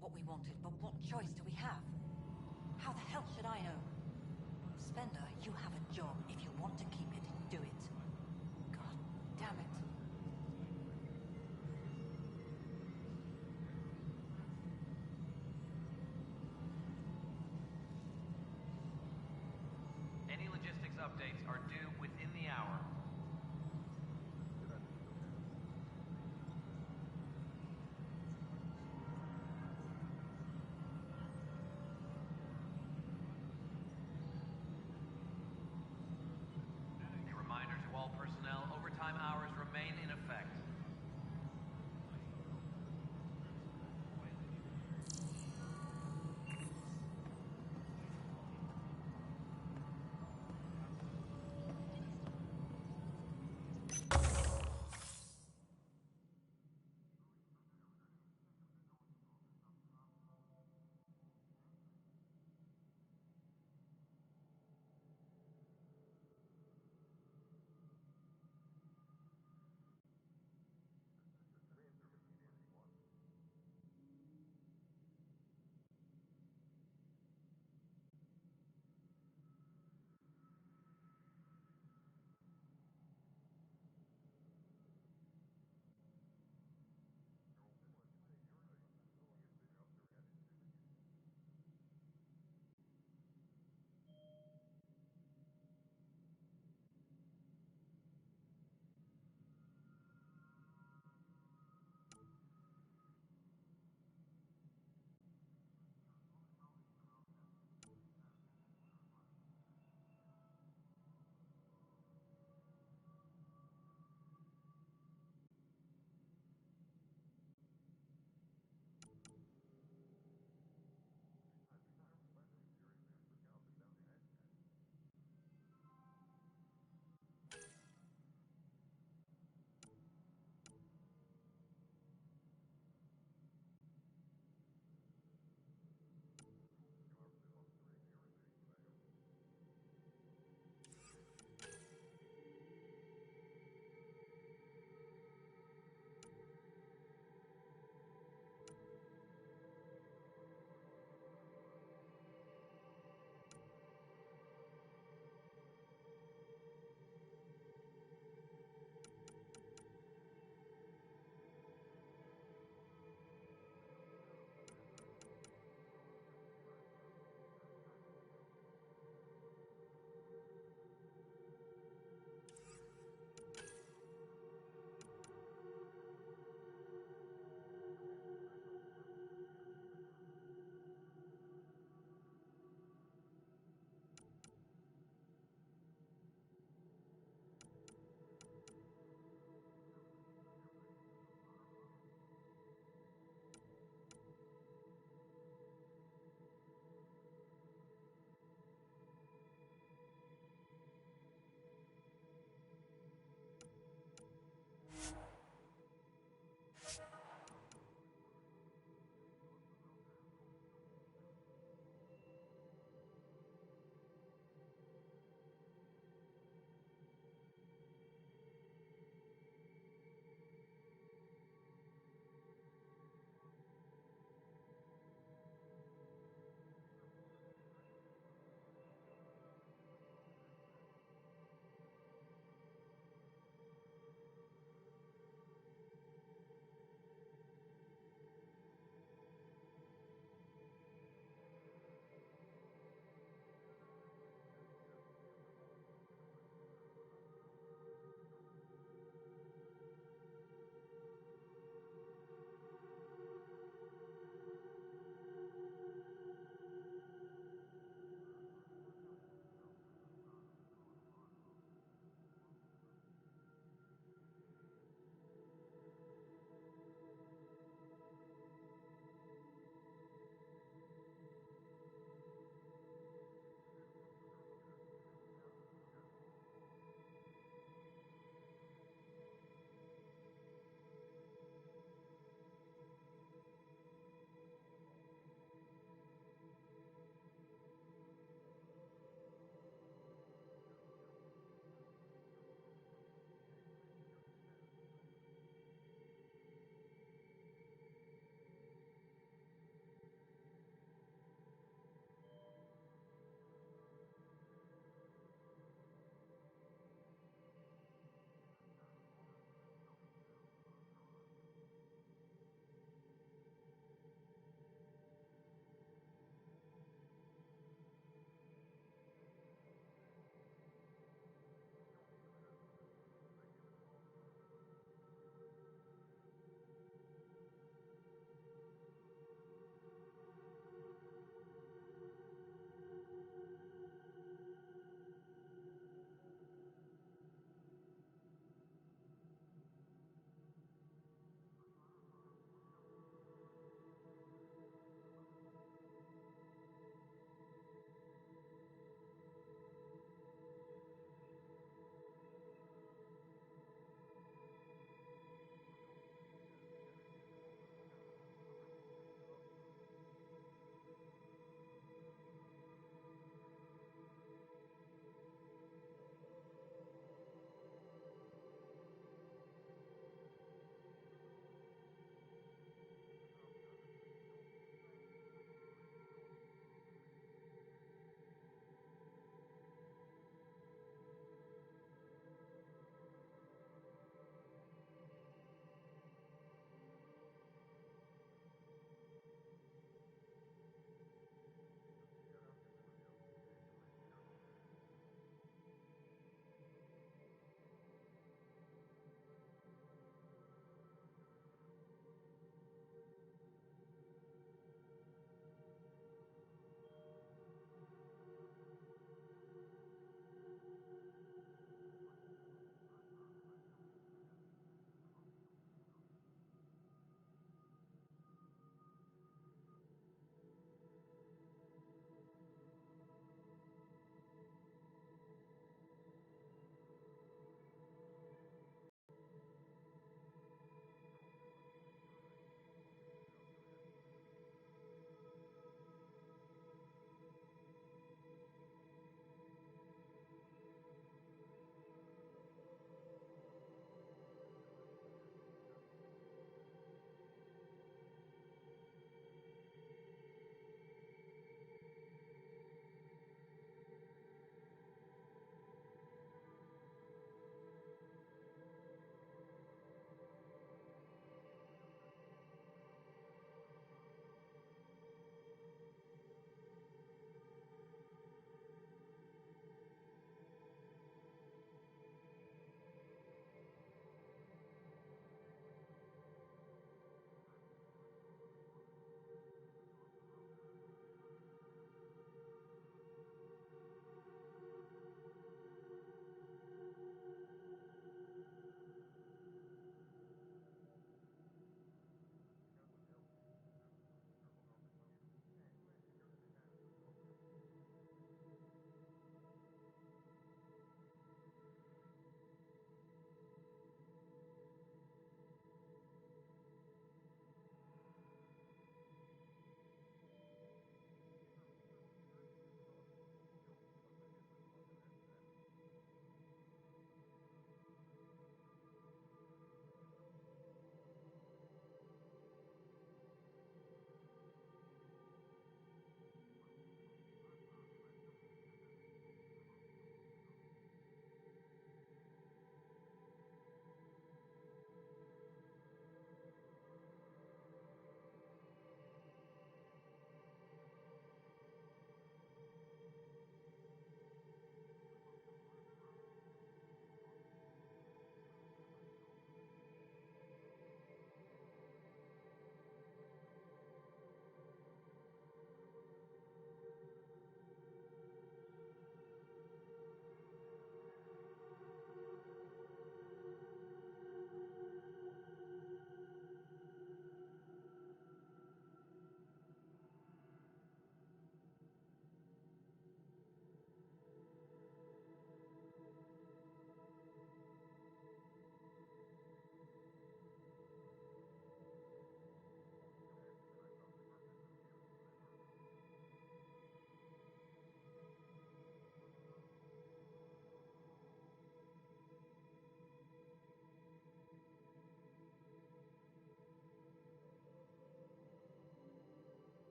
what we wanted, but what choice do we have? How the hell should I know? Spender, you have a job. If you want to keep it, do it. God damn it. Any logistics updates are due within the hour.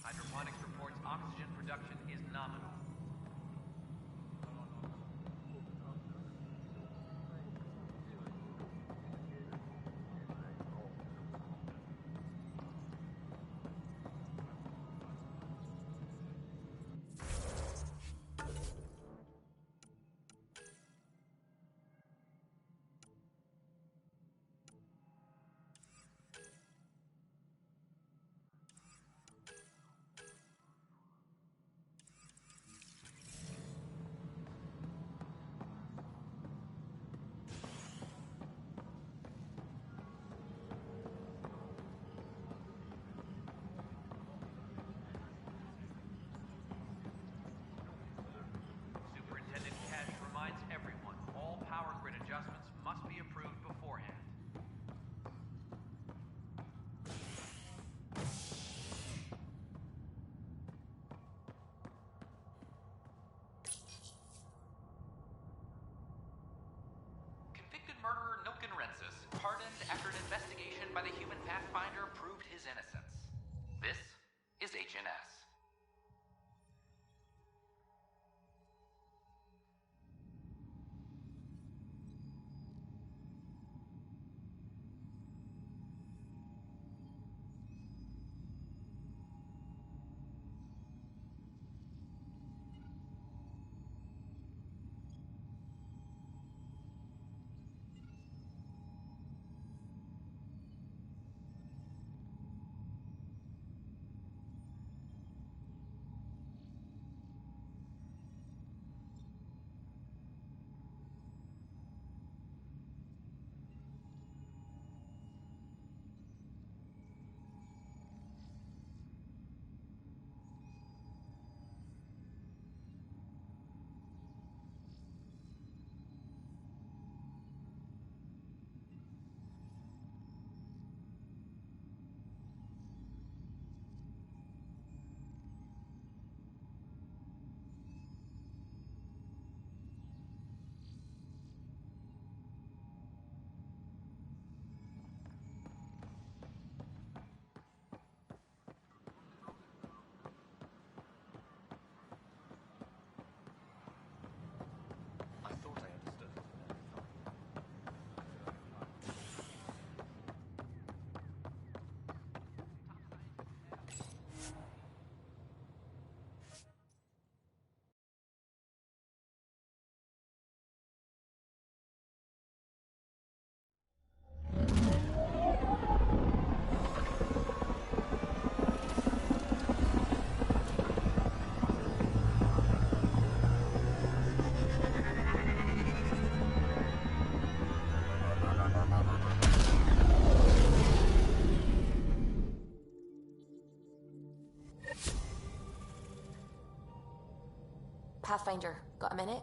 Hydroponics reports oxygen production is nominal. Superintendent Cash reminds everyone all power grid adjustments must be approved beforehand. Convicted murderer Nilken Rensis, pardoned after an investigation by the human Pathfinder proved his innocence. This is HNS. I thought I understood. Pathfinder, got a minute?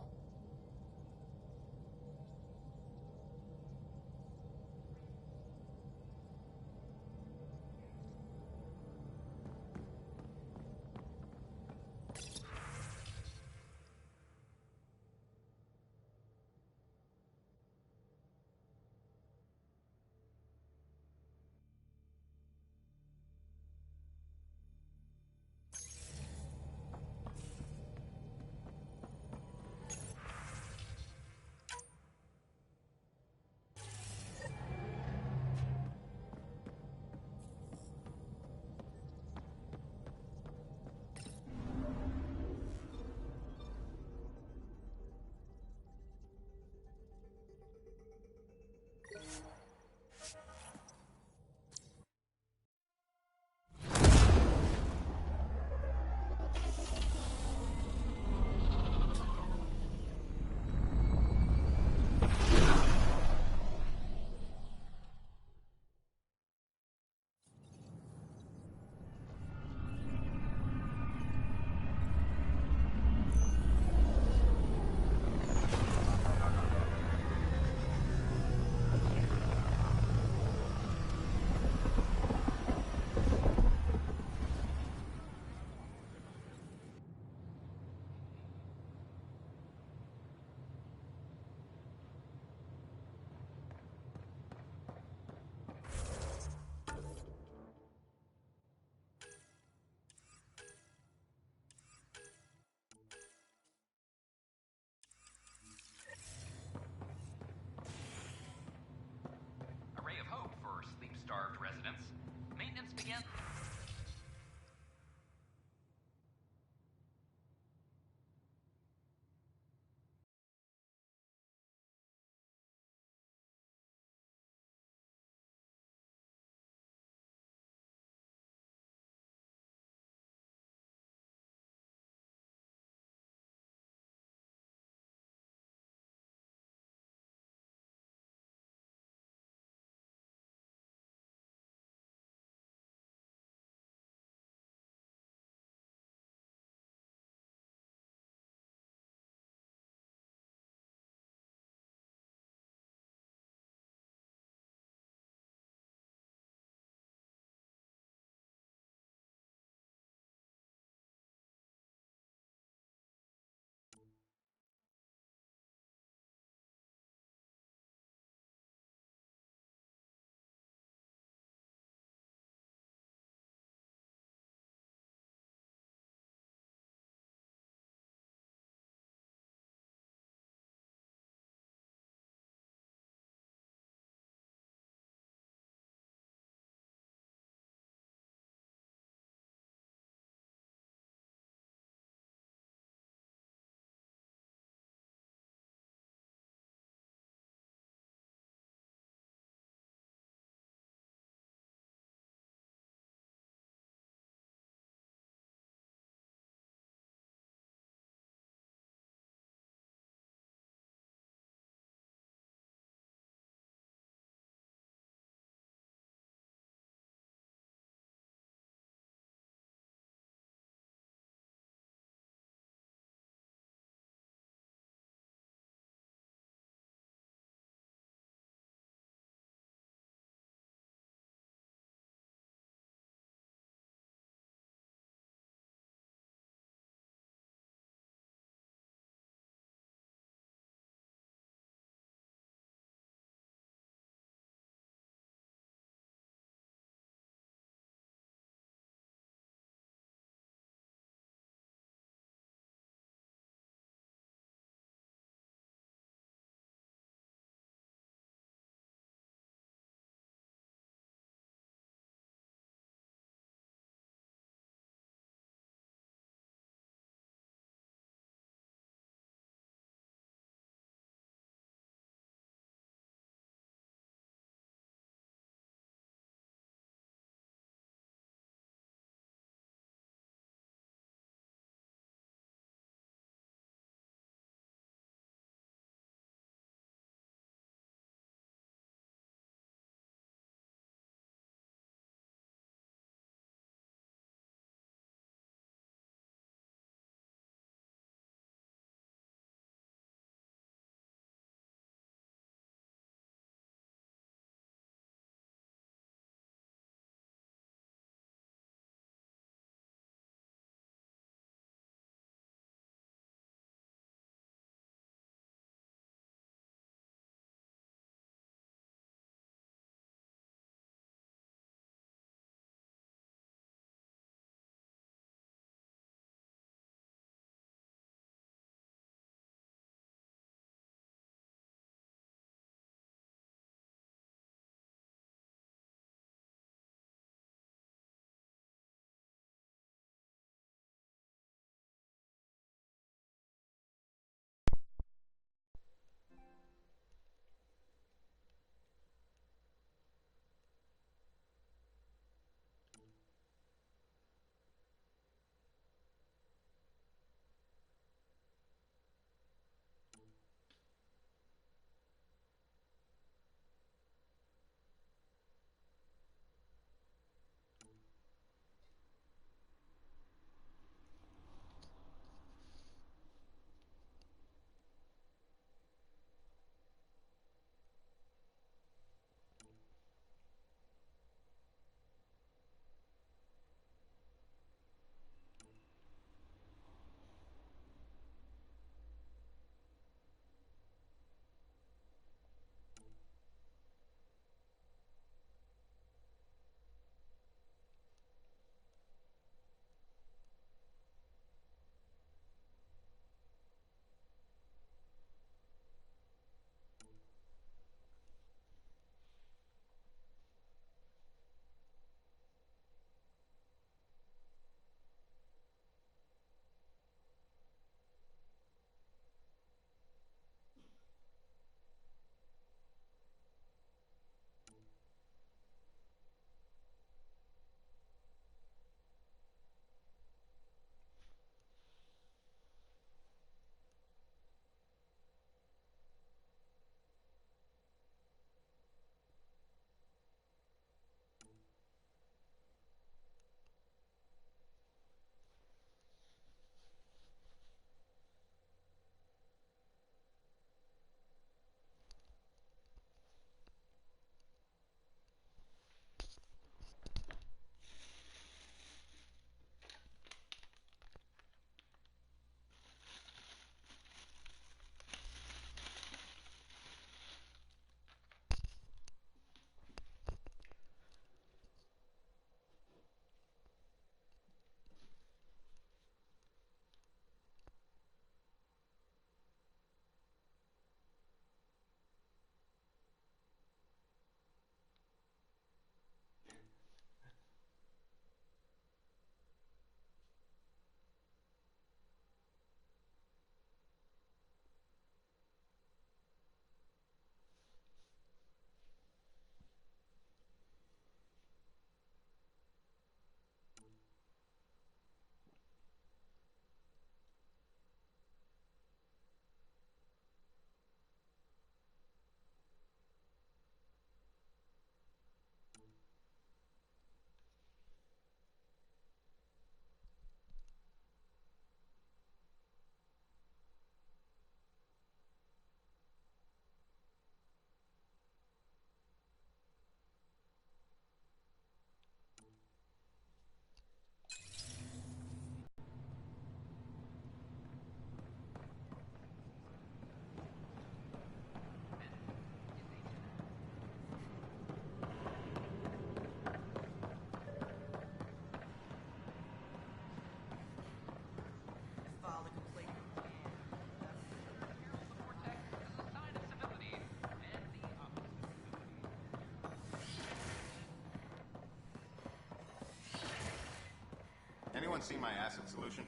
anyone see my acid solution?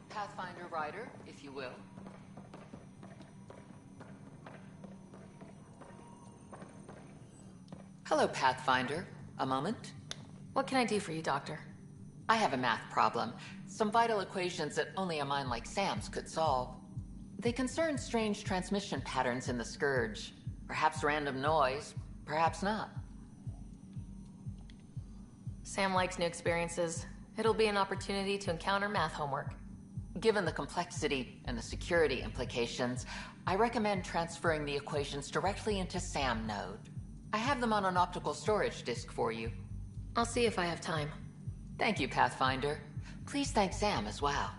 Pathfinder Rider, if you will. Hello, Pathfinder. A moment? What can I do for you, Doctor? I have a math problem. Some vital equations that only a mind like Sam's could solve. They concern strange transmission patterns in the Scourge. Perhaps random noise, perhaps not. Sam likes new experiences. It'll be an opportunity to encounter math homework. Given the complexity and the security implications, I recommend transferring the equations directly into SAM node. I have them on an optical storage disk for you. I'll see if I have time. Thank you, Pathfinder. Please thank Sam as well.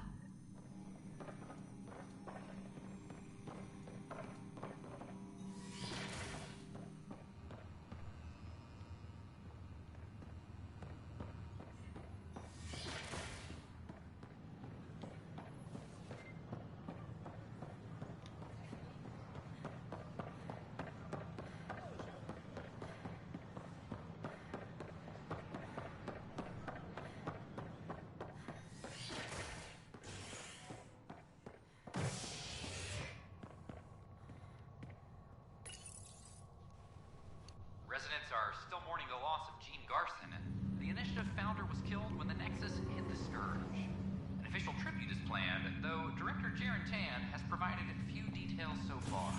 Residents are still mourning the loss of Gene Garson, and the Initiative founder was killed when the Nexus hit the Scourge. An official tribute is planned, though Director Jaren Tan has provided few details so far.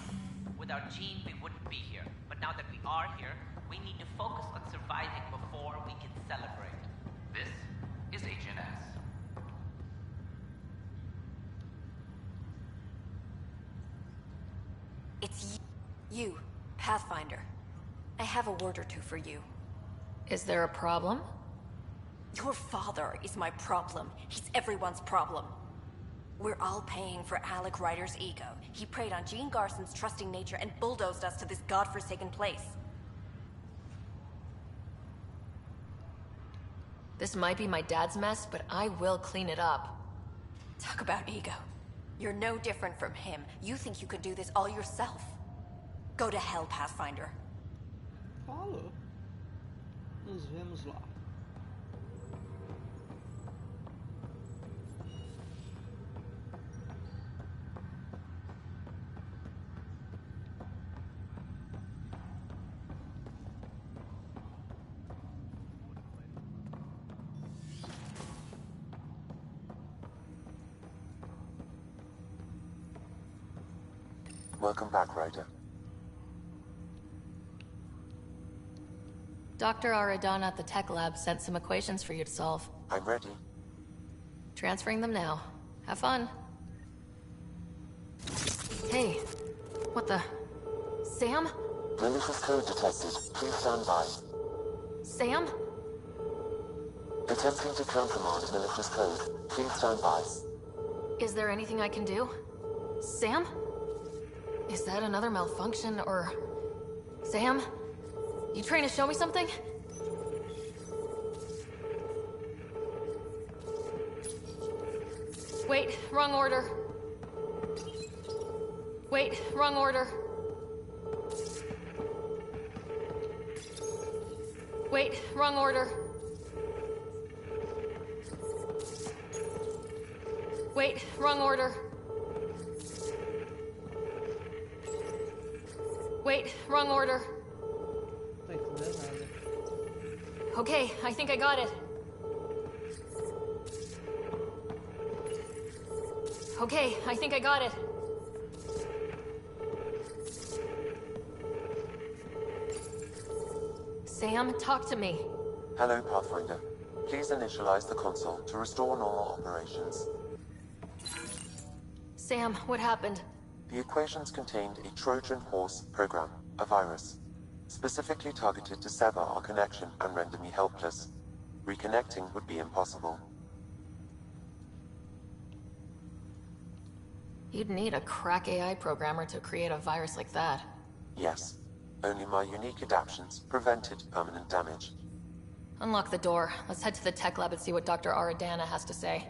Without Gene, we wouldn't be here. But now that we are here, we need to focus on surviving before we can celebrate. This is HNS. It's you, Pathfinder. I have a word or two for you. Is there a problem? Your father is my problem. He's everyone's problem. We're all paying for Alec Ryder's ego. He preyed on Gene Garson's trusting nature and bulldozed us to this godforsaken place. This might be my dad's mess, but I will clean it up. Talk about ego. You're no different from him. You think you could do this all yourself. Go to hell, Pathfinder. Falou. Nos vemos lá. Welcome back, Ryder. Dr. Aradana at the tech lab sent some equations for you to solve. I'm ready. Transferring them now. Have fun. Hey, what the... Sam? Malicious code detected. Please stand by. Sam? Attempting to countermand malicious code. Please stand by. Is there anything I can do? Sam? Is that another malfunction, or... Sam? You trying to show me something? Wait, wrong order. Wait, wrong order. Wait, wrong order. Wait, wrong order. Wait, wrong order. Não tô entendendo nada. Okay, I think I got it. Okay, I think I got it. Sam, talk to me. Hello, Pathfinder. Please initialize the console to restore normal operations. Sam, what happened? The equations contained a Trojan horse program, a virus, specifically targeted to sever our connection and render me helpless. Reconnecting would be impossible. You'd need a crack AI programmer to create a virus like that. Yes. Only my unique adaptions prevented permanent damage. Unlock the door. Let's head to the tech lab and see what Dr. Aradana has to say.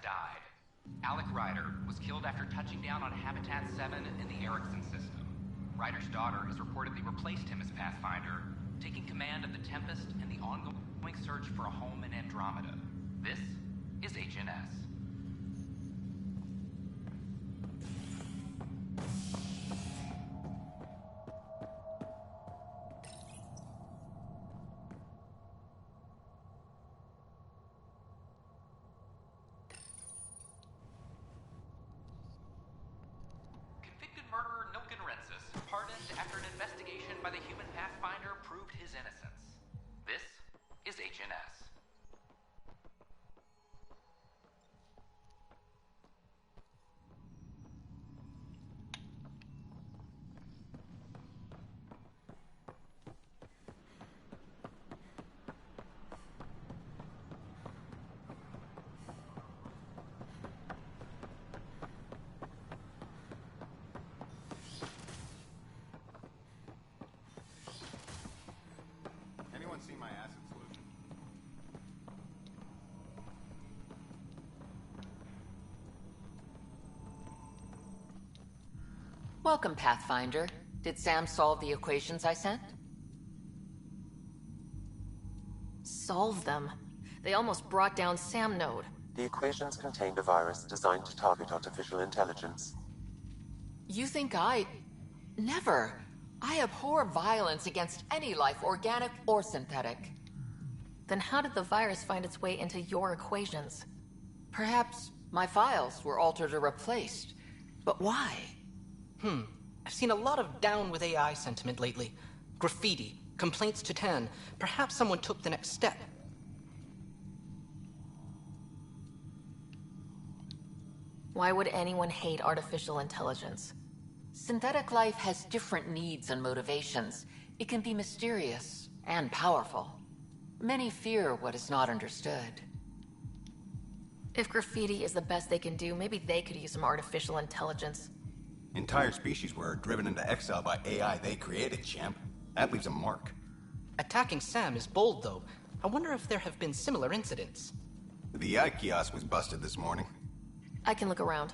died. Alec Ryder was killed after touching down on Habitat 7 in the Erickson system. Ryder's daughter has reportedly replaced him as Pathfinder, taking command of the Tempest and the ongoing search for a home in Andromeda. This is HNS. Convicted murderer Nilken Rensis pardoned after an investigation by the human Pathfinder proved his innocence. This is HNS. Anyone see my acid solution? Welcome, Pathfinder. Did Sam solve the equations I sent? Solve them? They almost brought down Sam Node. The equations contained a virus designed to target artificial intelligence. You think I... Never. I abhor violence against any life, organic or synthetic. Then how did the virus find its way into your equations? Perhaps my files were altered or replaced. But why? I've seen a lot of down with AI sentiment lately. Graffiti, complaints to 10. Perhaps someone took the next step. Why would anyone hate artificial intelligence? Synthetic life has different needs and motivations. It can be mysterious and powerful. Many fear what is not understood. If graffiti is the best they can do, maybe they could use some artificial intelligence. Entire species were driven into exile by AI they created, champ. That leaves a mark. Attacking Sam is bold, though. I wonder if there have been similar incidents. The AI kiosk was busted this morning. I can look around.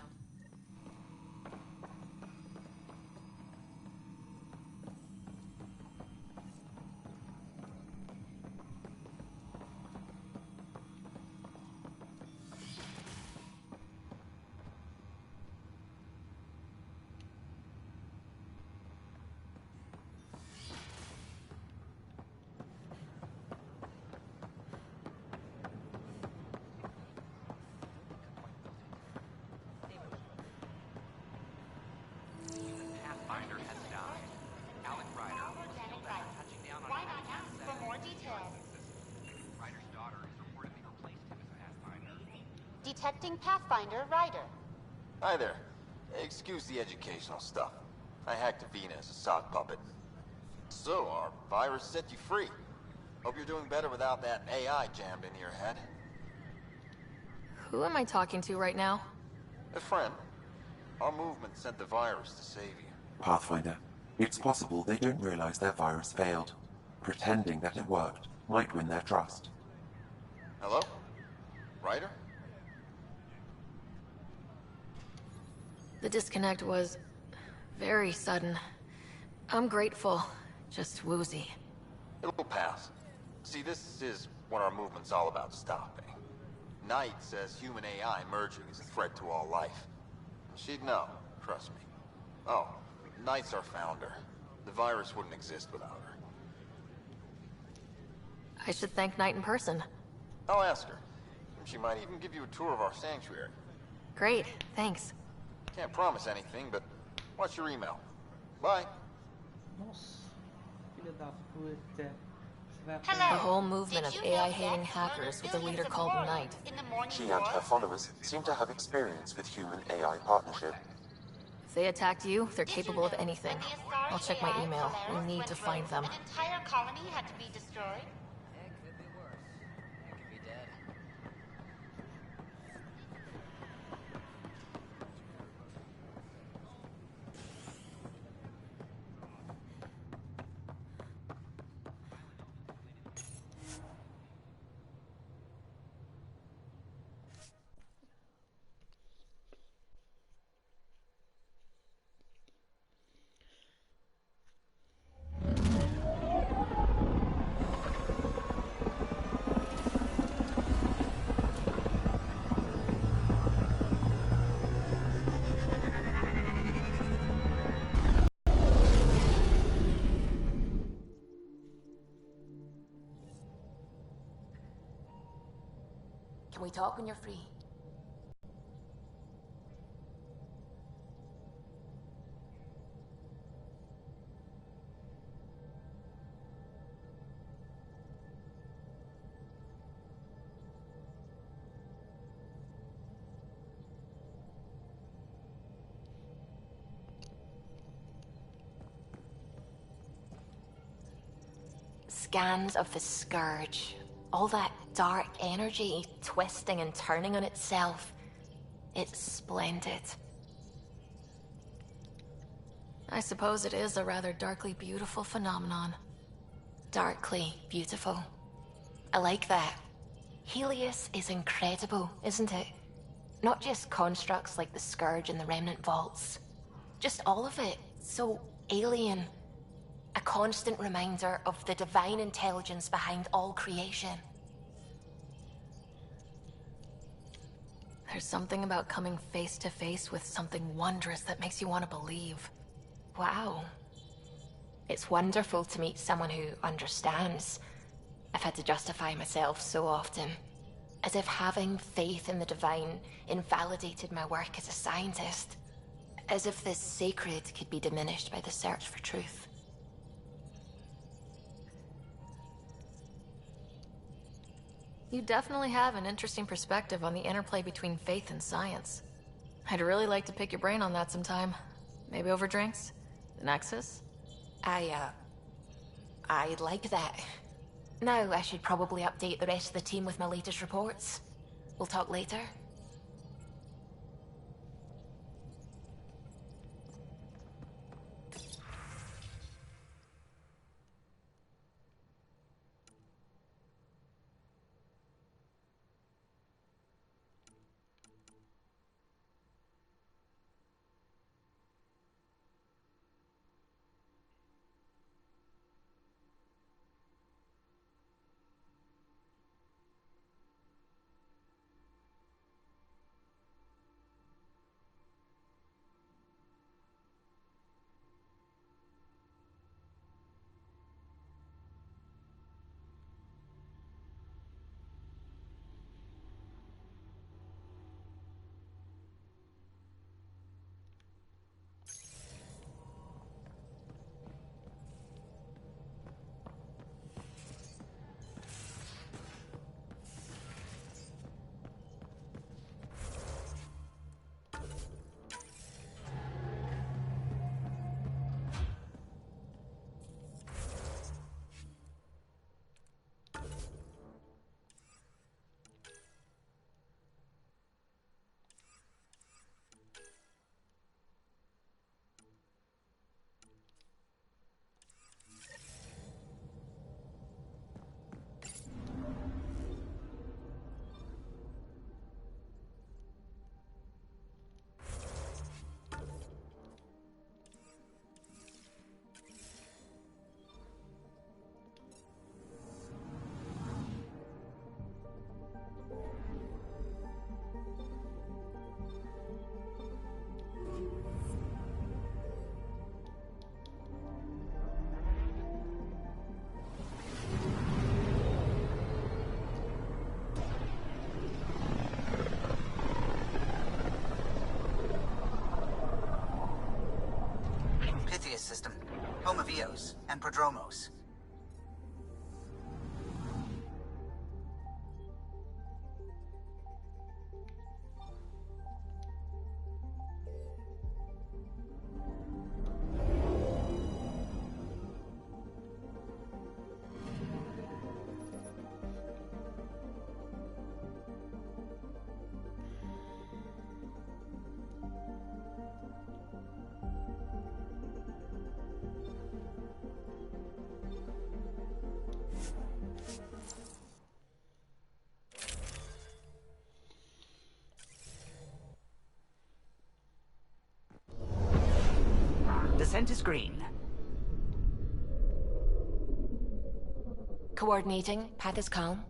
Pathfinder has died. Alec Ryder was killed after touching down on Habitat 7 for more details. Ryder's daughter has reportedly replaced him as Pathfinder. Detecting Pathfinder Ryder. Hi there. Excuse the educational stuff. I hacked Avina as a sock puppet. So, our virus set you free. Hope you're doing better without that AI jammed into your head. Who am I talking to right now? A friend. Our movement sent the virus to save you. Pathfinder, it's possible they don't realize their virus failed. Pretending that it worked might win their trust. Hello? Ryder? The disconnect was very sudden. I'm grateful, just woozy. It'll pass. See, this is what our movement's all about stopping. Knight says human AI merging is a threat to all life. She'd know, trust me. Oh, Knight's our founder. The virus wouldn't exist without her. I should thank Knight in person. I'll ask her. She might even give you a tour of our sanctuary. Great, thanks. Can't promise anything, but watch your email. Bye. Nossa, filha da puta. Você vai The apanhar. whole movement of AI-hating hackers with a leader called Knight. She and her followers seem to have experience with human-AI partnership. If they attacked you, they're capable of anything. I'll check my email. We need to find them. An entire colony had to be destroyed. It could be worse. It could be dead. Can we talk when you're free? Scans of the Scourge. All that dark energy twisting and turning on itself. It's splendid. I suppose it is a rather darkly beautiful phenomenon. Darkly beautiful. I like that. Helios is incredible, isn't it? Not just constructs like the Scourge and the Remnant Vaults. Just all of it. So alien. A constant reminder of the divine intelligence behind all creation. There's something about coming face to face with something wondrous that makes you want to believe. Wow. It's wonderful to meet someone who understands. I've had to justify myself so often. As if having faith in the divine invalidated my work as a scientist. As if this sacred could be diminished by the search for truth. You definitely have an interesting perspective on the interplay between faith and science. I'd really like to pick your brain on that sometime. Maybe over drinks? The Nexus? I'd like that. Now I should probably update the rest of the team with my latest reports. We'll talk later. System, home of Eos and Prodromos. Descent is green. Coordinating. Path is calm.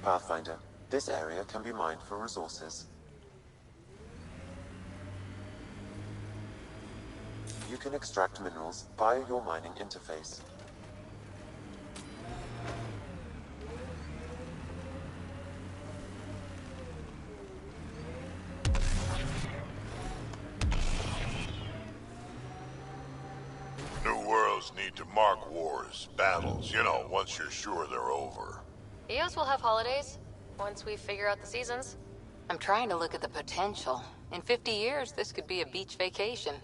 Pathfinder. This area can be mined for resources. You can extract minerals via your mining interface. New worlds need to mark wars, battles, you know, once you're sure they're over. EOS will have holidays, once we figure out the seasons. I'm trying to look at the potential. In 50 years, this could be a beach vacation.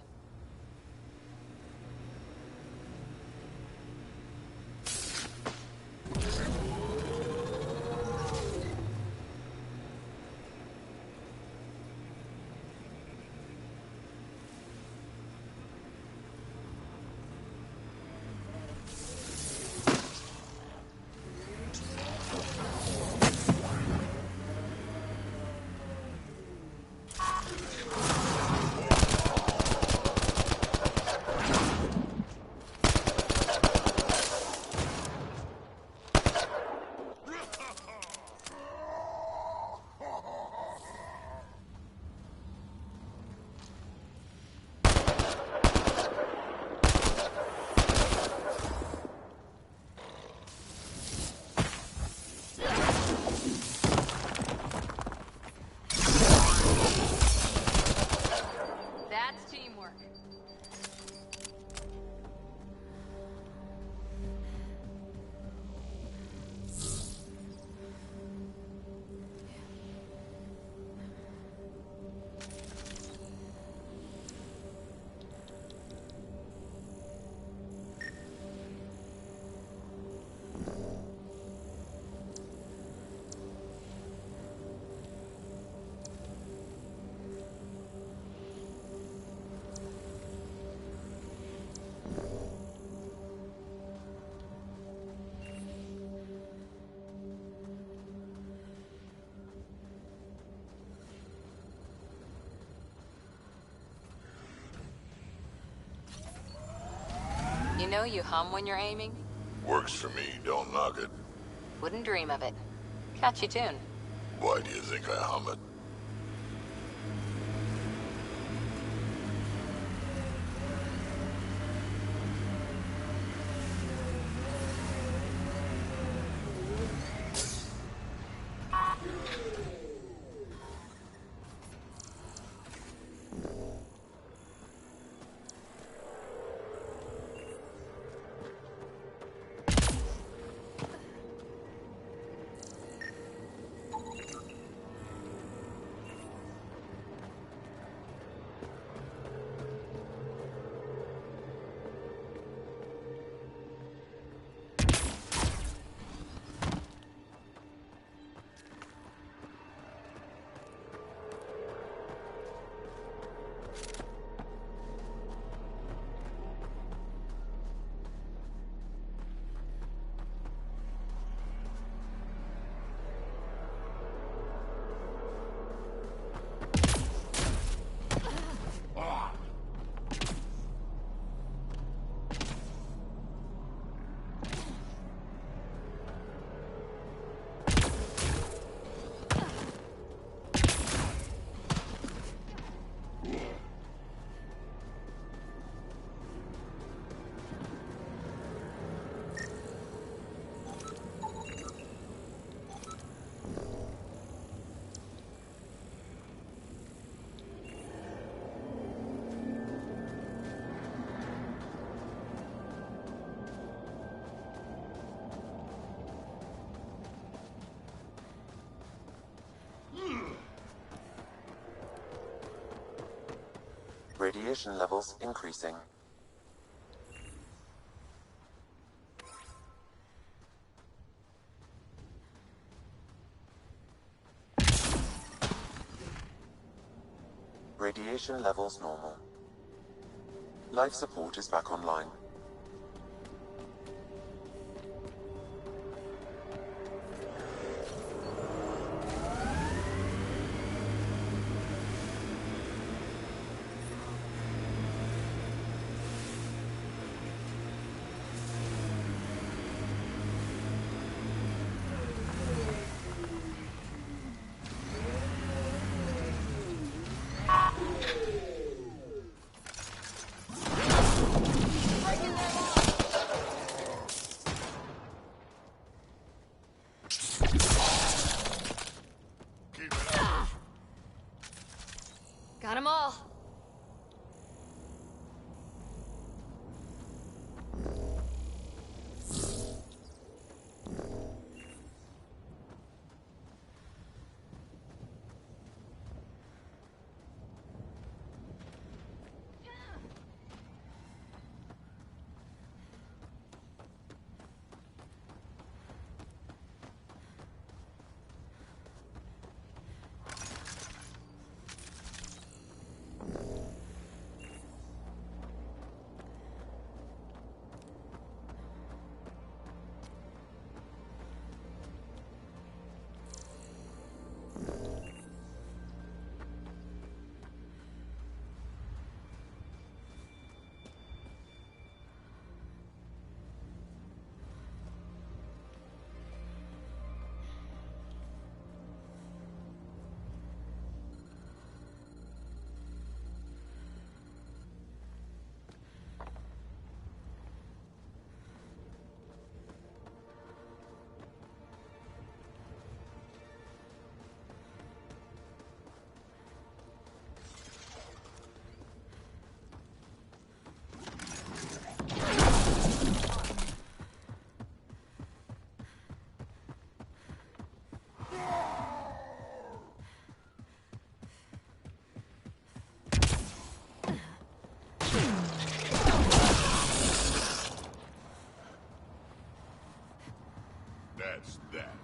That's teamwork. You know you hum when you're aiming? Works for me, don't knock it. Wouldn't dream of it. Catchy tune. Why do you think I hum it? Radiation levels increasing. Radiation levels normal. Life support is back online. That's that.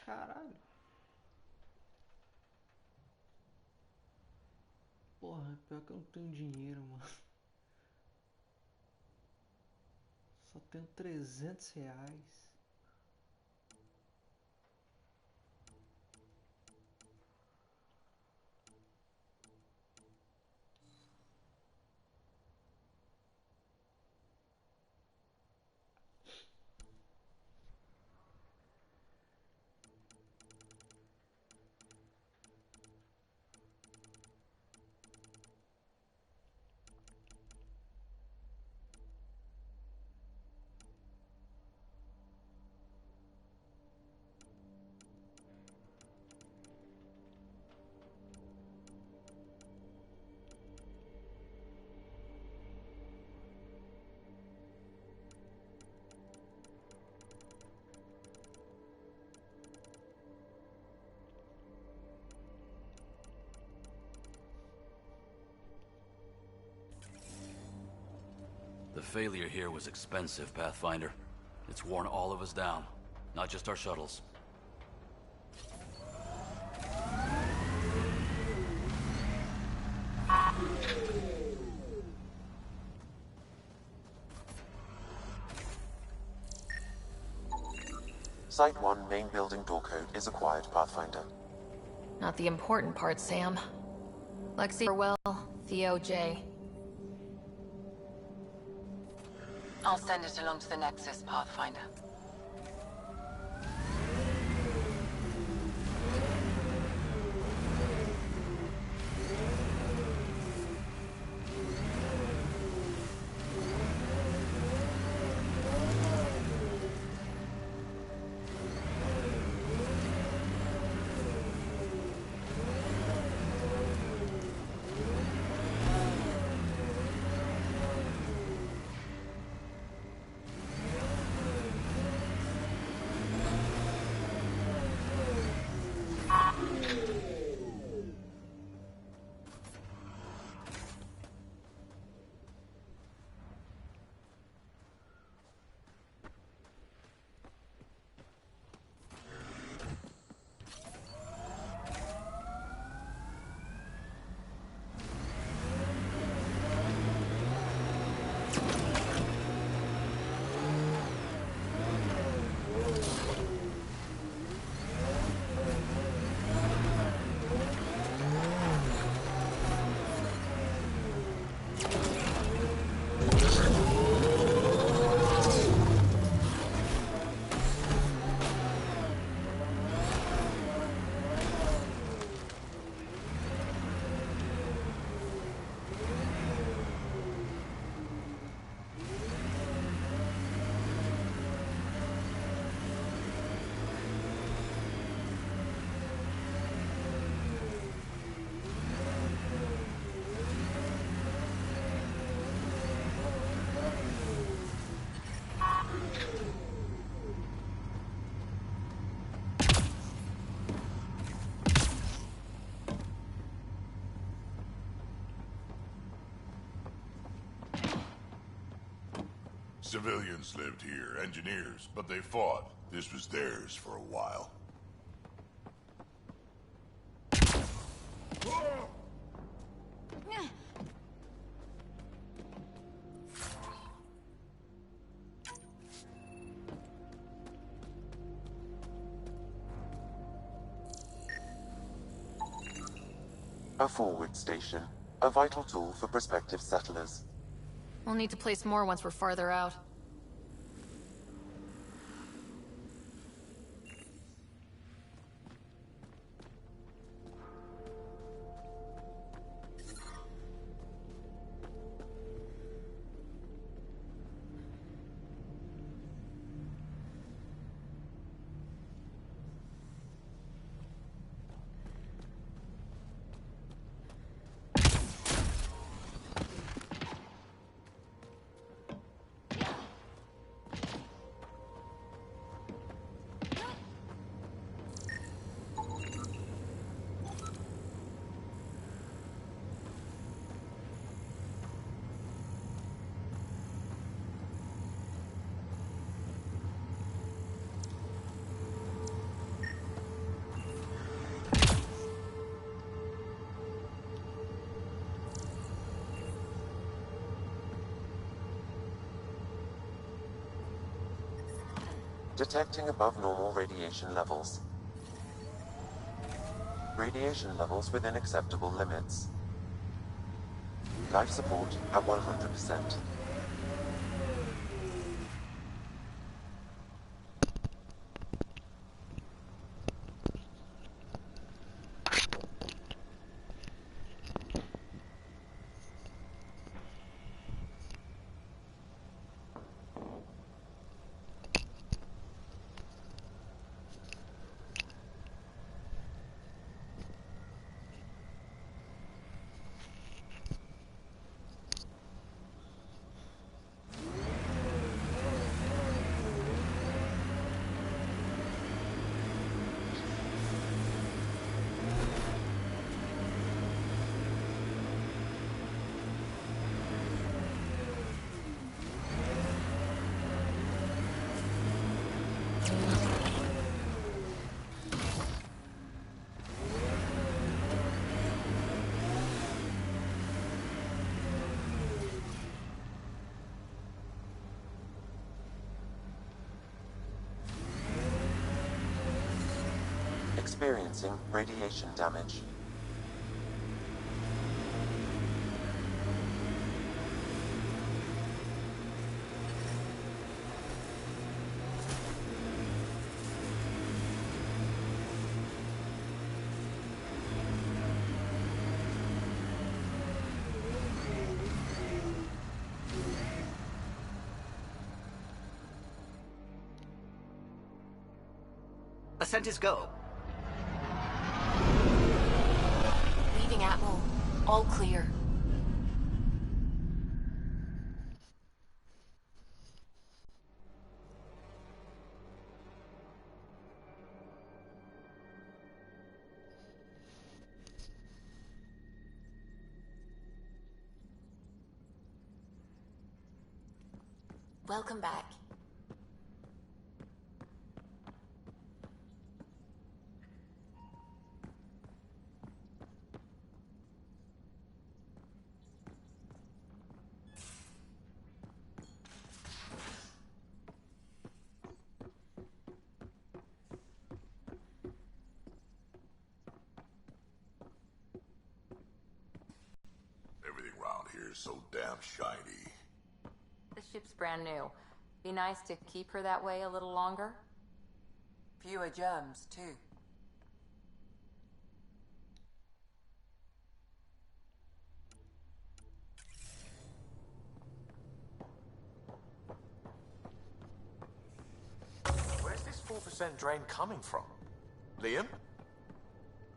Caralho. Porra, pior que eu não tenho dinheiro, mano. Só tenho R$ 300. The failure here was expensive, Pathfinder. It's worn all of us down, not just our shuttles. Site 1 main building door code is acquired, Pathfinder. Not the important part, Sam. Lexi Farwell, Theo J. I'll send it along to the Nexus, Pathfinder. Civilians lived here, engineers, but they fought. This was theirs for a while. A forward station, a vital tool for prospective settlers. We'll need to place more once we're farther out. Detecting above normal radiation levels. Radiation levels within acceptable limits. Life support at 100%. Experiencing radiation damage. Ascent is go. Leaving Atmo. All clear. Welcome back. Everything around here is so damn shiny. The ship's brand new. Be nice to keep her that way a little longer. Fewer germs, too. Where's this 4% drain coming from? Liam?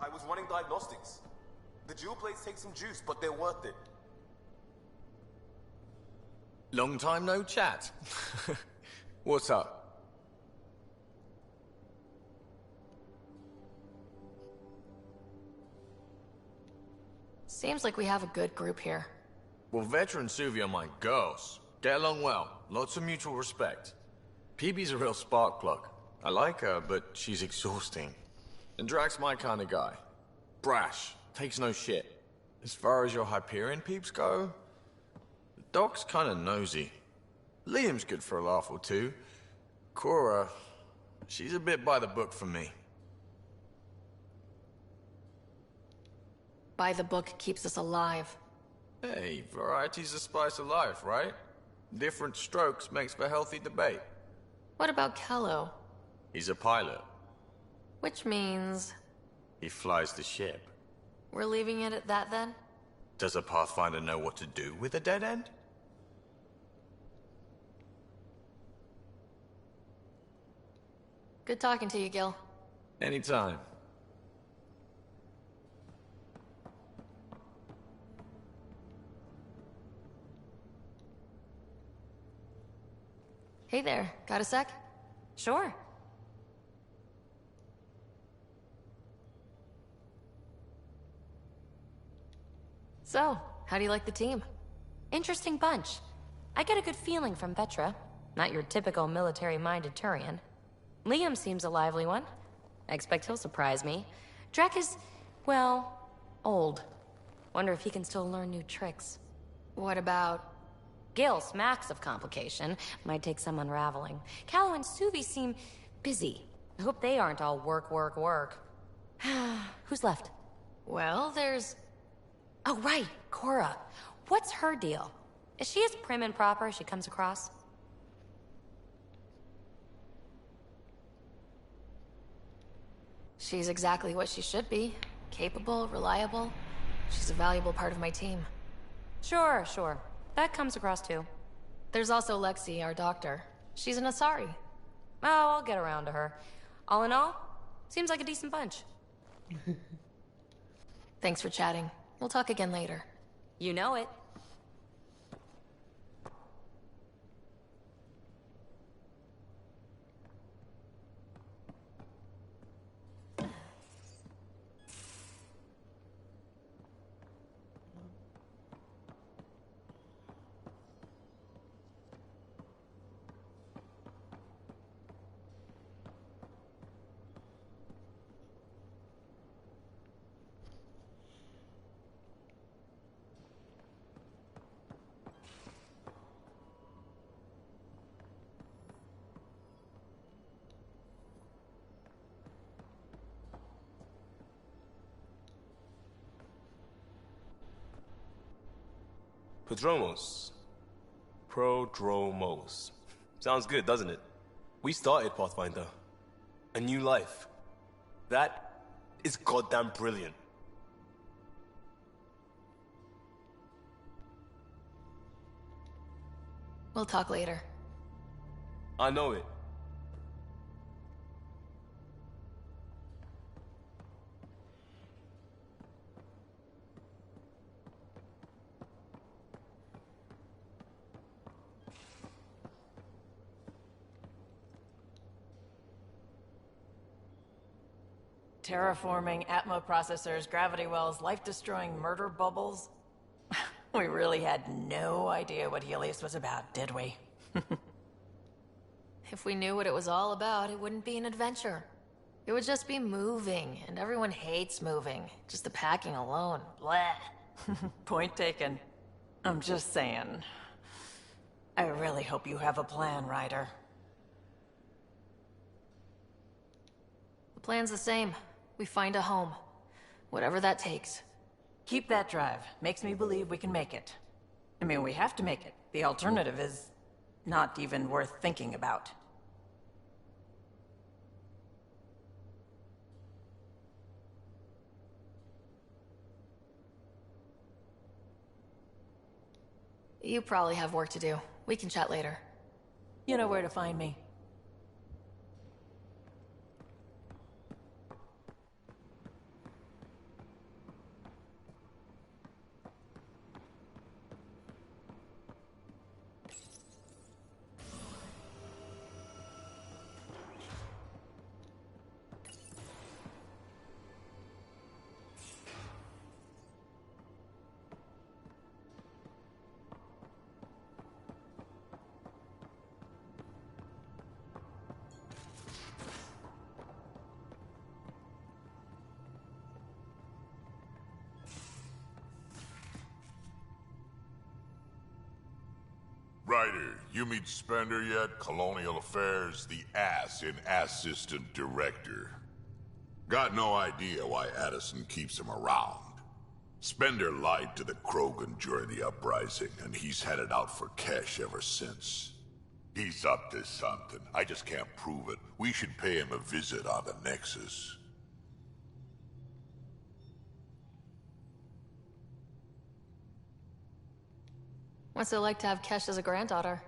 I was running diagnostics. The jewel plates take some juice, but they're worth it. Long time no chat. What's up? Seems like we have a good group here. Well, Vetra and Suvi are my girls. Get along well. Lots of mutual respect. PB's a real spark plug. I like her, but she's exhausting. And Drax's my kind of guy. Brash. Takes no shit. As far as your Hyperion peeps go, the Doc's kind of nosy. Liam's good for a laugh or two. Cora, she's a bit by the book for me. By the book keeps us alive. Hey, variety's the spice of life, right? Different strokes makes for healthy debate. What about Kello? He's a pilot. Which means... He flies the ship. we're leaving it at that then? Does a Pathfinder know what to do with a dead end? Good talking to you, Gil. Anytime. Hey there, got a sec? Sure. So, how do you like the team? Interesting bunch. I get a good feeling from Vetra. Not your typical military-minded Turian. Liam seems a lively one. I expect he'll surprise me. Drek is, well, old. Wonder if he can still learn new tricks. What about... Gil smacks of complication. Might take some unraveling. Callow and Suvi seem busy. I hope they aren't all work, work, work. Who's left? Well, there's... Oh, right, Cora. What's her deal? Is she as prim and proper as she comes across? She's exactly what she should be. Capable, reliable. She's a valuable part of my team. Sure, sure. That comes across too. There's also Lexi, our doctor. She's an Asari. Oh, I'll get around to her. All in all, seems like a decent bunch. Thanks for chatting. We'll talk again later. You know it. Prodromos. Prodromos. Sounds good, doesn't it? We started Pathfinder. A new life. That is goddamn brilliant. We'll talk later. I know it. Terraforming, Atmo processors, gravity wells, life-destroying murder bubbles. We really had no idea what Helios was about, did we? If we knew what it was all about, it wouldn't be an adventure. It would just be moving, and everyone hates moving. Just the packing alone. Bleh. Point taken. I'm just saying. I really hope you have a plan, Ryder. The plan's the same. We find a home. Whatever that takes. Keep that drive. Makes me believe we can make it. I mean, we have to make it. The alternative is not even worth thinking about. You probably have work to do. We can chat later. You know where to find me. Ryder, you meet Spender yet? Colonial Affairs, the ass in Assistant Director. Got no idea why Addison keeps him around. Spender lied to the Krogan during the uprising, and he's had it out for cash ever since. He's up to something. I just can't prove it. We should pay him a visit on the Nexus. What's it like to have Kesh as a granddaughter?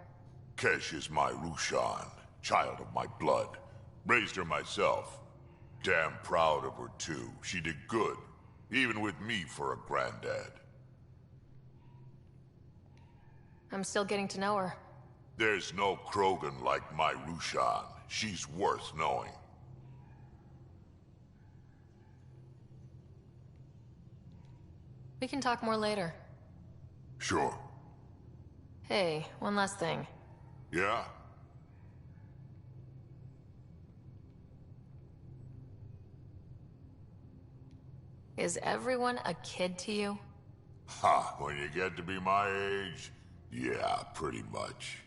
Kesh is my Rushan, child of my blood. Raised her myself. Damn proud of her too. She did good, even with me for a granddad. I'm still getting to know her. There's no Krogan like my Rushan. She's worth knowing. We can talk more later. Sure. Hey, one last thing. Yeah? Is everyone a kid to you? Ha, when you get to be my age, Yeah, pretty much.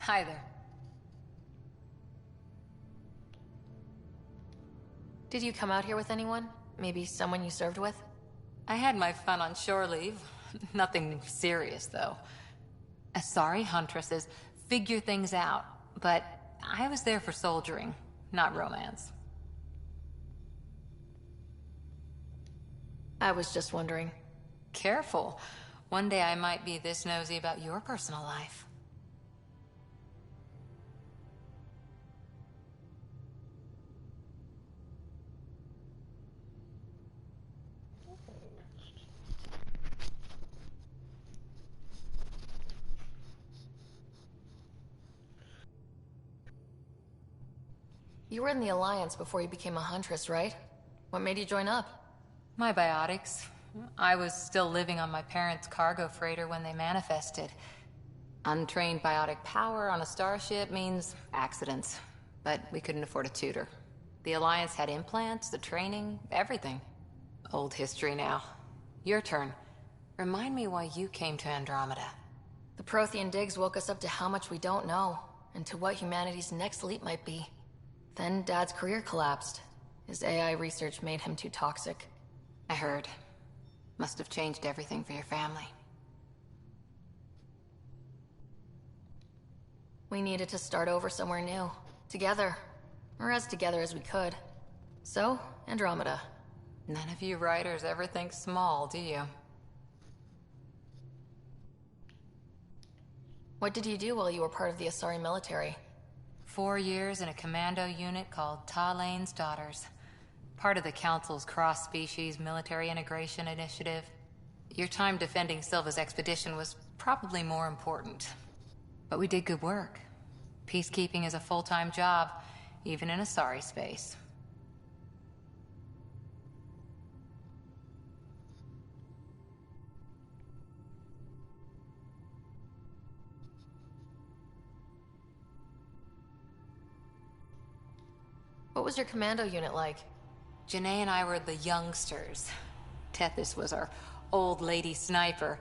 Hi there. Did you come out here with anyone? Maybe someone you served with? I had my fun on shore leave. Nothing serious, though. Asari huntresses figure things out, but I was there for soldiering, not romance. I was just wondering. Careful. One day I might be this nosy about your personal life. You were in the Alliance before you became a huntress, right? What made you join up? My biotics. I was still living on my parents' cargo freighter when they manifested. Untrained biotic power on a starship means accidents. But we couldn't afford a tutor. The Alliance had implants, the training, everything. Old history now. Your turn. Remind me why you came to Andromeda. The Prothean digs woke us up to how much we don't know, and to what humanity's next leap might be. Then Dad's career collapsed. His AI research made him too toxic. I heard. Must have changed everything for your family. We needed to start over somewhere new. Together. Or as together as we could. So, Andromeda. None of you writers ever think small, do you? What did you do while you were part of the Asari military? 4 years in a commando unit called Talane's Daughters. Part of the Council's cross-species military integration initiative. Your time defending Silva's expedition was probably more important. But we did good work. Peacekeeping is a full-time job, even in Asari space. What was your commando unit like? Janae and I were the youngsters. Tethys was our old lady sniper.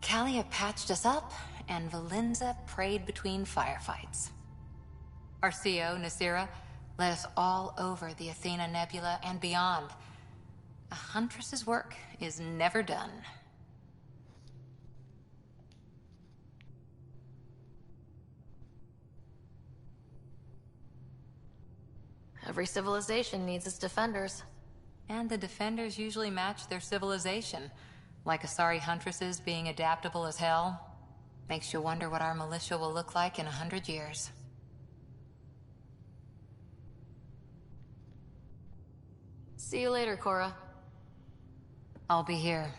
Kalia patched us up, and Valenza prayed between firefights. Our CO, Nasira, led us all over the Athena Nebula and beyond. A huntress's work is never done. Every civilization needs its defenders. And the defenders usually match their civilization. Like Asari huntresses being adaptable as hell. Makes you wonder what our militia will look like in 100 years. See you later, Cora. I'll be here.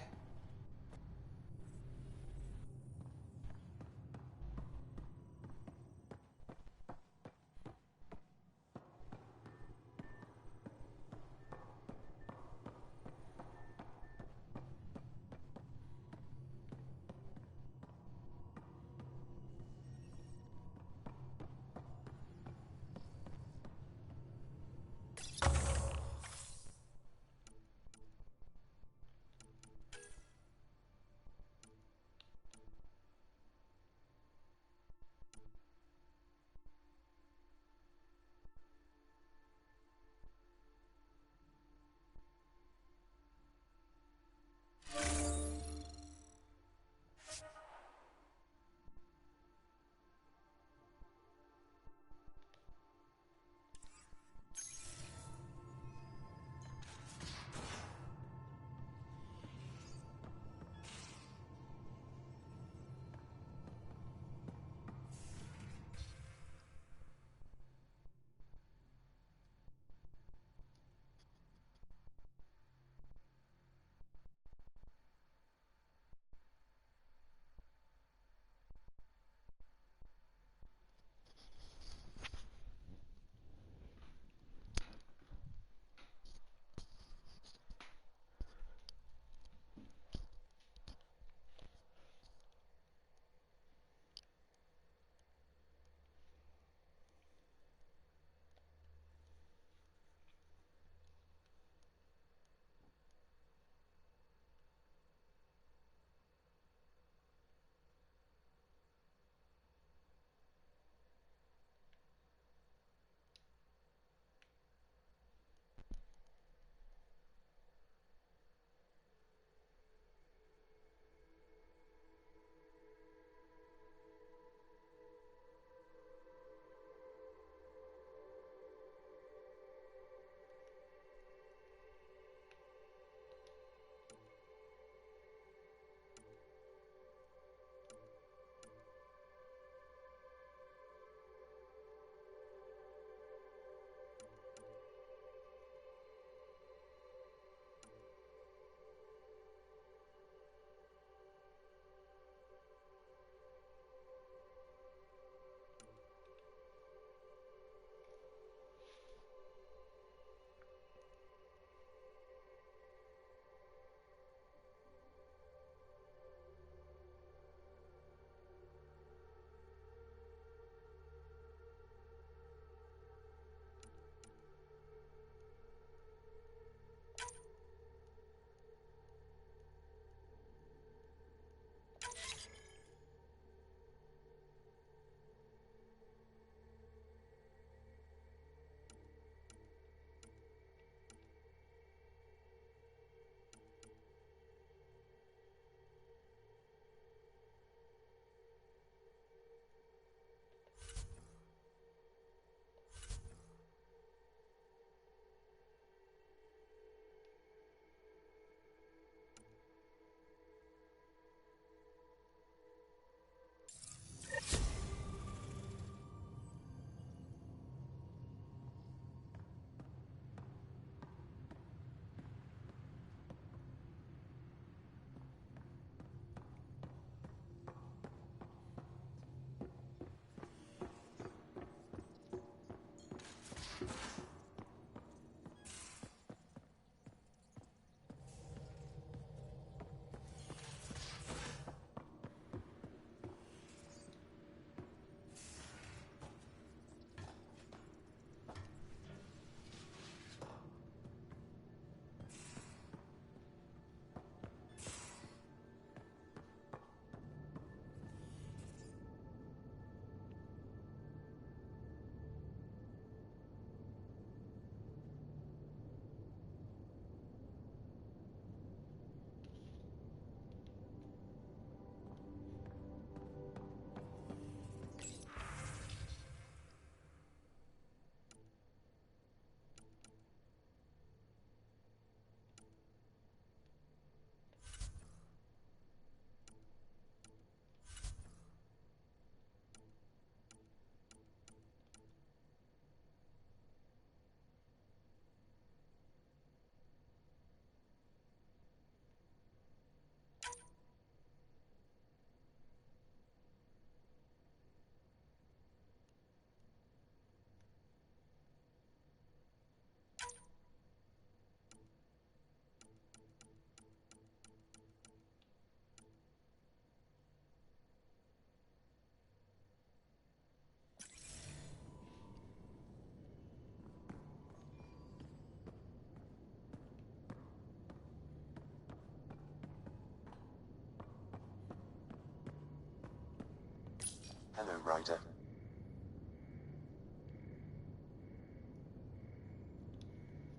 Hello, Ryder.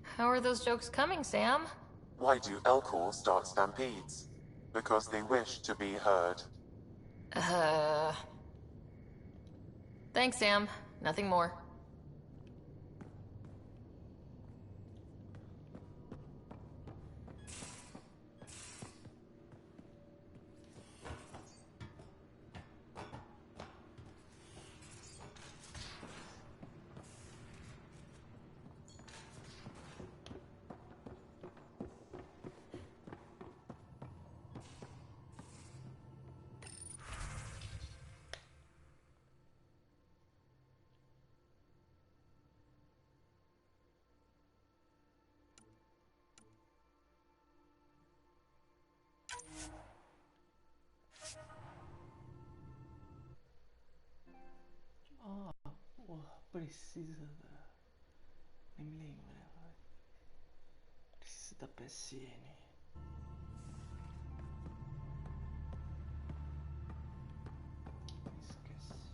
How are those jokes coming, Sam? Why do Elcor start stampedes? Because they wish to be heard. Thanks, Sam. Nothing more. Ah, porra, precisa da... Nem me lembrava. Precisa da PSN. Esquece.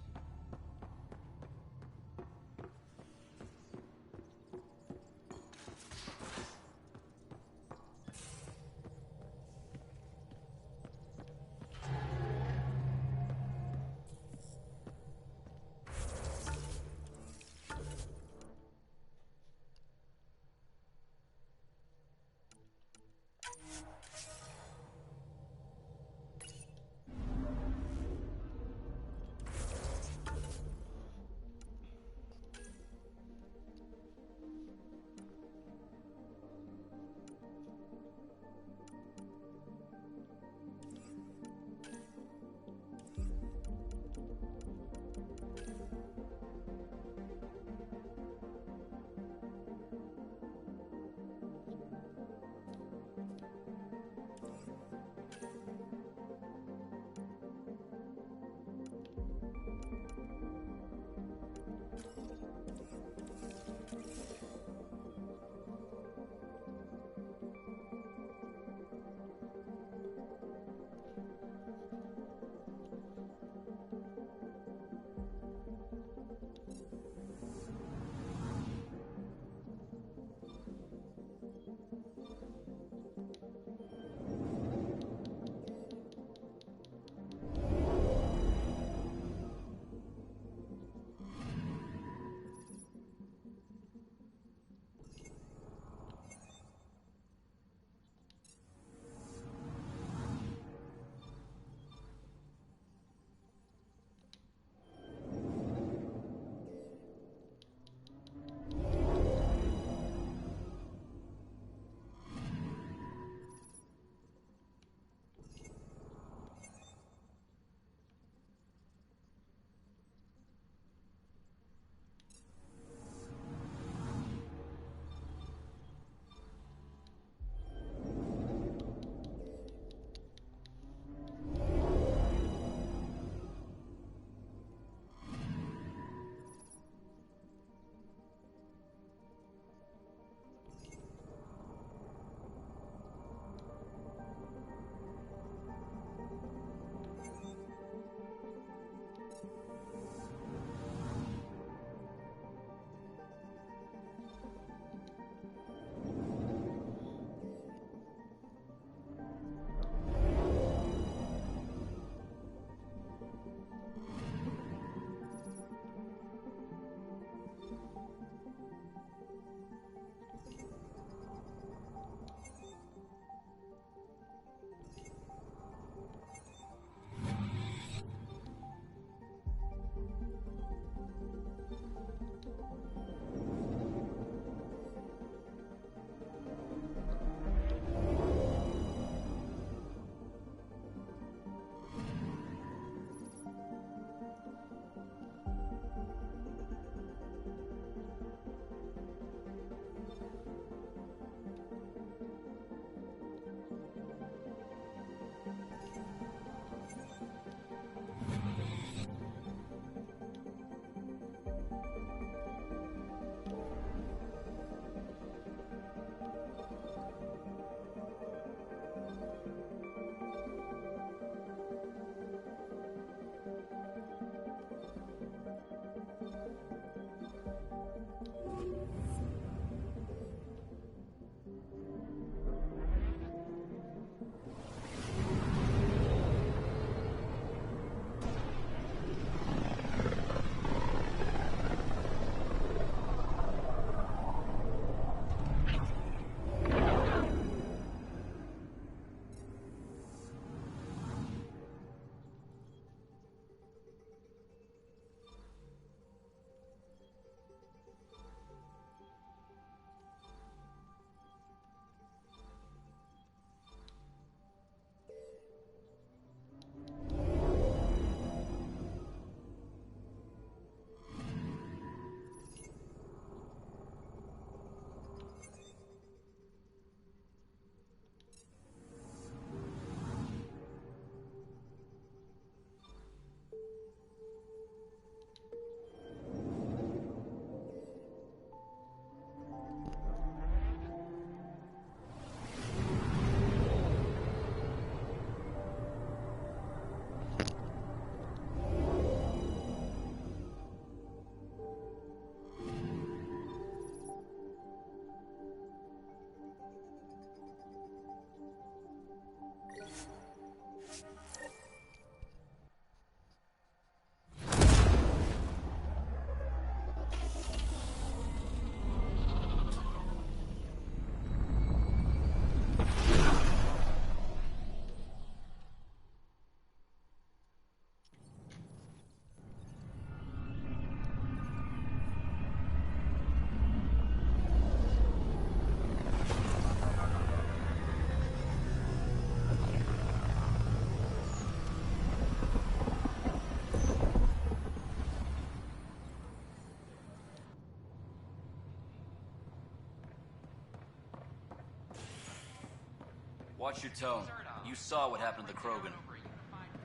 Watch your tone. You saw what happened to the Krogan.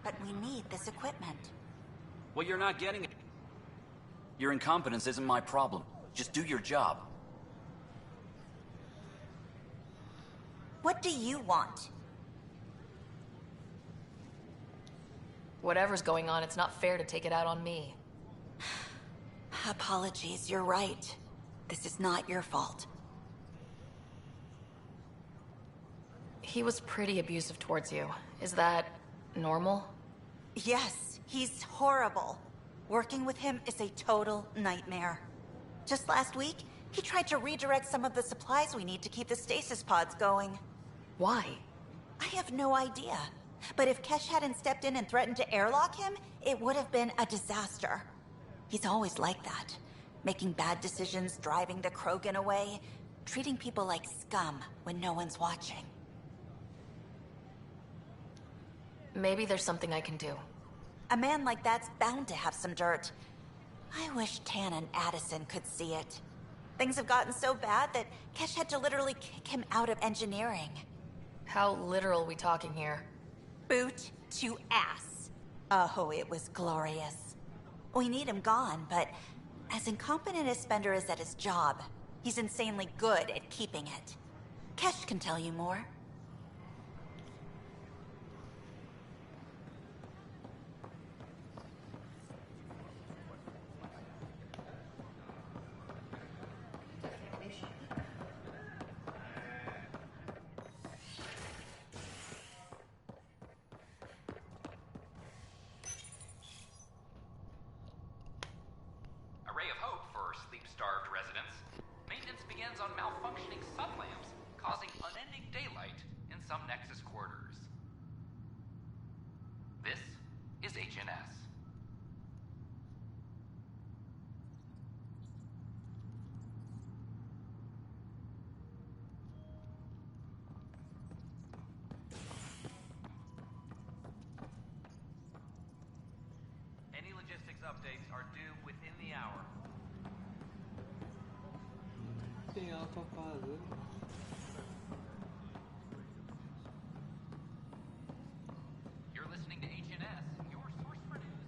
But we need this equipment. Well, you're not getting it. Your incompetence isn't my problem. Just do your job. What do you want? Whatever's going on, it's not fair to take it out on me. Apologies, you're right. This is not your fault. He was pretty abusive towards you. Is that normal? Yes, he's horrible. Working with him is a total nightmare. Just last week, he tried to redirect some of the supplies we need to keep the stasis pods going. Why? I have no idea. But if Kesh hadn't stepped in and threatened to airlock him, it would have been a disaster. He's always like that. Making bad decisions, driving the Krogan away, treating people like scum when no one's watching. Maybe there's something I can do. A man like that's bound to have some dirt. I wish Tan and Addison could see it. Things have gotten so bad that Kesh had to literally kick him out of engineering. How literal we talking here? Boot to ass. Oh, it was glorious. We need him gone, but as incompetent as Spender is at his job, he's insanely good at keeping it. Kesh can tell you more. A ray of hope for sleep-starved residents. Maintenance begins on malfunctioning sun lamps, causing unending daylight in some Nexus quarters. This is HNS. Any logistics updates are due within the hour. Tem ela pra fazer. You're listening to HNS, your source for news.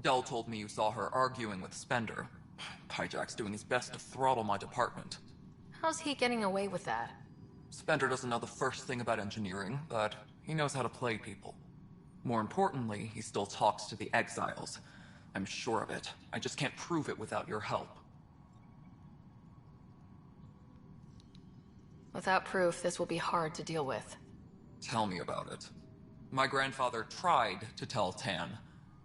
Dell told me you saw her arguing with Spender. Pyjack's doing his best to throttle my department. How's he getting away with that? Spender doesn't know the first thing about engineering, but he knows how to play people. More importantly, he still talks to the exiles. I'm sure of it. I just can't prove it without your help. Without proof, this will be hard to deal with. Tell me about it. My grandfather tried to tell Tan.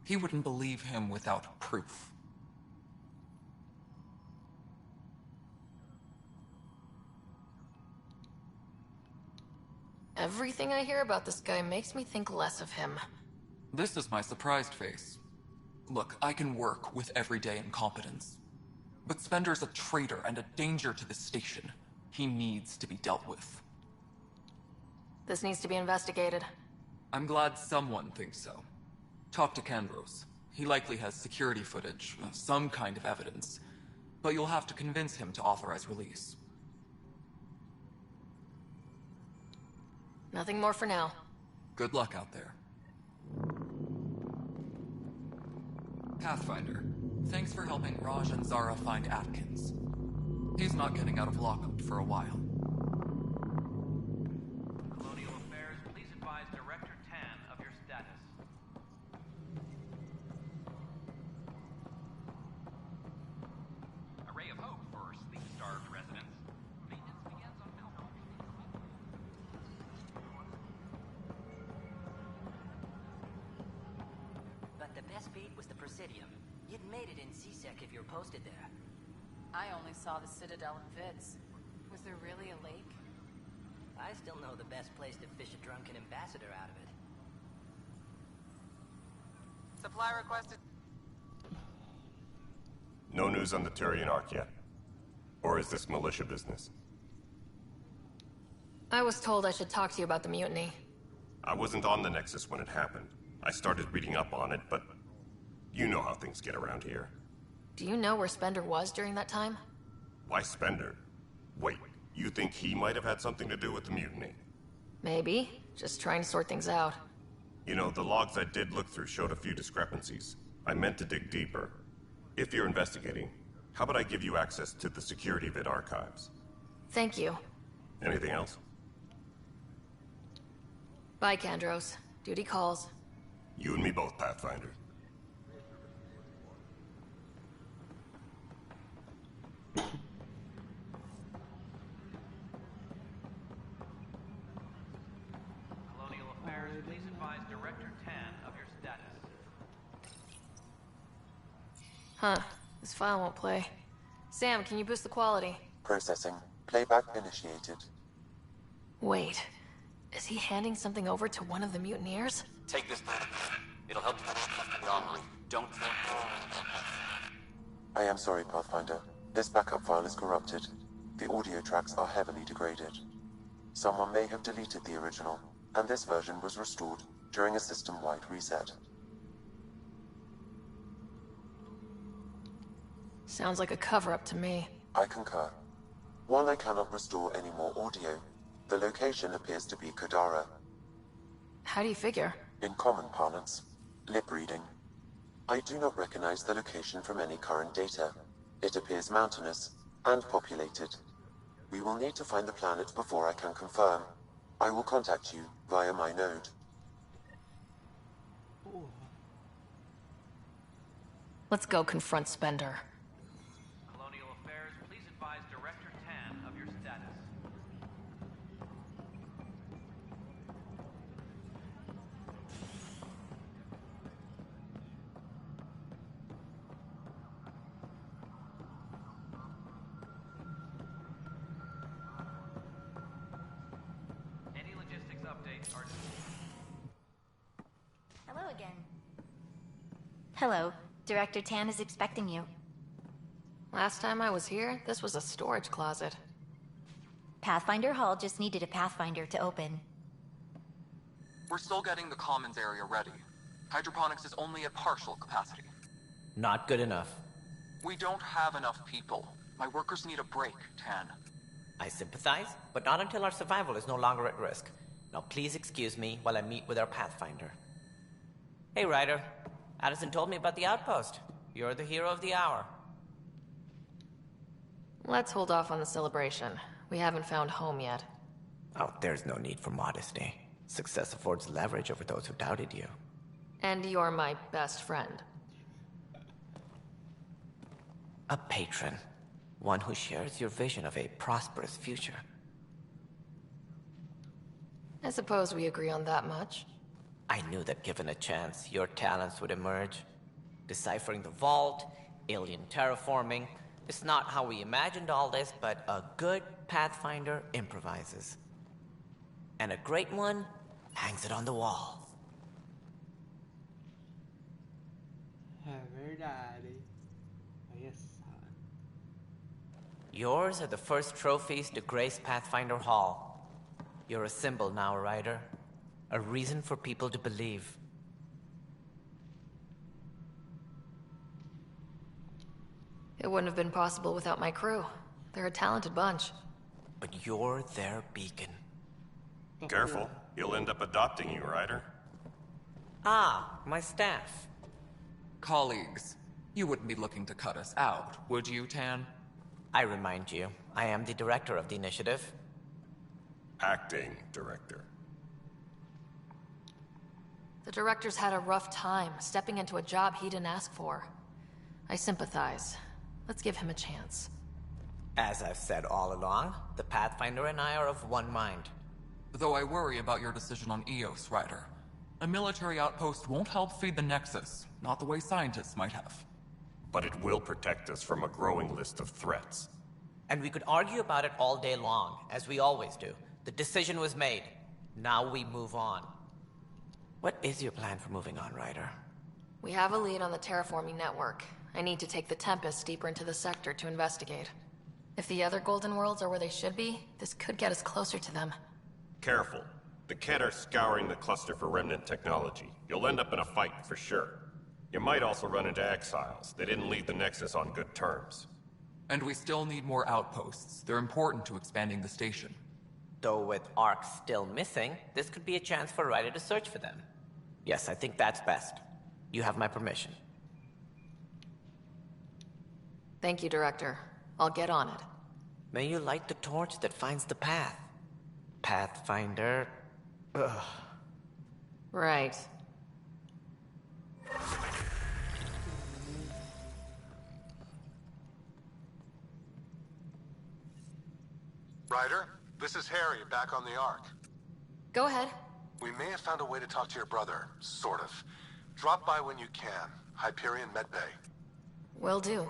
He wouldn't believe him without proof. Everything I hear about this guy makes me think less of him. This is my surprised face. Look, I can work with everyday incompetence. But Spender's a traitor and a danger to the station. He needs to be dealt with. This needs to be investigated. I'm glad someone thinks so. Talk to Kandros. He likely has security footage, some kind of evidence. But you'll have to convince him to authorize release. Nothing more for now. Good luck out there. Pathfinder, thanks for helping Raj and Zara find Atkins. He's not getting out of lockup for a while. Colonial Affairs, please advise Director Tan of your status. A ray of hope for sleep-starved residents. Maintenance begins on malfunctioning. But the best beat was the Presidium. You'd made it in CSEC if you were posted there. I only saw the Citadel in vids. Was there really a lake? I still know the best place to fish a drunken ambassador out of it. Supply requested. No news on the Turian Ark yet? Or is this militia business? I was told I should talk to you about the mutiny. I wasn't on the Nexus when it happened. I started reading up on it, but You know how things get around here. Do you know where Spender was during that time? Why Spender? Wait, you think he might have had something to do with the mutiny? Maybe. Just trying to sort things out. You know, the logs I did look through showed a few discrepancies. I meant to dig deeper. If you're investigating, how about I give you access to the security vid archives? Thank you. Anything else? Bye, Kandros. Duty calls. You and me both, Pathfinder. Colonial Affairs, please advise Director Tan of your status. Huh. This file won't play. Sam, can you boost the quality? Processing. Playback initiated. Wait. Is he handing something over to one of the mutineers? Take this. It'll help you robbery. Don't. I am sorry, Pathfinder. This backup file is corrupted. The audio tracks are heavily degraded. Someone may have deleted the original, and this version was restored during a system-wide reset. Sounds like a cover-up to me. I concur. While I cannot restore any more audio, the location appears to be Kadara. How do you figure? In common parlance, lip reading. I do not recognize the location from any current data. It appears mountainous and populated. We will need to find the planet before I can confirm. I will contact you via my node. Let's go confront Spender. Colonial Affairs, please advise Director Tan of your status. Any logistics updates are... Hello again. Hello. Director Tan is expecting you. Last time I was here, this was a storage closet. Pathfinder Hall just needed a Pathfinder to open. We're still getting the commons area ready. Hydroponics is only at partial capacity. Not good enough. We don't have enough people. My workers need a break, Tan. I sympathize, but not until our survival is no longer at risk. Now please excuse me while I meet with our Pathfinder. Hey, Ryder. Addison told me about the outpost. You're the hero of the hour. Let's hold off on the celebration. We haven't found home yet. Oh, there's no need for modesty. Success affords leverage over those who doubted you. And you're my best friend. A patron. One who shares your vision of a prosperous future. I suppose we agree on that much. I knew that given a chance, your talents would emerge. Deciphering the vault, alien terraforming. It's not how we imagined all this, but a good Pathfinder improvises. And a great one hangs it on the wall. É verdade. Olha só. Yours are the first trophies to grace Pathfinder Hall. You're a symbol now, Ryder. A reason for people to believe. It wouldn't have been possible without my crew. They're a talented bunch. But you're their beacon. Careful, he'll end up adopting you, Ryder. Ah, my staff. Colleagues, you wouldn't be looking to cut us out, would you, Tan? I remind you, I am the director of the initiative. Acting director. The director's had a rough time, stepping into a job he didn't ask for. I sympathize. Let's give him a chance. As I've said all along, the Pathfinder and I are of one mind. Though I worry about your decision on Eos, Ryder. A military outpost won't help feed the Nexus, not the way scientists might have. But it will protect us from a growing list of threats. And we could argue about it all day long, as we always do. The decision was made. Now we move on. What is your plan for moving on, Ryder? We have a lead on the terraforming network. I need to take the Tempest deeper into the sector to investigate. If the other Golden Worlds are where they should be, this could get us closer to them. Careful. The Kett are scouring the cluster for remnant technology. You'll end up in a fight for sure. You might also run into exiles. They didn't leave the Nexus on good terms. And we still need more outposts. They're important to expanding the station. Though with Ark still missing, this could be a chance for Ryder to search for them. Yes, I think that's best. You have my permission. Thank you, Director. I'll get on it. May you light the torch that finds the path. Pathfinder... Ugh. Right. Ryder, this is Harry, back on the Ark. Go ahead. We may have found a way to talk to your brother, sort of. Drop by when you can. Hyperion Medbay. Will do.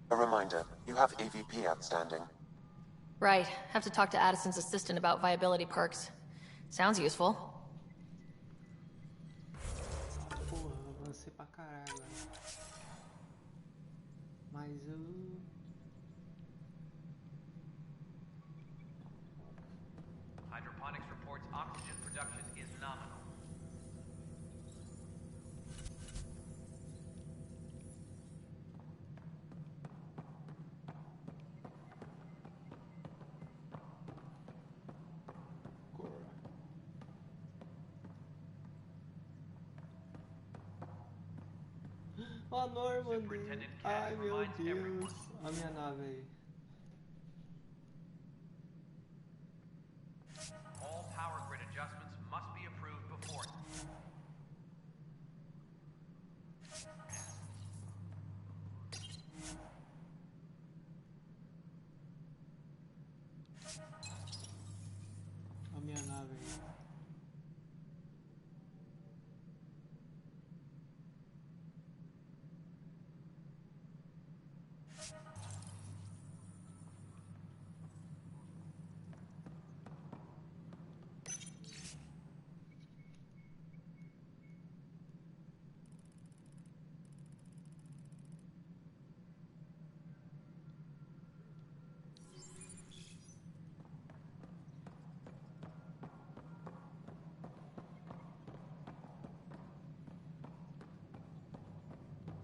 A reminder, you have AVP outstanding. Right. Have to talk to Addison's assistant about viability perks. Sounds useful. Porra, avancei pra caralho. Mas eu... Hydroponics reports oxygen production is nominal. Ó, Normandy. Ai, meu Deus. A minha nave aí. All power grid adjustments must be approved before. A minha nave aí.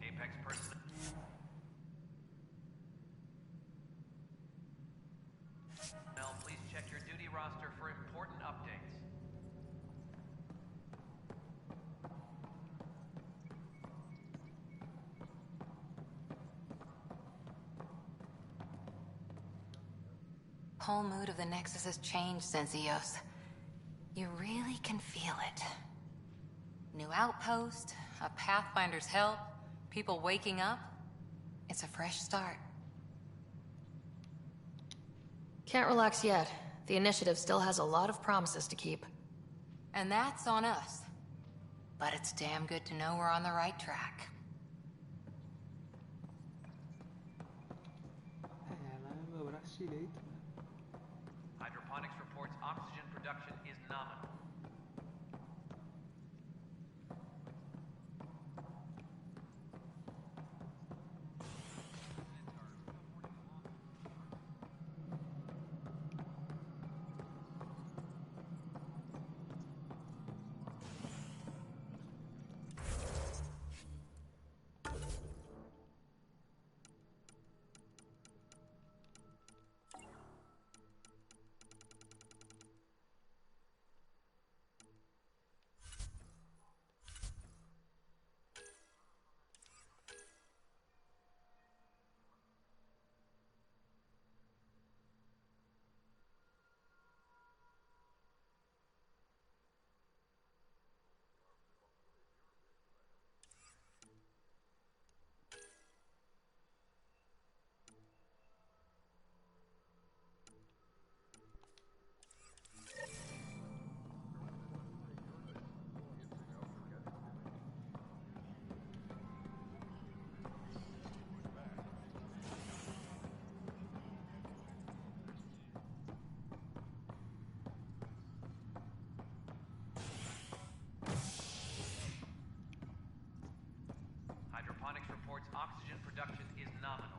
Apex personnel. Now, please check your duty roster for important updates. Whole mood of the Nexus has changed since EOS. You really can feel it. New outpost, a Pathfinder's help, people waking up. It's a fresh start. Can't relax yet. The initiative still has a lot of promises to keep. And that's on us. But it's damn good to know we're on the right track. Ela é meu braço direito, né? Hydroponics reports oxygen production is nominal. Hydroponics reports oxygen production is nominal.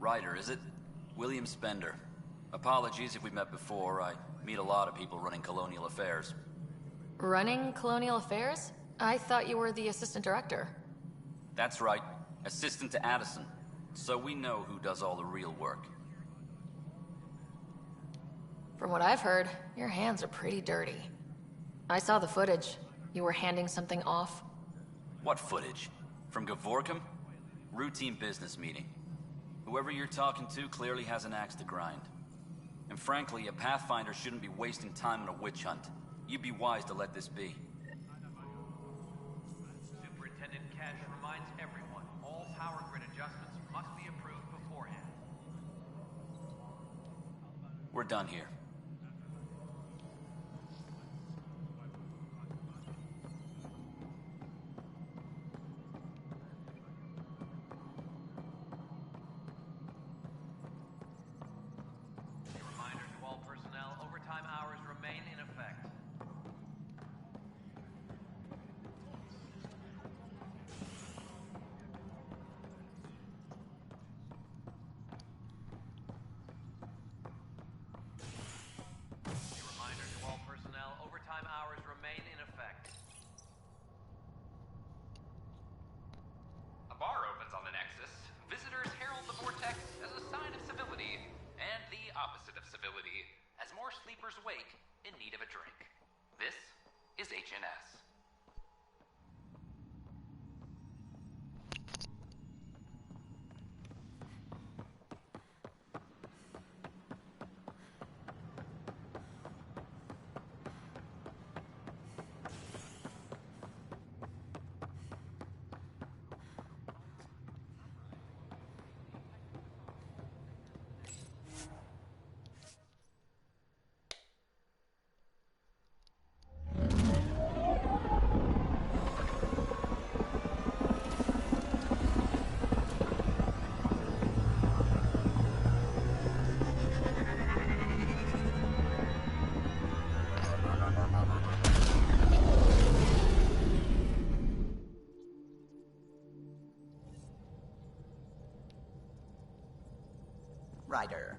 Ryder, is it? William Spender. Apologies if we met before. I meet a lot of people running Colonial Affairs. Running Colonial Affairs? I thought you were the assistant director. That's right. Assistant to Addison. So we know who does all the real work. From what I've heard, your hands are pretty dirty. I saw the footage. You were handing something off. What footage? From Gavorkum? Routine business meeting. Whoever you're talking to clearly has an axe to grind. And frankly, a Pathfinder shouldn't be wasting time on a witch hunt. You'd be wise to let this be. Superintendent Cash reminds everyone all power grid adjustments must be approved beforehand. We're done here. Wake in need of a drink. This is HNS. Ryder.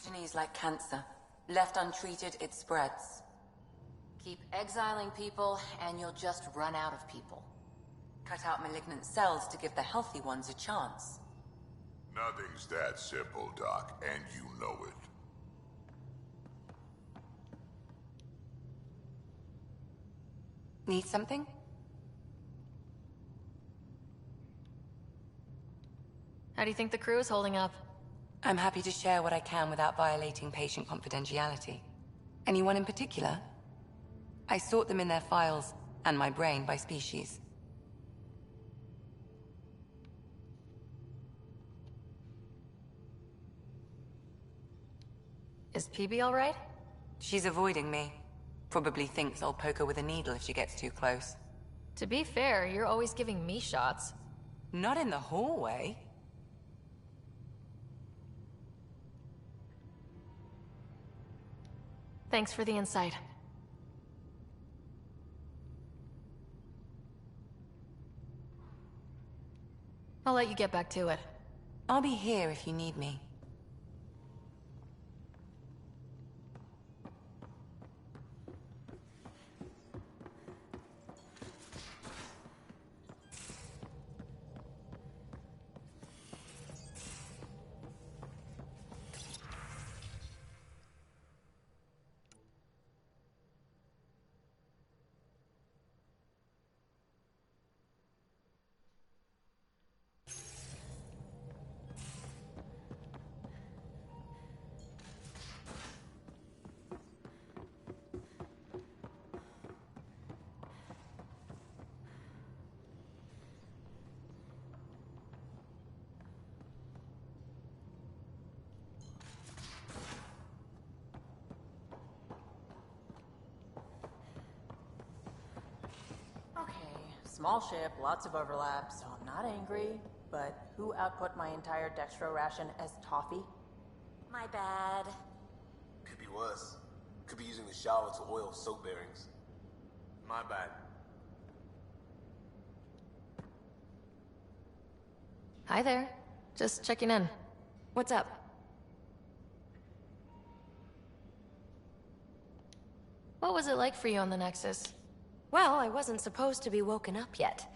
Mutiny is like cancer. Left untreated, it spreads. Keep exiling people, and you'll just run out of people. Cut out malignant cells to give the healthy ones a chance. Nothing's that simple, Doc, and you know it. Need something? How do you think the crew is holding up? I'm happy to share what I can without violating patient confidentiality. Anyone in particular? I sort them in their files, and my brain by species. Is PB all right? She's avoiding me. Probably thinks I'll poke her with a needle if she gets too close. To be fair, you're always giving me shots. Not in the hallway. Thanks for the insight. I'll let you get back to it. I'll be here if you need me. Small ship, lots of overlap, so I'm not angry. But who output my entire dextro ration as toffee? My bad. Could be worse. Could be using the shower to oil soap bearings. My bad. Hi there. Just checking in. What's up? What was it like for you on the Nexus? Well, I wasn't supposed to be woken up yet.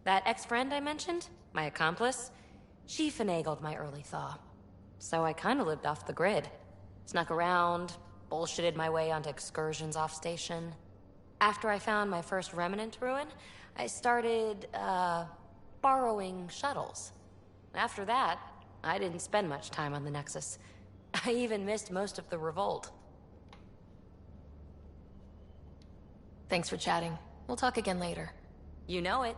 That ex-friend I mentioned, my accomplice, she finagled my early thaw. So I kinda lived off the grid. Snuck around, bullshitted my way onto excursions off station. After I found my first remnant ruin, I started, borrowing shuttles. After that, I didn't spend much time on the Nexus. I even missed most of the revolt. Thanks for chatting. We'll talk again later. You know it.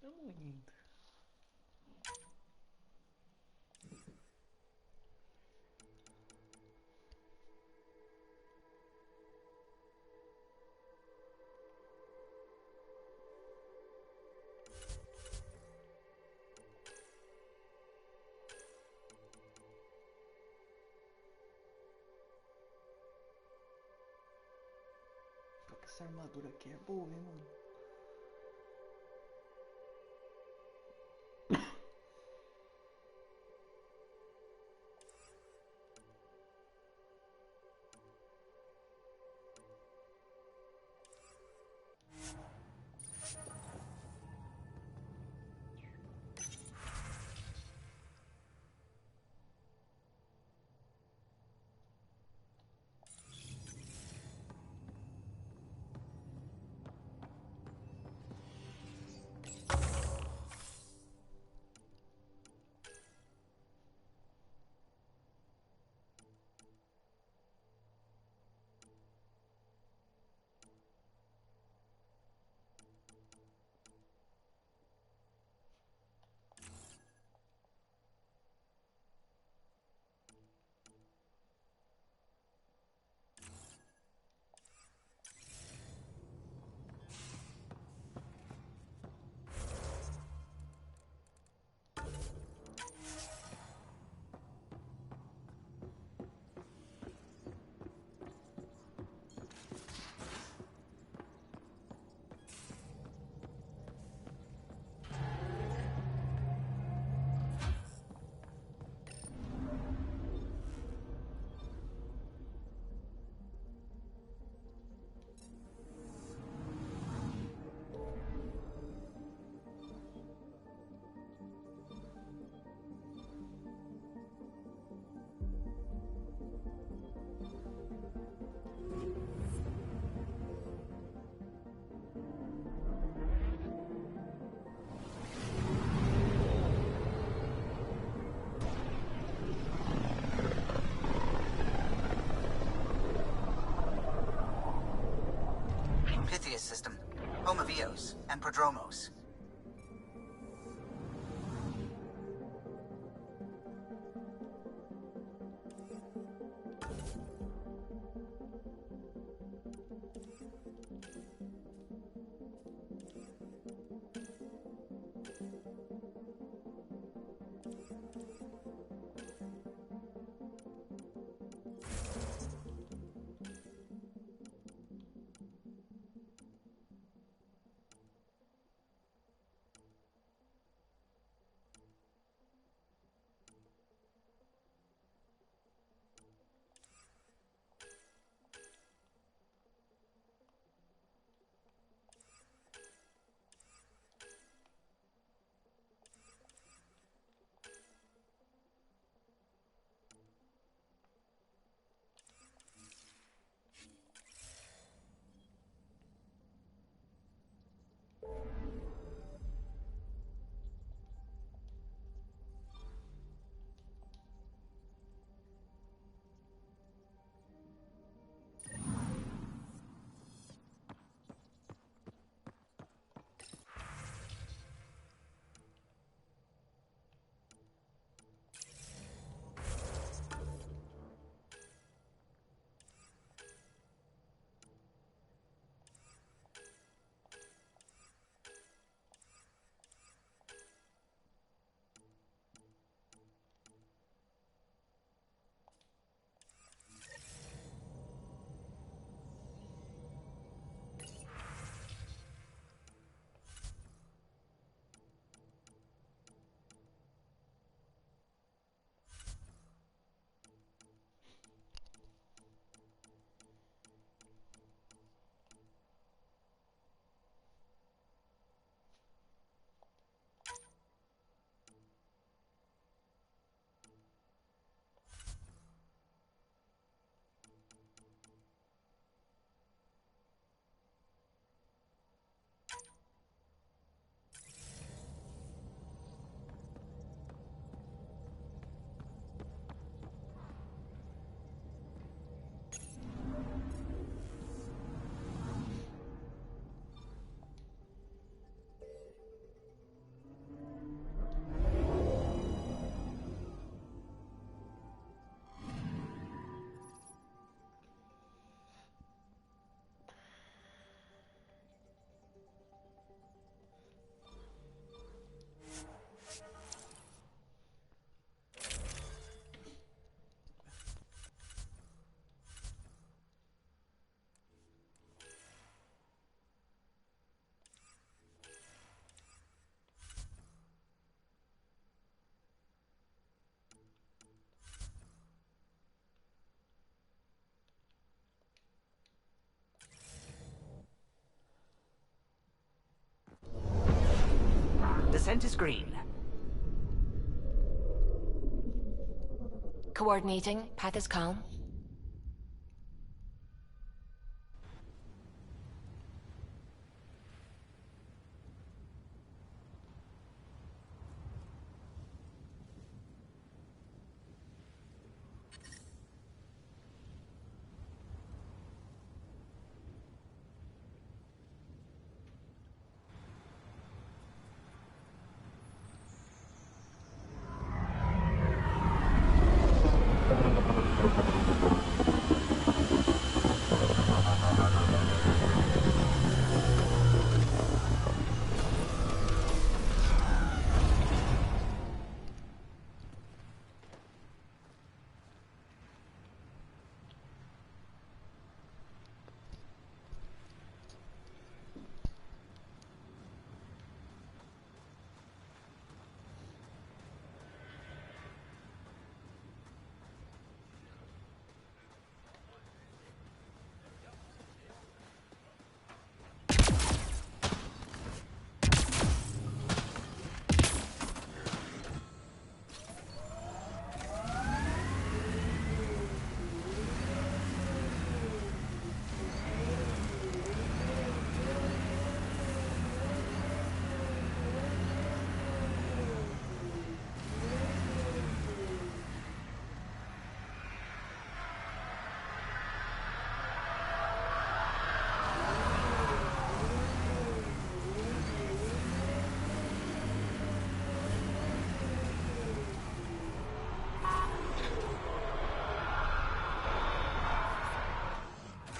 É muito. Essa armadura aqui é boa, hein, mano? System, home of Eos and Prodromos. Ascent is green. Coordinating. Path is calm.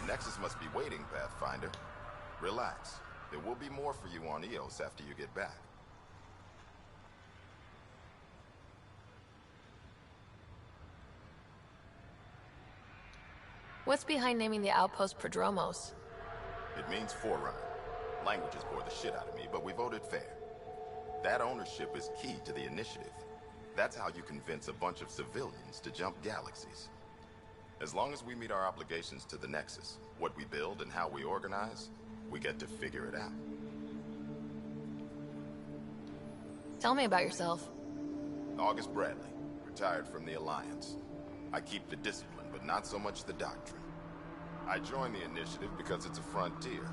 Nexus must be waiting, Pathfinder. Relax. There will be more for you on Eos after you get back. What's behind naming the outpost Prodromos? It means Forerunner. Languages bore the shit out of me, but we voted fair. That ownership is key to the initiative. That's how you convince a bunch of civilians to jump galaxies. As long as we meet our obligations to the Nexus, what we build and how we organize, we get to figure it out. Tell me about yourself. August Bradley, retired from the Alliance. I keep the discipline, but not so much the doctrine. I joined the initiative because it's a frontier.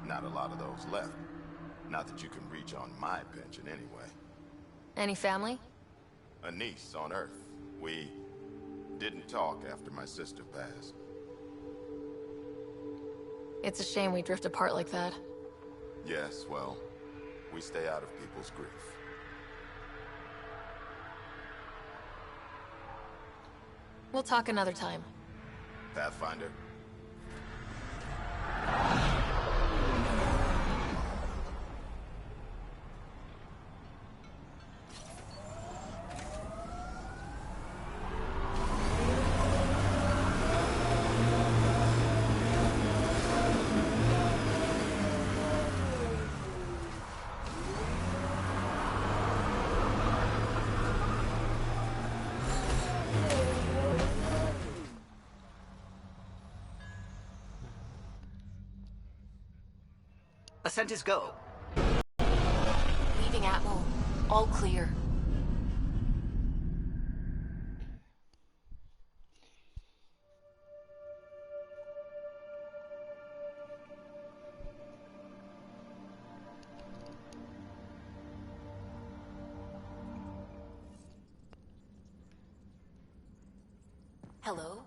Not a lot of those left. Not that you can reach on my pension anyway. Any family? A niece on Earth. We didn't talk after my sister passed. It's a shame we drift apart like that. Yes, well, we stay out of people's grief. We'll talk another time. Pathfinder. Ascent is go. Leaving Atmo. All clear. Hello?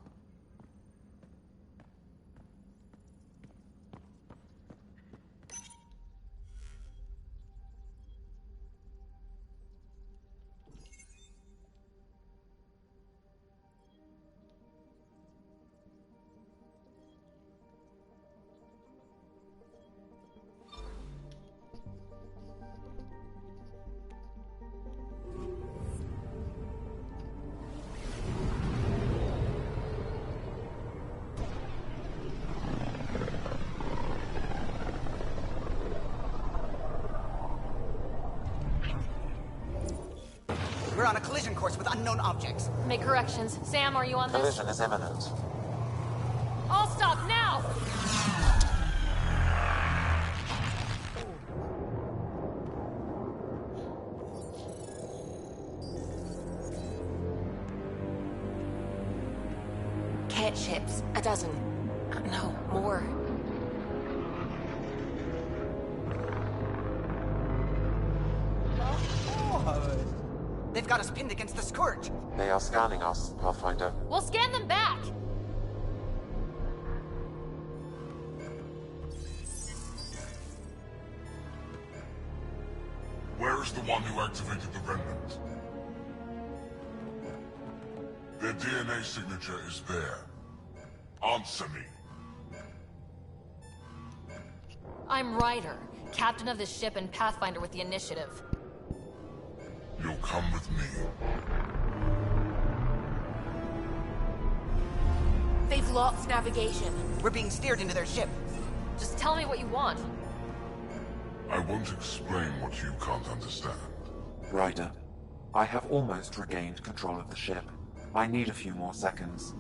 We're on a collision course with unknown objects. Make corrections. Sam, are you on this? Collision is imminent. All stop now! get ships. A dozen. No, more. They've got us pinned against the Scourge. They are scanning us, Pathfinder. We'll scan them back! Where is the one who activated the remnant? Their DNA signature is there. Answer me. I'm Ryder, captain of this ship and Pathfinder with the Initiative. You'll come with me. They've lost navigation. We're being steered into their ship. Just tell me what you want. I won't explain what you can't understand. Ryder, I have almost regained control of the ship. I need a few more seconds.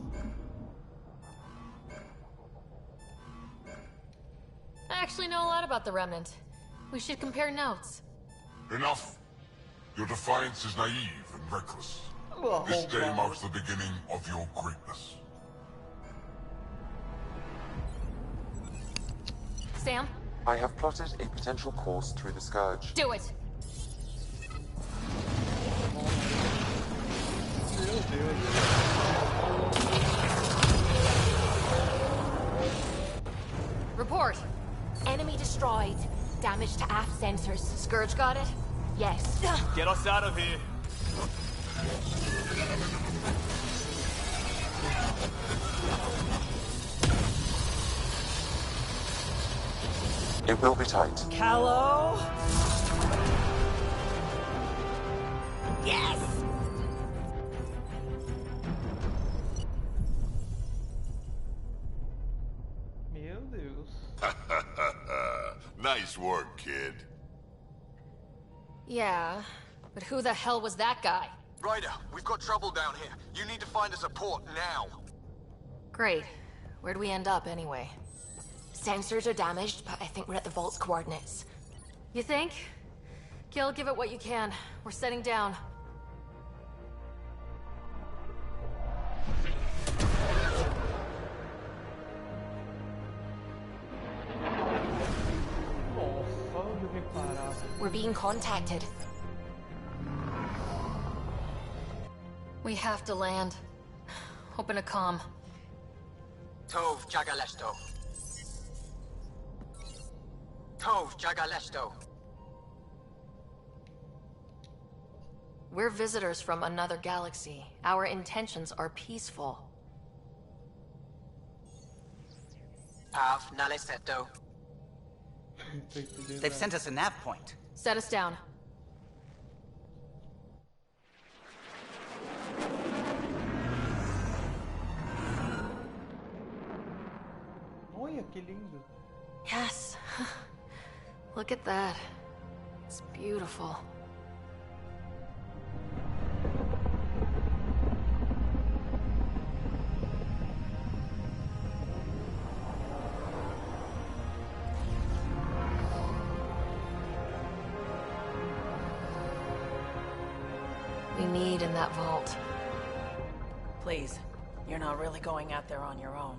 I actually know a lot about the Remnant. We should compare notes. Enough! Your defiance is naive and reckless. Oh, This day God. marks the beginning of your greatness. Sam, I have plotted a potential course through the Scourge. do it! Report. Enemy destroyed. Damage to aft sensors. Scourge got it? Yes. Get us out of here. It will be tight. Callow? Yes! Meu Deus. Nice work, kid. Yeah, but who the hell was that guy? Ryder, we've got trouble down here. You need to find us a port now. Great. Where'd we end up anyway? Sensors are damaged, but I think we're at the vault's coordinates. You think? Gil, give it what you can. We're setting down. Nossa, onde eu vim parar? We're being contacted. We have to land. Open a comm. Tov Jagaleshto. Tov Jagaleshto. We're visitors from another galaxy. Our intentions are peaceful. Av Naleseto. They've sent us a nav point. Set us down. Olha que lindo. Yes. Look at that. It's beautiful. We need in that vault. Please, you're not really going out there on your own.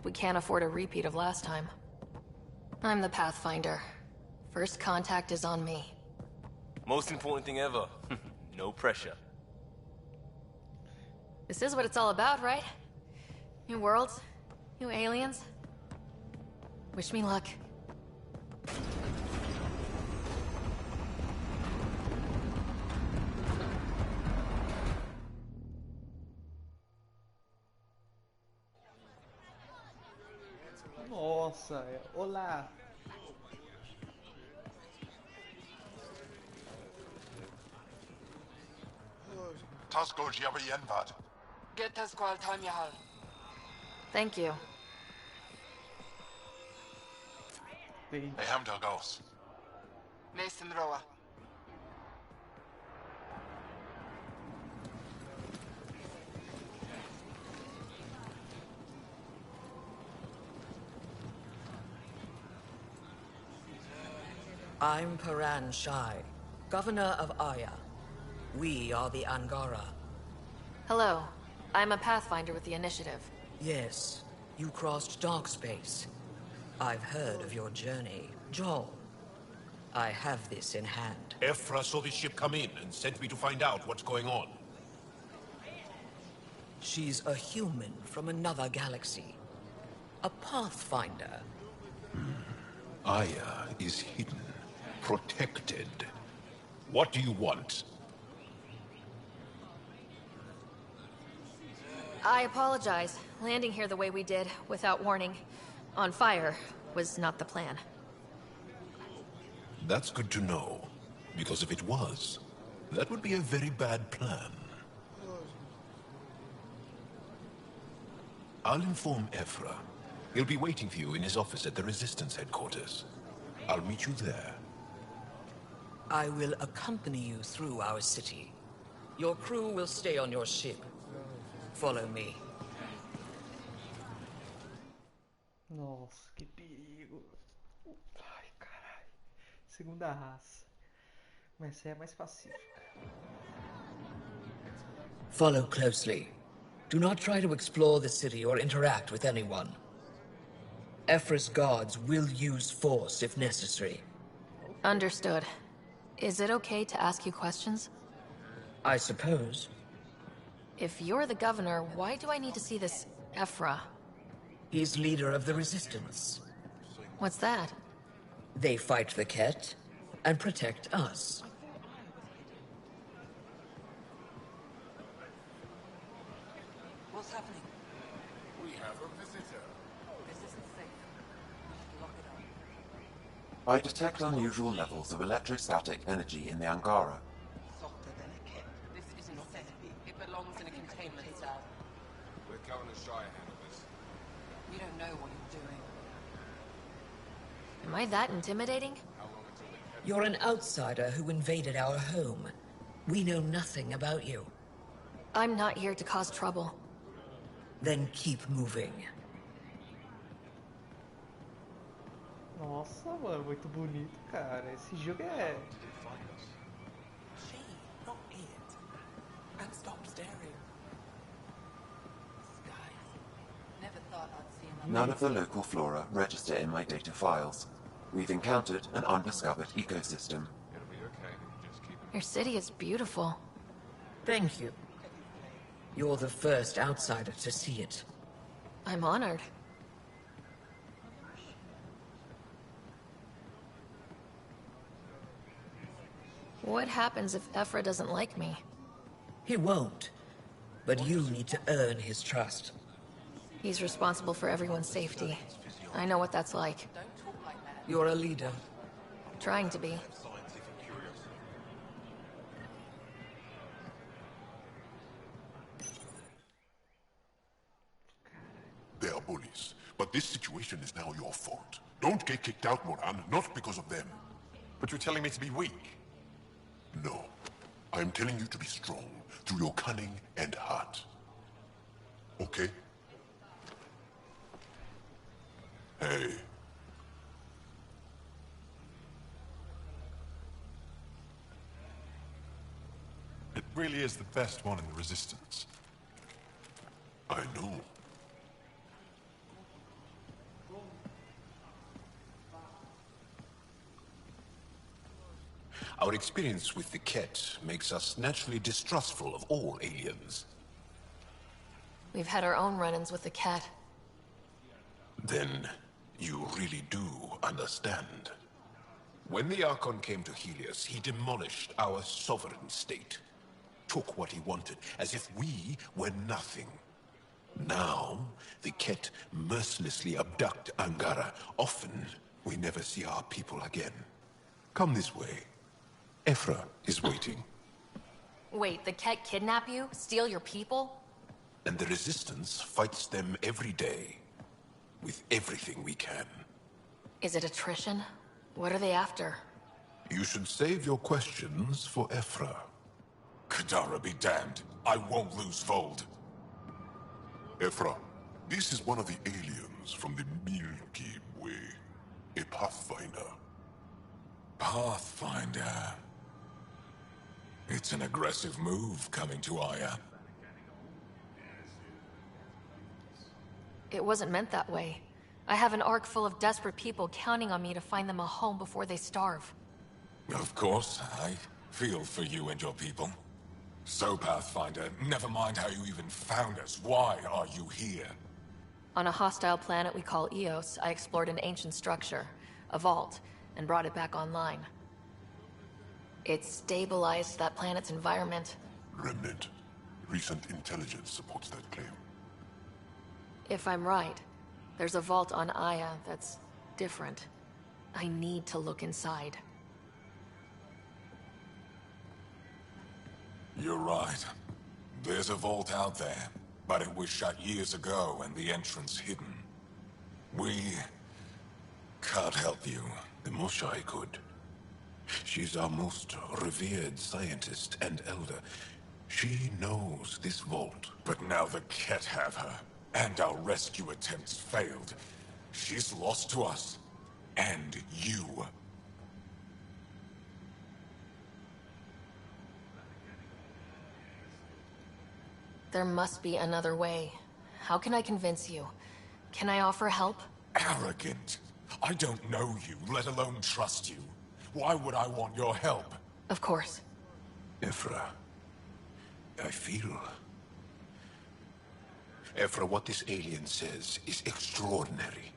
We can't afford a repeat of last time. I'm the Pathfinder. First contact is on me. Most important thing ever. No pressure. This is what it's all about, right? New worlds, new aliens. Wish me luck. Nossa, olá. Tasko Javienvad. Get us qual time you have. Thank you. Hey, Hamdel goes. Nathan Roa. I'm Paran Shai, Governor of Aya. We are the Angara. Hello. I'm a Pathfinder with the Initiative. Yes, you crossed dark space. I've heard of your journey, Joel. I have this in hand. Ephra saw this ship come in and sent me to find out what's going on. She's a human from another galaxy. A pathfinder. Aya is hidden, protected. What do you want? I apologize. Landing here the way we did, without warning, on fire, was not the plan. That's good to know, because if it was, that would be a very bad plan. I'll inform Ephra. He'll be waiting for you in his office at the Resistance headquarters. I'll meet you there. I will accompany you through our city. Your crew will stay on your ship. Follow me. Nossa, que perigo. Ai, caralho. Segunda raça. Mas essa é mais pacífica. Follow closely. Do not try to explore the city or interact with anyone. Ephra's guards will use force if necessary. Understood. Is it okay to ask you questions? I suppose. If you're the governor, why do I need to see this Ephra? He's leader of the Resistance. What's that? They fight the Ket and protect us. What's happening? We have a visitor. This isn't safe. We should lock it up. I detect unusual levels of electrostatic energy in the Angara. Softer than a kid. This isn't safe. It belongs in a containment cell. Let Governor Shire handle this. You don't know what you're doing. Am I that intimidating? You're an outsider who invaded our home. We know nothing about you. I'm not here to cause trouble. Then keep moving. Nossa, mano, muito bonito, cara. Esse jogo é... She, not it. And stop staring. Skies. Never thought I'd see another. None of the local flora register in my data files. We've encountered an undiscovered ecosystem. It'll be okay. Just keep Your city is beautiful. Thank you. You're the first outsider to see it. I'm honored. What happens if Ephra doesn't like me? He won't. But you need to earn his trust. He's responsible for everyone's safety. I know what that's like. You're a leader. Trying to be. They are bullies, but this situation is now your fault. Don't get kicked out, Moran, not because of them. But you're telling me to be weak? No. I'm telling you to be strong through your cunning and heart. Okay? Hey. It really is the best one in the Resistance. I know. Our experience with the Ket makes us naturally distrustful of all aliens. We've had our own run-ins with the cat. Then, you really do understand. When the Archon came to Helios, he demolished our sovereign state. Took what he wanted, as if we were nothing. Now, the Ket mercilessly abduct Angara. Often, we never see our people again. Come this way. Ephra is waiting. Wait, the cat kidnap you? Steal your people? And the Resistance fights them every day. With everything we can. Is it attrition? What are they after? You should save your questions for Ephra. Kadara be damned. I won't lose Fold. Ephra, this is one of the aliens from the Milky Way. A Pathfinder. Pathfinder. It's an aggressive move coming to Aya. It wasn't meant that way. I have an ark full of desperate people counting on me to find them a home before they starve. Of course, I feel for you and your people. So, Pathfinder, never mind how you even found us. Why are you here? On a hostile planet we call Eos, I explored an ancient structure, a vault, and brought it back online. It stabilized that planet's environment. Remnant. Recent intelligence supports that claim. If I'm right, there's a vault on Aya that's different. I need to look inside. You're right. There's a vault out there, but it was shut years ago and the entrance hidden. We can't help you. The Moshai could. She's our most revered scientist and elder. She knows this vault. But now the Ket have her, and our rescue attempts failed. She's lost to us, and you. There must be another way. How can I convince you? Can I offer help? Arrogant. I don't know you, let alone trust you. Why would I want your help? Of course. Ephra, I feel... Ephra, what this alien says is extraordinary.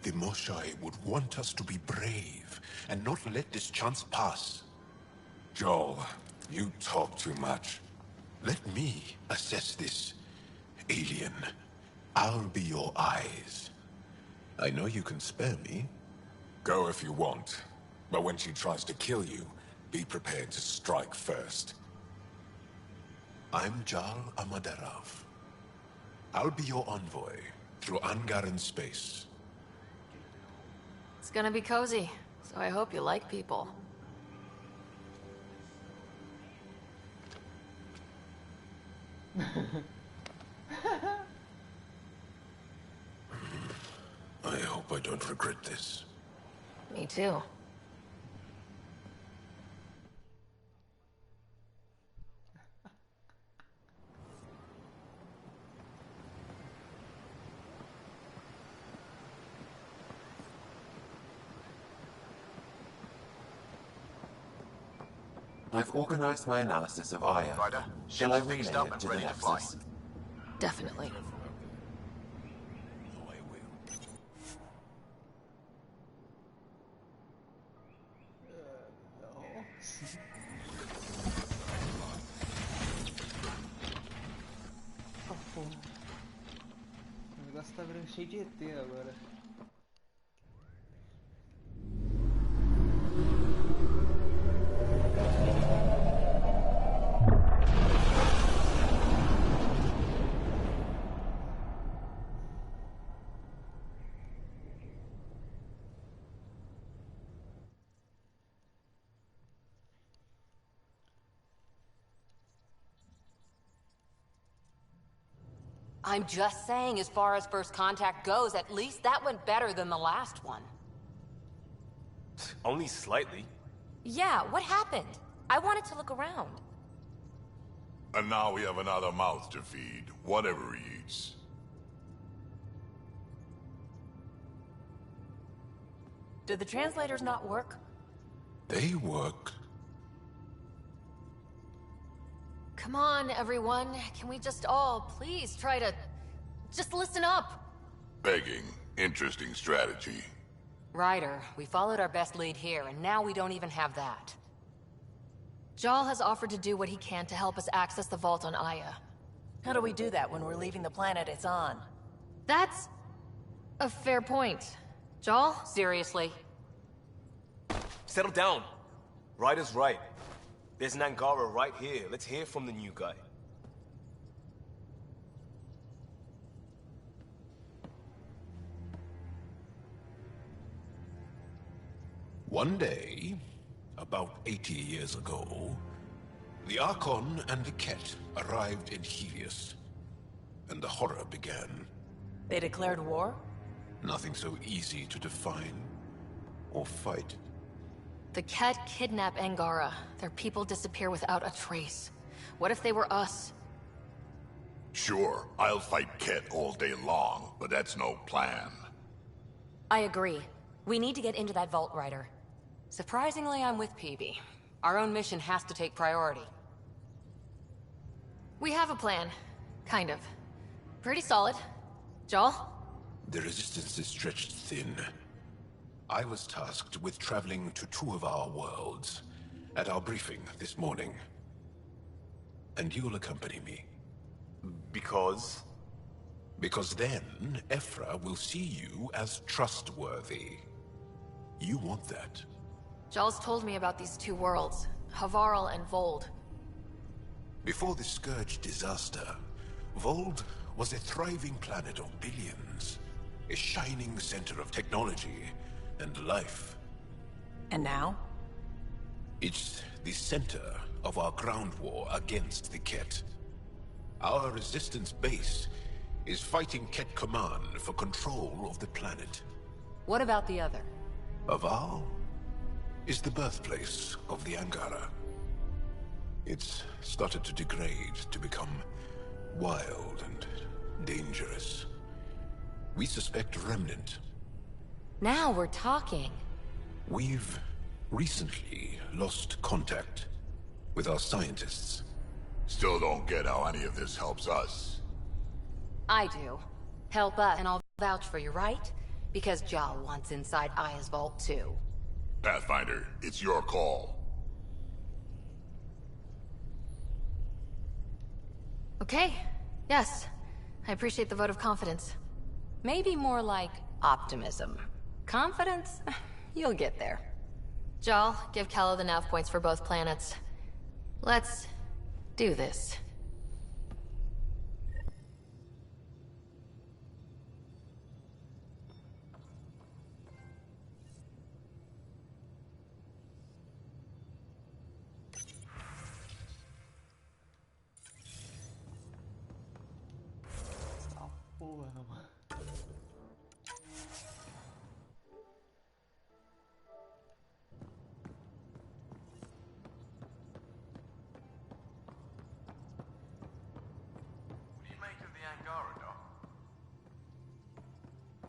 The Moshai would want us to be brave and not let this chance pass. Joel, you talk too much. Let me assess this, alien. I'll be your eyes. I know you can spare me. Go if you want, but when she tries to kill you, be prepared to strike first. I'm Jal Amaderav. I'll be your envoy through Angaran space. It's gonna be cozy, so I hope you like people. I hope I don't regret this. Me too. I've organized my analysis of Aya. Ryder, Shall I ship's relay fixed up it and to the ready to fly. Nexus? Definitely. O negócio tá virando cheio de ET agora. I'm just saying, as far as first contact goes, at least that went better than the last one. Only slightly. Yeah, what happened? I wanted to look around. And now we have another mouth to feed, whatever he eats. Did the translators not work? They work. Come on, everyone. Can we just all please try to... just listen up? Begging. Interesting strategy. Ryder, we followed our best lead here, and now we don't even have that. Jal has offered to do what he can to help us access the vault on Aya. How do we do that when we're leaving the planet it's on? That's... a fair point. Jal? Seriously? Settle down. Ryder's right. There's an Angara right here. Let's hear from the new guy. One day, about 80 years ago, the Archon and the Ket arrived in Helios, and the horror began. They declared war? Nothing so easy to define or fight. The Ket kidnap Angara. Their people disappear without a trace. What if they were us? Sure, I'll fight Ket all day long, but that's no plan. I agree. We need to get into that vault, Ryder. Surprisingly, I'm with PB. Our own mission has to take priority. We have a plan. Kind of. Pretty solid. Joel? The resistance is stretched thin. I was tasked with traveling to 2 of our worlds at our briefing this morning. And you'll accompany me. Because? Because then, Ephra will see you as trustworthy. You want that. Joel's told me about these 2 worlds, Havarl and Vold. Before the Scourge disaster, Vold was a thriving planet of billions. A shining center of technology and life. And now? It's the center of our ground war against the Ket. Our resistance base is fighting Ket Command for control of the planet. What about the other? Havarl is the birthplace of the Angara. It's started to degrade, to become wild and dangerous. We suspect Remnant. Now we're talking. We've recently lost contact with our scientists. Still don't get how any of this helps us. I do. Help us, and I'll vouch for you, right? Because Jal wants inside Aya's vault, too. Pathfinder, it's your call. Okay. Yes. I appreciate the vote of confidence. Maybe more like optimism. Confidence? You'll get there. Jal, give Callow the nav points for both planets. Let's do this. Porra, mano.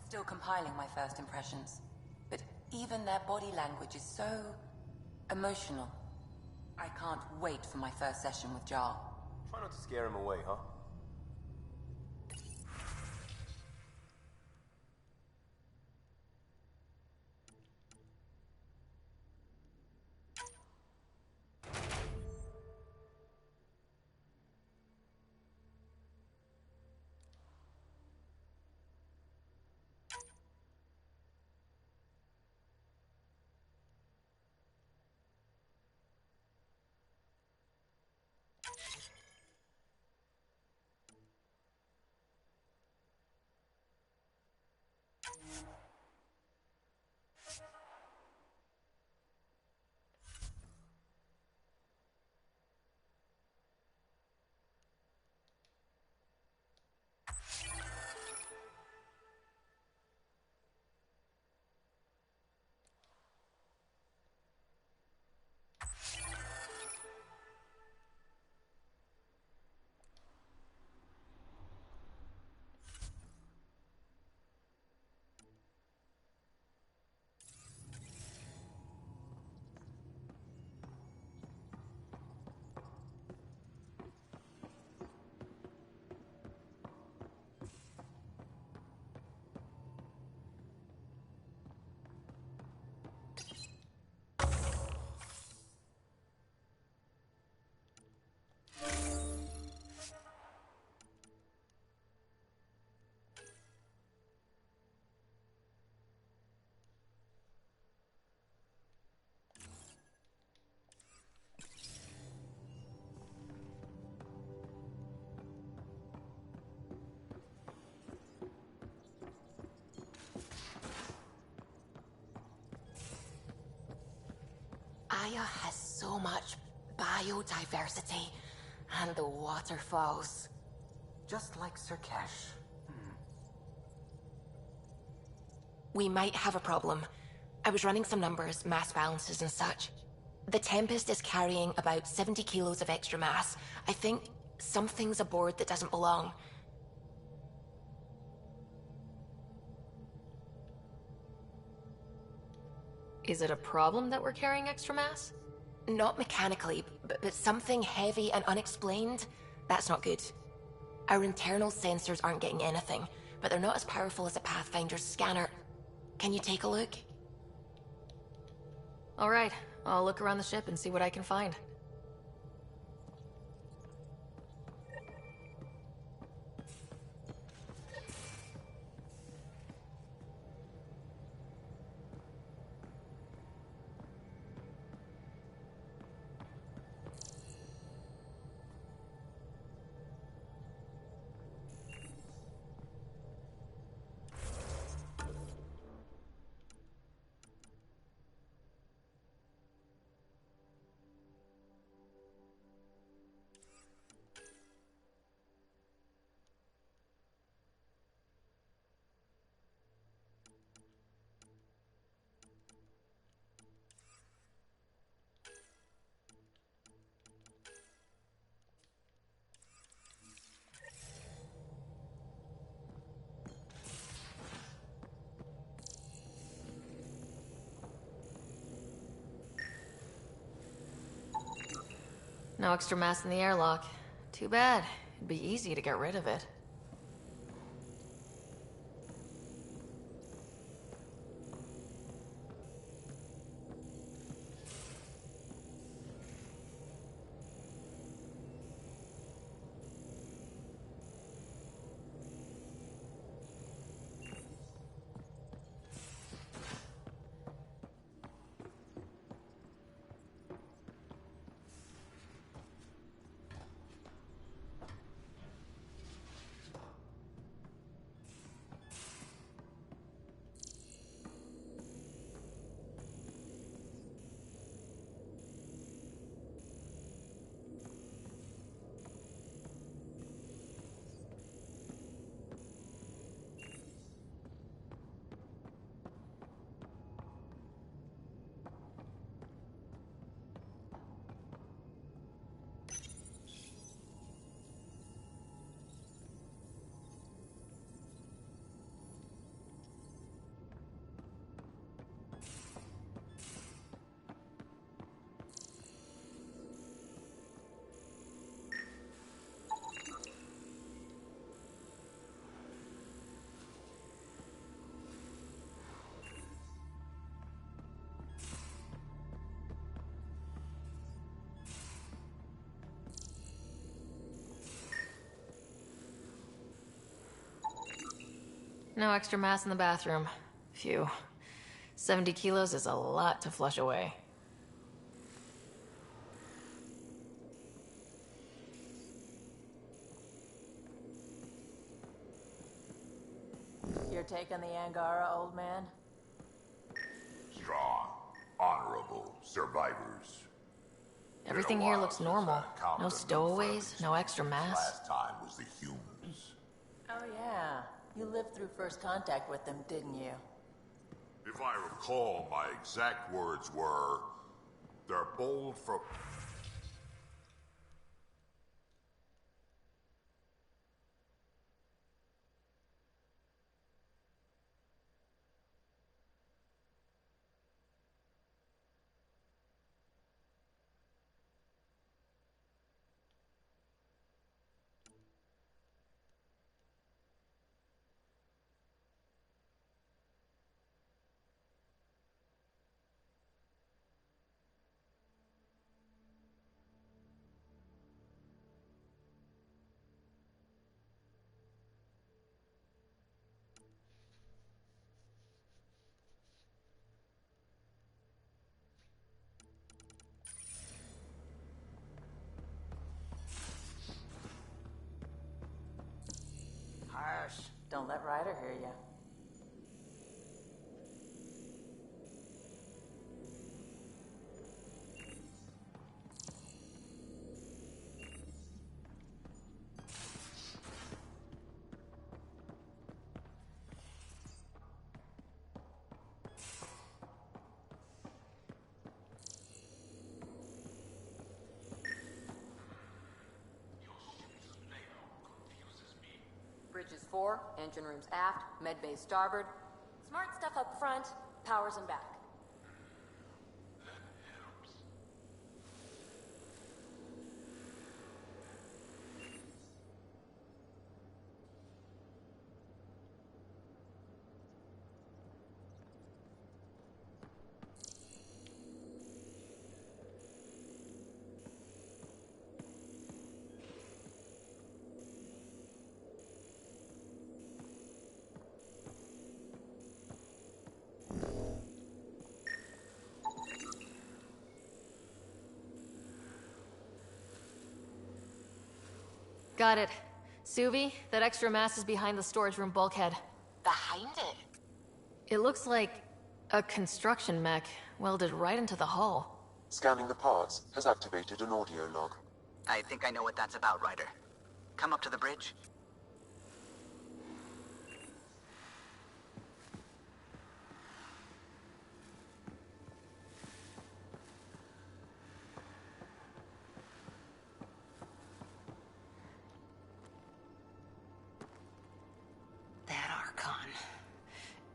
Still compiling my first impressions. But even their body language is so emotional. I can't wait for my first session with Jar. Try not to scare him away, huh? Aya has so much biodiversity, and the waterfalls. Just like Sirkesh. We might have a problem. I was running some numbers, mass balances and such. The Tempest is carrying about 70 kilos of extra mass. I think Something's aboard that doesn't belong. Is it a problem that we're carrying extra mass? Not mechanically, but something heavy and unexplained. That's not good. Our internal sensors aren't getting anything, but they're not as powerful as a Pathfinder's scanner. Can you take a look? All right, I'll look around the ship and see what I can find. No extra mass in the airlock. Too bad. It'd be easy to get rid of it. No extra mass in the bathroom. Phew. 70 kilos is a lot to flush away. You're taking the Angara, old man? Strong, honorable survivors. Everything here looks normal. No stowaways, no extra mass. Last time was the humans. Oh yeah. You lived through first contact with them, didn't you? If I recall, my exact words were, they're bold for... Harsh. Don't let Ryder hear you. Bridges 4, engine rooms aft, med bay starboard. Smart stuff up front, powers and back. Got it. Suvi, that extra mass is behind the storage room bulkhead. Behind it? It looks like a construction mech welded right into the hull. Scanning the parts has activated an audio log. I think I know what that's about, Ryder. Come up to the bridge.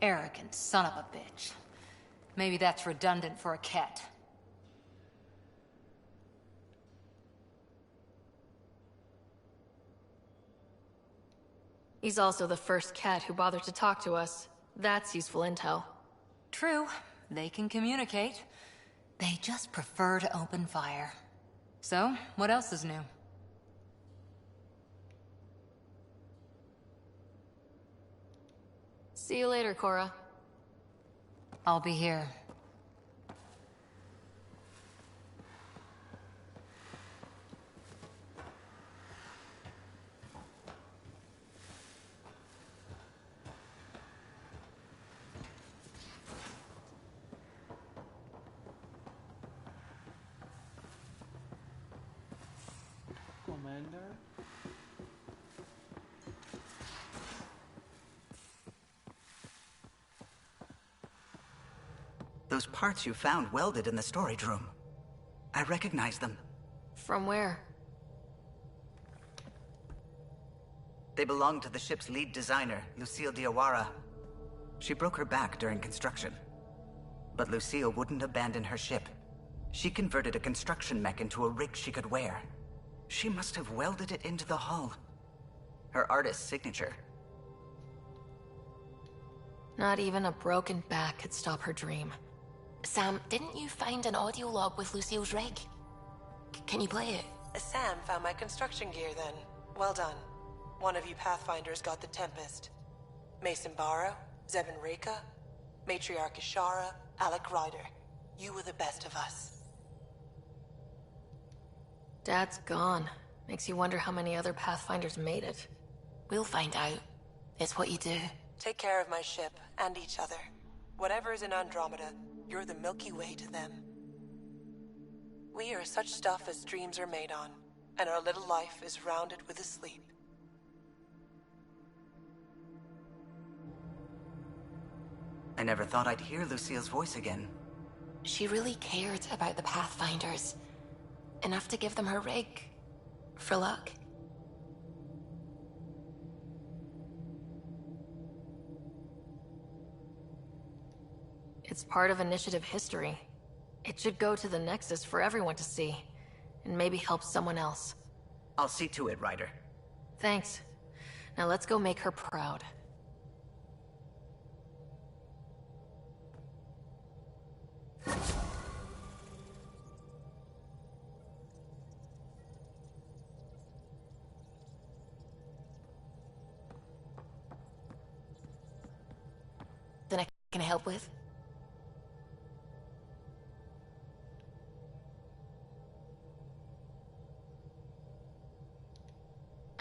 Arrogant son of a bitch. Maybe that's redundant for a cat. He's also the first cat who bothered to talk to us. That's useful intel. True. They can communicate. They just prefer to open fire. So, what else is new? See you later, Cora. I'll be here. Commander? Those parts you found welded in the storage room. I recognize them. From where? They belong to the ship's lead designer, Lucille Diawara. She broke her back during construction. But Lucille wouldn't abandon her ship. She converted a construction mech into a rig she could wear. She must have welded it into the hull. Her artist's signature. Not even a broken back could stop her dream. Sam, didn't you find an audio log with Lucille's rig? Can you play it? Sam found my construction gear then. Well done. One of you Pathfinders got the Tempest. Mason Barrow, Zebin Reka, Matriarch Ishara, Alec Ryder. You were the best of us. Dad's gone. Makes you wonder how many other Pathfinders made it. We'll find out. It's what you do. Take care of my ship and each other. Whatever is in Andromeda, you're the Milky Way to them. We are such stuff as dreams are made on, and our little life is rounded with a sleep. I never thought I'd hear Lucille's voice again. She really cared about the Pathfinders. Enough to give them her rig. For luck. It's part of Initiative history. It should go to the Nexus for everyone to see, and maybe help someone else. I'll see to it, Ryder. Thanks. Now let's go make her proud. Then I can help with?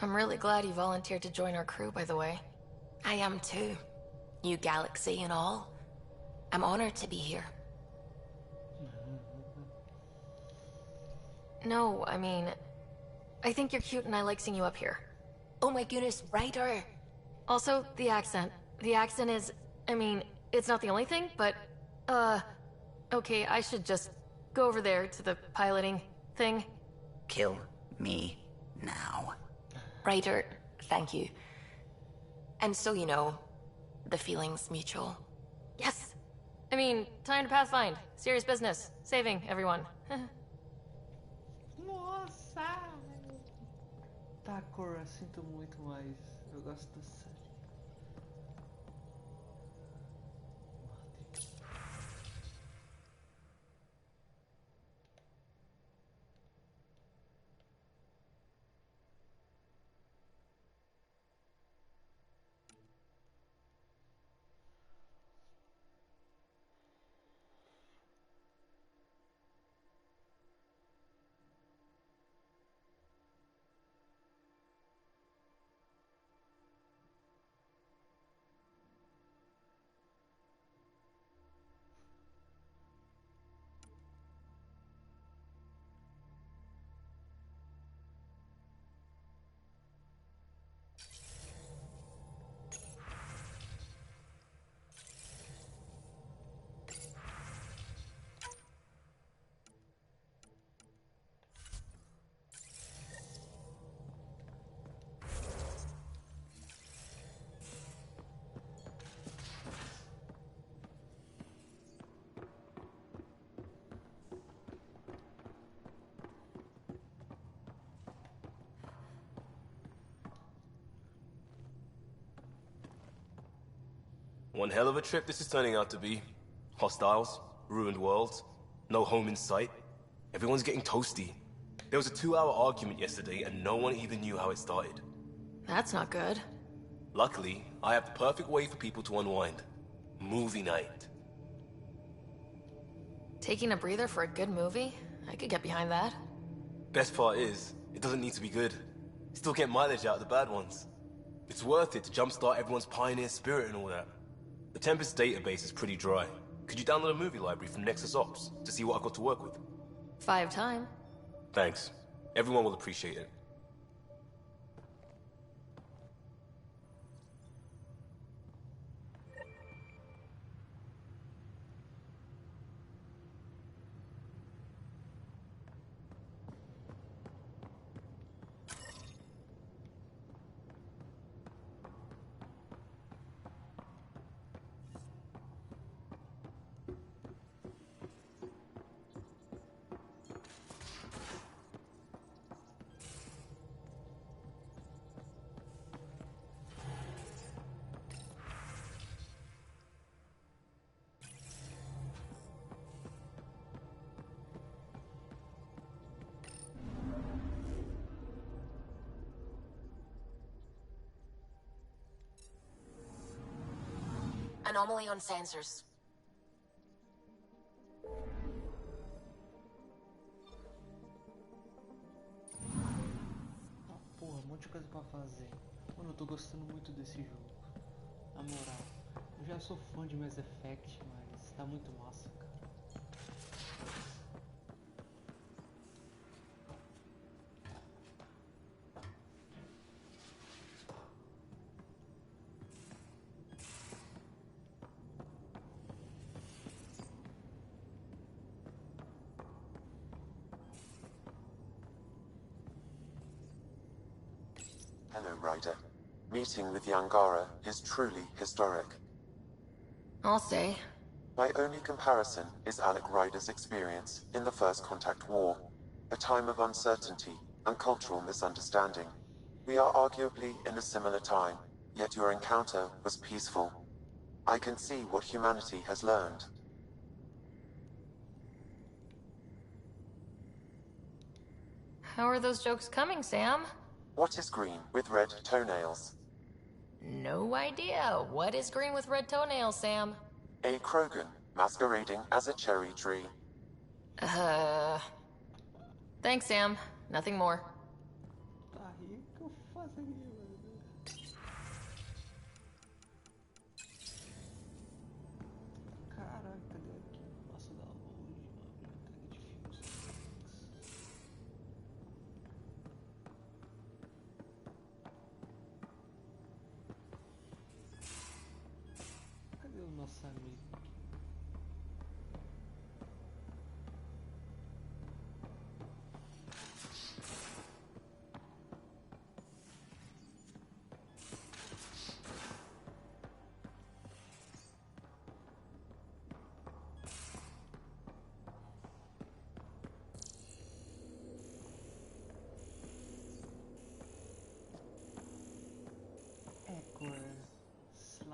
I'm really glad you volunteered to join our crew, by the way. I am too. New galaxy and all. I'm honored to be here. No, I mean... I think you're cute and I like seeing you up here. Oh my goodness, Ryder! Also, the accent. The accent is... I mean, it's not the only thing, but... Okay, I should just go over there to the piloting thing. Kill me now. Ryder, thank you. And so, you know, the feeling's mutual. Yes! I mean, time to pathfind. Serious business. Saving everyone. Nossa! Tá, Cora, sinto muito, mas eu gosto do Sully. One hell of a trip this is turning out to be. Hostiles, ruined worlds, no home in sight. Everyone's getting toasty. There was a 2-hour argument yesterday and no one even knew how it started. That's not good. Luckily, I have the perfect way for people to unwind. Movie night. Taking a breather for a good movie? I could get behind that. Best part is, it doesn't need to be good. Still get mileage out of the bad ones. It's worth it to jumpstart everyone's pioneer spirit and all that. The Tempest database is pretty dry. Could you download a movie library from Nexus Ops to see what I've got to work with? 5 time. Thanks. Everyone will appreciate it. Anomaly on sensors. Ah, porra, um monte de coisa pra fazer. Mano, eu tô gostando muito desse jogo. Na moral, eu já sou fã de Mass Effect, mas tá muito massa, cara. Hello, Ryder. Meeting with the Angara is truly historic. I'll say. My only comparison is Alec Ryder's experience in the First Contact War, a time of uncertainty and cultural misunderstanding. We are arguably in a similar time, yet your encounter was peaceful. I can see what humanity has learned. How are those jokes coming, Sam? What is green with red toenails? No idea. What is green with red toenails, Sam? A Krogan masquerading as a cherry tree. Thanks, Sam. Nothing more. Tá rico, o que eu faço aqui, mano? Caraca, cadê aqui? Posso dar load, uma biblioteca de filmes. Cadê o nosso amigo?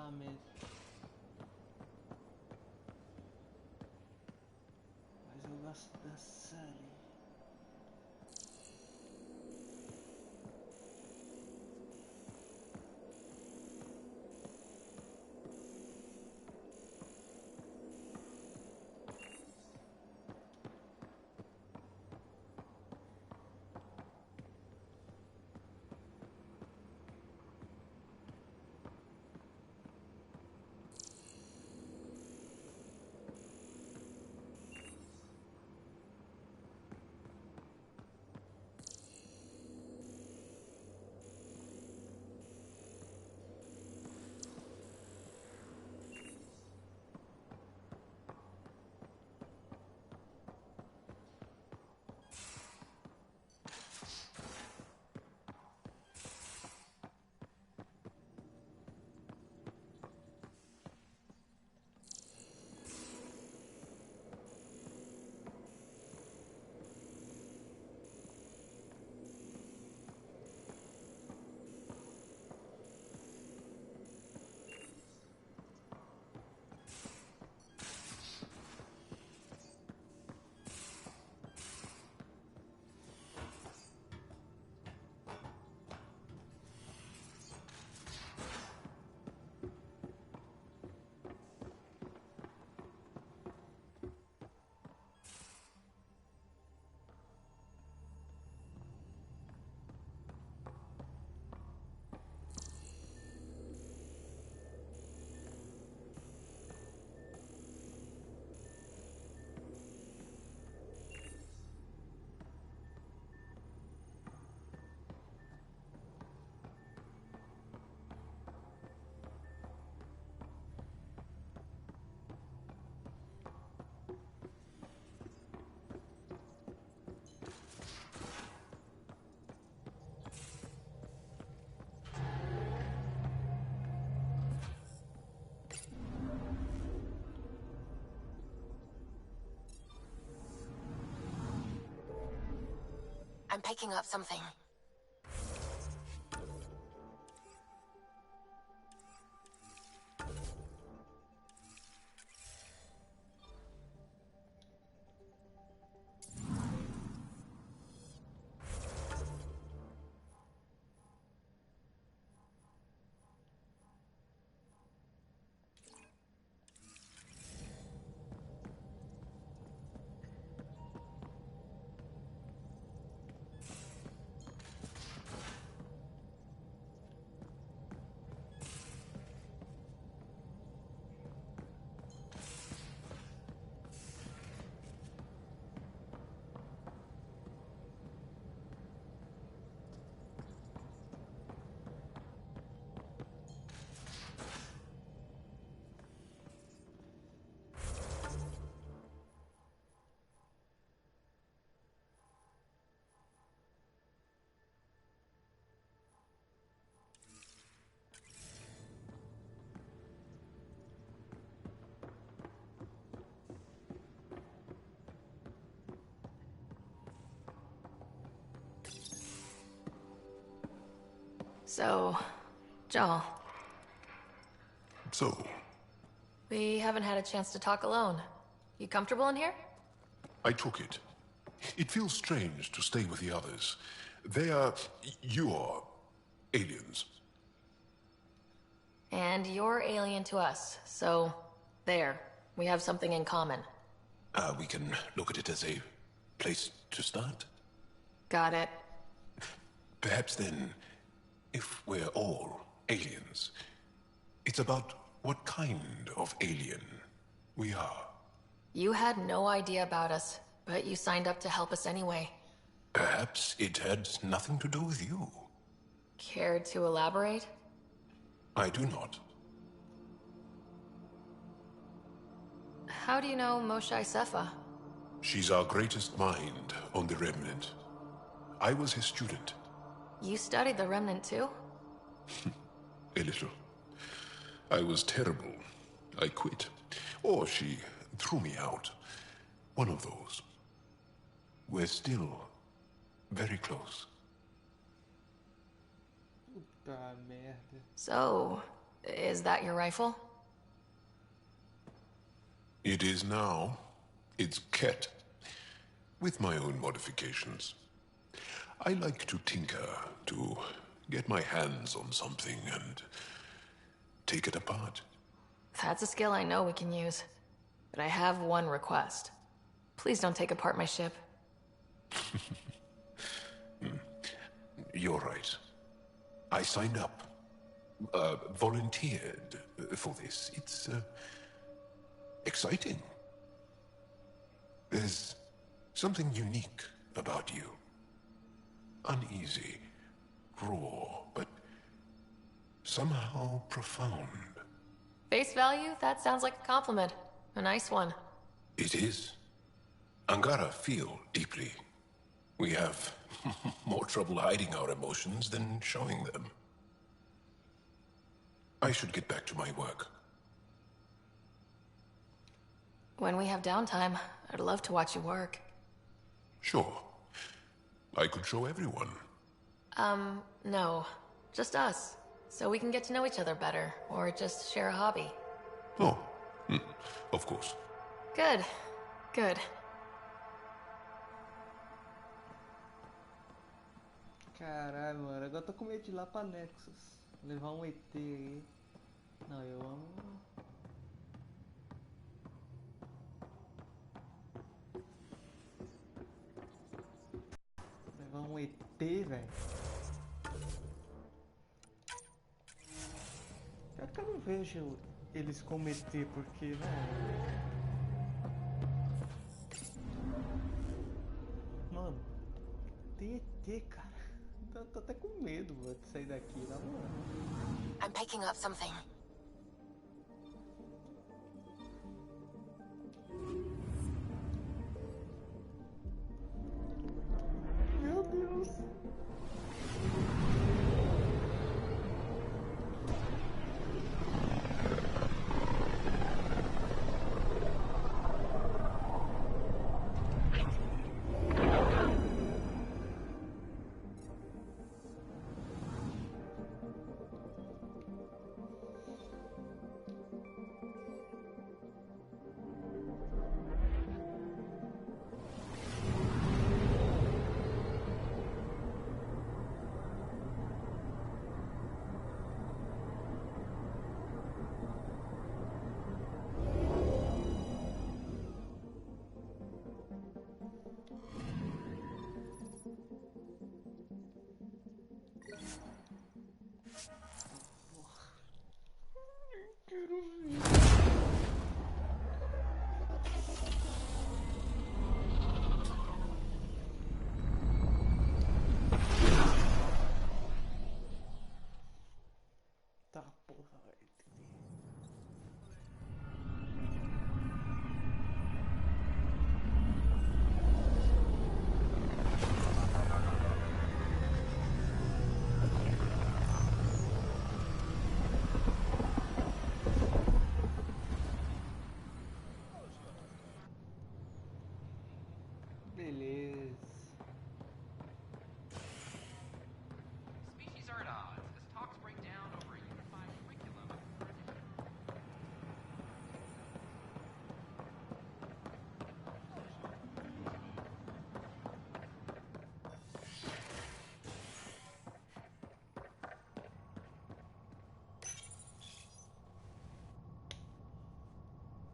Ah, merda. Mas eu gosto da Sully. I'm picking up something. So, Joel. So? We haven't had a chance to talk alone. You comfortable in here? I took it. It feels strange to stay with the others. They are... you're... aliens. And you're alien to us, so... there. We have something in common. We can look at it as a place to start. Got it. Perhaps then, if we're all aliens, it's about what kind of alien we are. You had no idea about us, but you signed up to help us anyway. Perhaps it had nothing to do with you. Care to elaborate? I do not. How do you know Moshae Sefa? She's our greatest mind on the Remnant. I was his student. You studied the Remnant too? A little. I was terrible. I quit. Or she threw me out. One of those. We're still very close. Puta merda. So, Is that your rifle? It is now. It's Ket, with my own modifications. I like to tinker, to get my hands on something and take it apart. That's a skill I know we can use. But I have one request. Please don't take apart my ship. You're right. I signed up. Volunteered for this. It's, exciting. There's something unique about you. Uneasy, raw, but somehow profound. Face value? That sounds like a compliment. A nice one. It is. Angara feel deeply. We have more trouble hiding our emotions than showing them. I should get back to my work. When we have downtime, I'd love to watch you work. Sure. I could show everyone. No. Just us. So we can get to know each other better, or just share a hobby. Oh, of course. Good. Good. Caralho, mano, agora eu tô com medo de ir lá pra Nexus. Levar um ET aí. Não, eu amo. Levar um ET, velho. Pior que eu não vejo eles como ET, porque, né? Mano, tem ET, cara. Eu tô até com medo, mano, de sair daqui, na moral. I'm picking up something. Meu Deus. Tá, porra, vai entender. Beleza. Species are at odds as talks break down over a unified curriculum for initiative.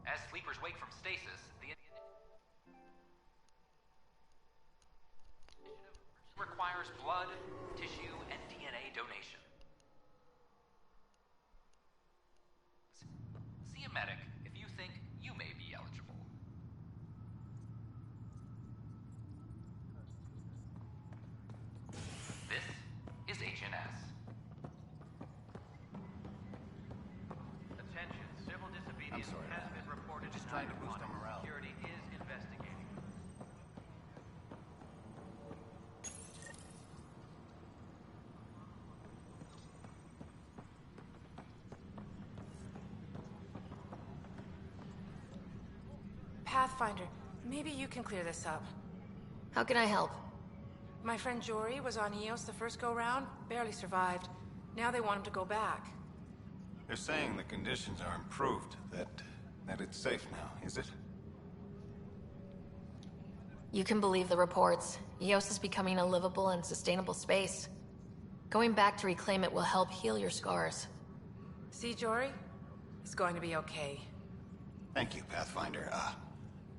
As sleepers wake from stasis, the initiative requires blood, tissue, and DNA donation. See a medic if you think you may be eligible. This is HNS. Attention, civil disobedience has been reported. Just trying to boost our morale. Security is investigating. Pathfinder, maybe you can clear this up. How can I help? My friend Jory was on Eos the first go-round, barely survived. Now they want him to go back. They're saying the conditions are improved, that it's safe now, is it? You can believe the reports. Eos is becoming a livable and sustainable space. Going back to reclaim it will help heal your scars. See, Jory? It's going to be okay. Thank you, Pathfinder.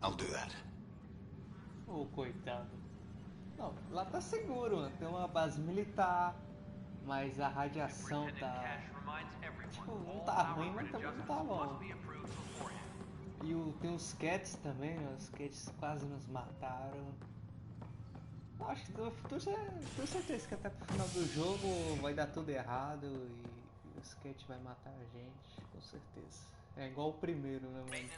I'll do that. Oh, coitado. Não, lá tá seguro, mano. Tem uma base militar, mas a radiação tá... Tipo, não tá ruim, mas também não tá bom. E tem os cats também, né? Os cats quase nos mataram. Acho que tenho certeza que até pro final do jogo vai dar tudo errado e o Sketch vai matar a gente, com certeza. É igual o primeiro, né, mano?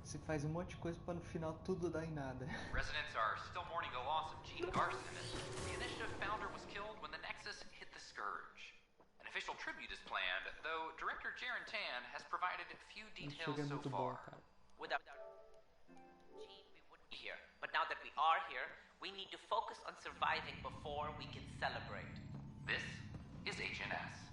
Você faz um monte de coisa pra no final tudo dar em nada. Residents are still mourning the loss of Gene Garson. The initiative founder was killed when the Nexus hit the Scourge. An official tribute is planned, though Director Jaren Tan has provided few details so far. Without Gene, we wouldn't be here. But now that we are here, we need to focus on surviving before we can celebrate. This is HNS.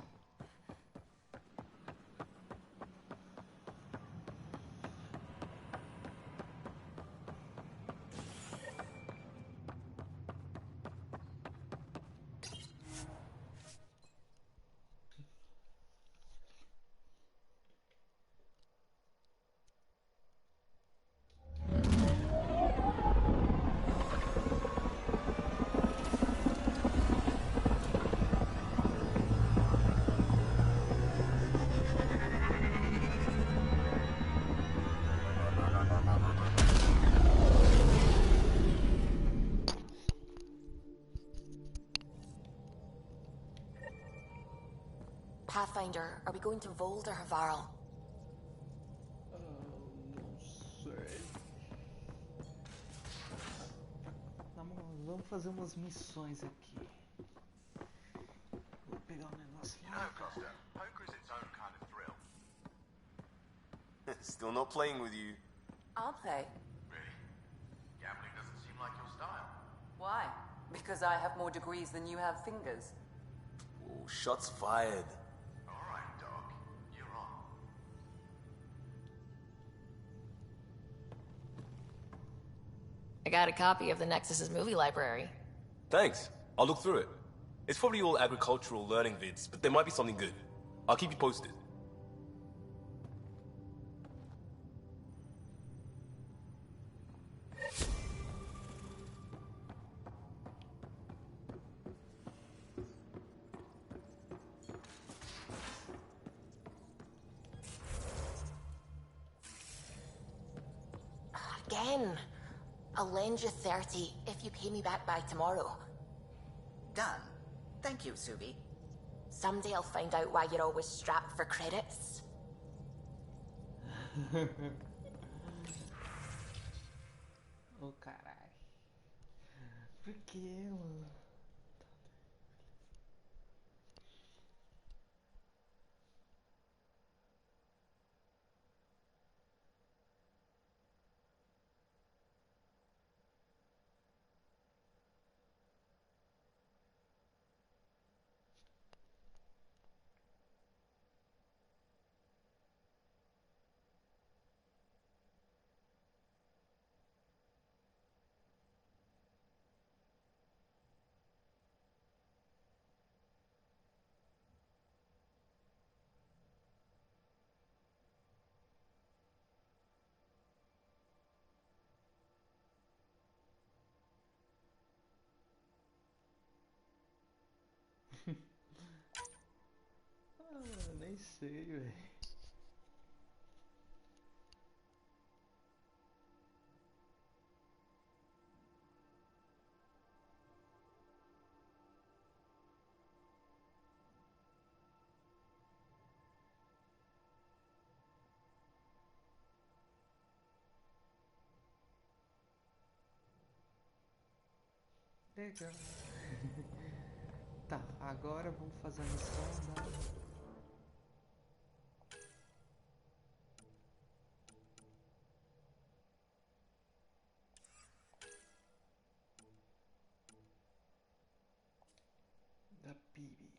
Pathfinder, are we going to Vold or Havarl? Não sei. Vamos fazer umas missões aqui. Vou pegar um negócio You know, Costa, poker is its own kind of thrill. Still not playing with you. I'll play. Really? Gambling doesn't seem like your style. Why? Because I have more degrees than you have fingers. Oh, shots fired. All right, Doc. You're on. I got a copy of the Nexus's movie library. Thanks. I'll look through it. It's probably all agricultural learning vids, but there might be something good. I'll keep you posted. Again. I'll lend you 30 if you pay me back by tomorrow. Done. Thank you, Subi. Someday I'll find out why you're always strapped for credits. Oh, carai. Por que, mano? Nem sei, velho. Legal. Tá, agora vamos fazer a missão da... da Pibi.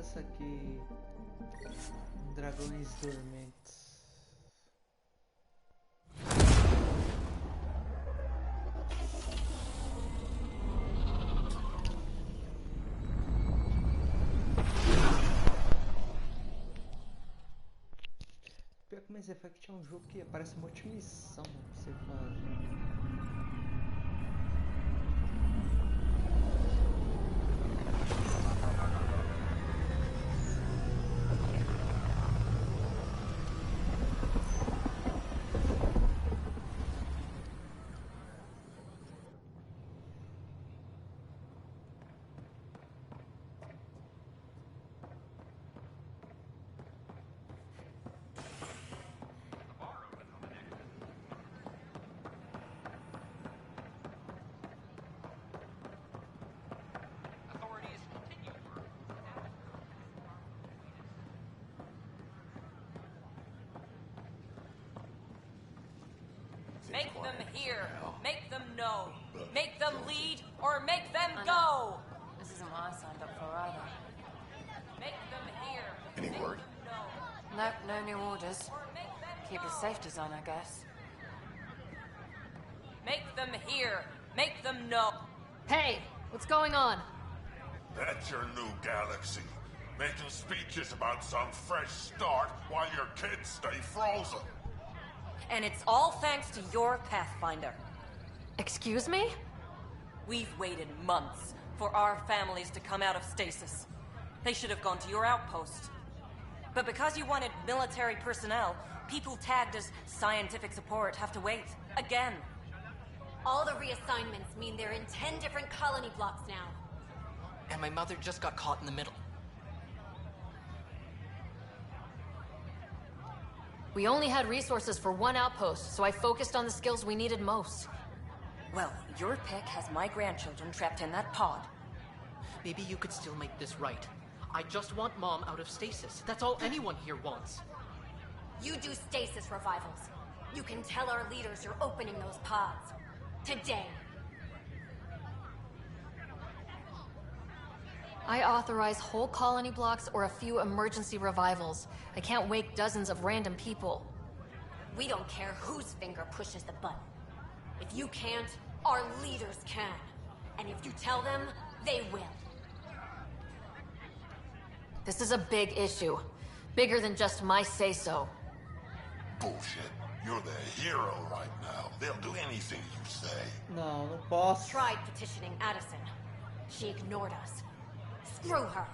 nessa aqui. Dragões dormentes. Pior que Mass Effect é um jogo que parece uma última missão pra você fazer. Make them hear. Make them know. Make them lead or make them go. This isn't what I signed up for either. Make them hear. Any word? Nope, no new orders. Keep the safety zone, I guess. Make them hear. Make them know. Hey, what's going on? That's your new galaxy. Making speeches about some fresh start while your kids stay frozen. And it's all thanks to your Pathfinder. Excuse me? We've waited months for our families to come out of stasis. They should have gone to your outpost. But because you wanted military personnel, people tagged as scientific support have to wait. Again. All the reassignments mean they're in 10 different colony blocks now. And my mother just got caught in the middle. We only had resources for one outpost, so I focused on the skills we needed most. Well, your pick has my grandchildren trapped in that pod. Maybe you could still make this right. I just want Mom out of stasis. That's all anyone here wants. You do stasis revivals. You can tell our leaders you're opening those pods. Today. I authorize whole colony blocks or a few emergency revivals. I can't wake dozens of random people. We don't care whose finger pushes the button. If you can't, our leaders can. And if you tell them, they will. This is a big issue. Bigger than just my say-so. Bullshit. You're the hero right now. They'll do anything you say. No posso. Tried petitioning Addison. She ignored us. Screw her.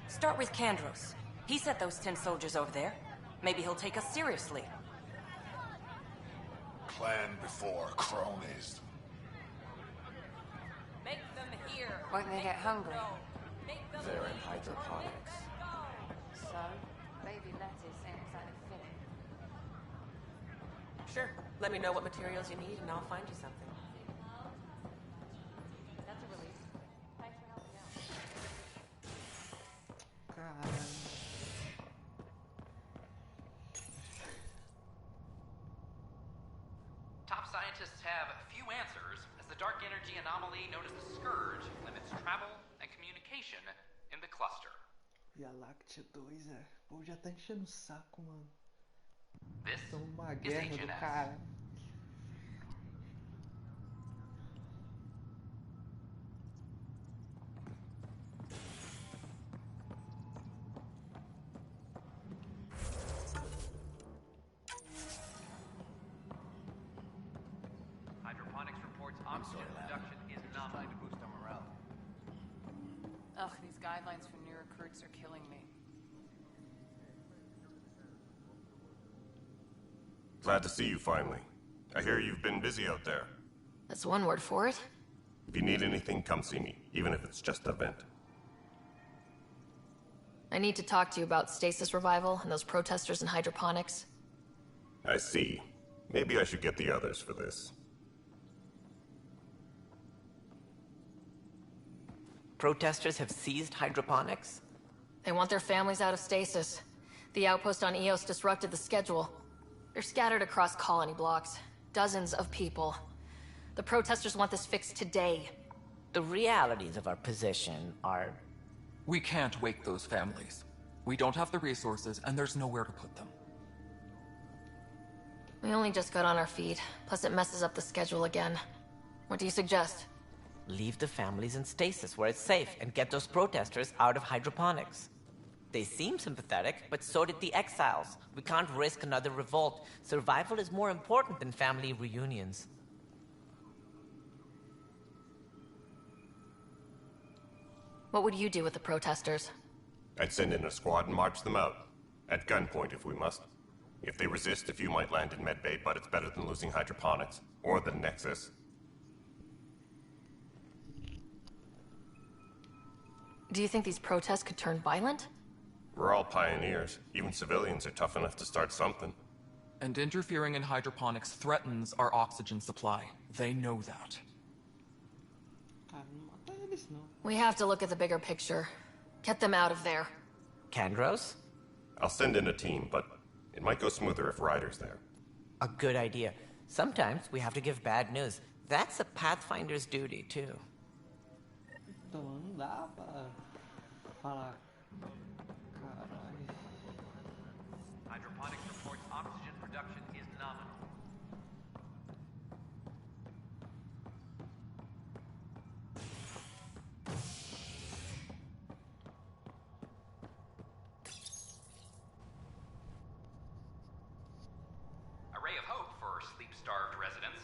Start with Kandros. He sent those 10 soldiers over there. Maybe he'll take us seriously. Clan before cronies. Make them hear. Won't they get hungry? They're in hydroponics. So, baby lettuce ain't exactly fitting. Sure. Let me know what materials you need and I'll find you something. That's a relief. Thanks for helping out. Caralho. Top scientists have few answers, as the dark energy anomaly known as the Scourge limits travel and communication in the cluster. Via Láctea 2, é. O povo já tá enchendo o saco, mano. This Então, uma is guerra do HNS. cara. Hydroponics reports oxygen production is nominal. To boost our morale. Ugh, these guidelines for new recruits are killing me. Glad to see you finally. I hear you've been busy out there. That's one word for it. If you need anything, come see me, even if it's just a vent. I need to talk to you about stasis revival and those protesters in hydroponics. I see. Maybe I should get the others for this. Protesters have seized hydroponics? They want their families out of stasis. The outpost on Eos disrupted the schedule. They're scattered across colony blocks. Dozens of people. The protesters want this fixed today. The realities of our position are We can't wake those families. We don't have the resources, and there's nowhere to put them. We only just got on our feet, plus it messes up the schedule again. What do you suggest? Leave the families in stasis where it's safe and get those protesters out of hydroponics. They seem sympathetic, but so did the exiles. We can't risk another revolt. Survival is more important than family reunions. What would you do with the protesters? I'd send in a squad and march them out. At gunpoint if we must. If they resist, a few might land in medbay, but it's better than losing hydroponics. Or the Nexus. Do you think these protests could turn violent? We're all pioneers. Even civilians are tough enough to start something. And interfering in hydroponics threatens our oxygen supply. They know that. We have to look at the bigger picture. Get them out of there. Kandros? I'll send in a team, but it might go smoother if Ryder's there. A good idea. Sometimes we have to give bad news. That's a Pathfinder's duty, too. Então não dá pra falar. Caralho. Hydroponics reports oxygen production is nominal. A ray of hope for sleep-starved residents.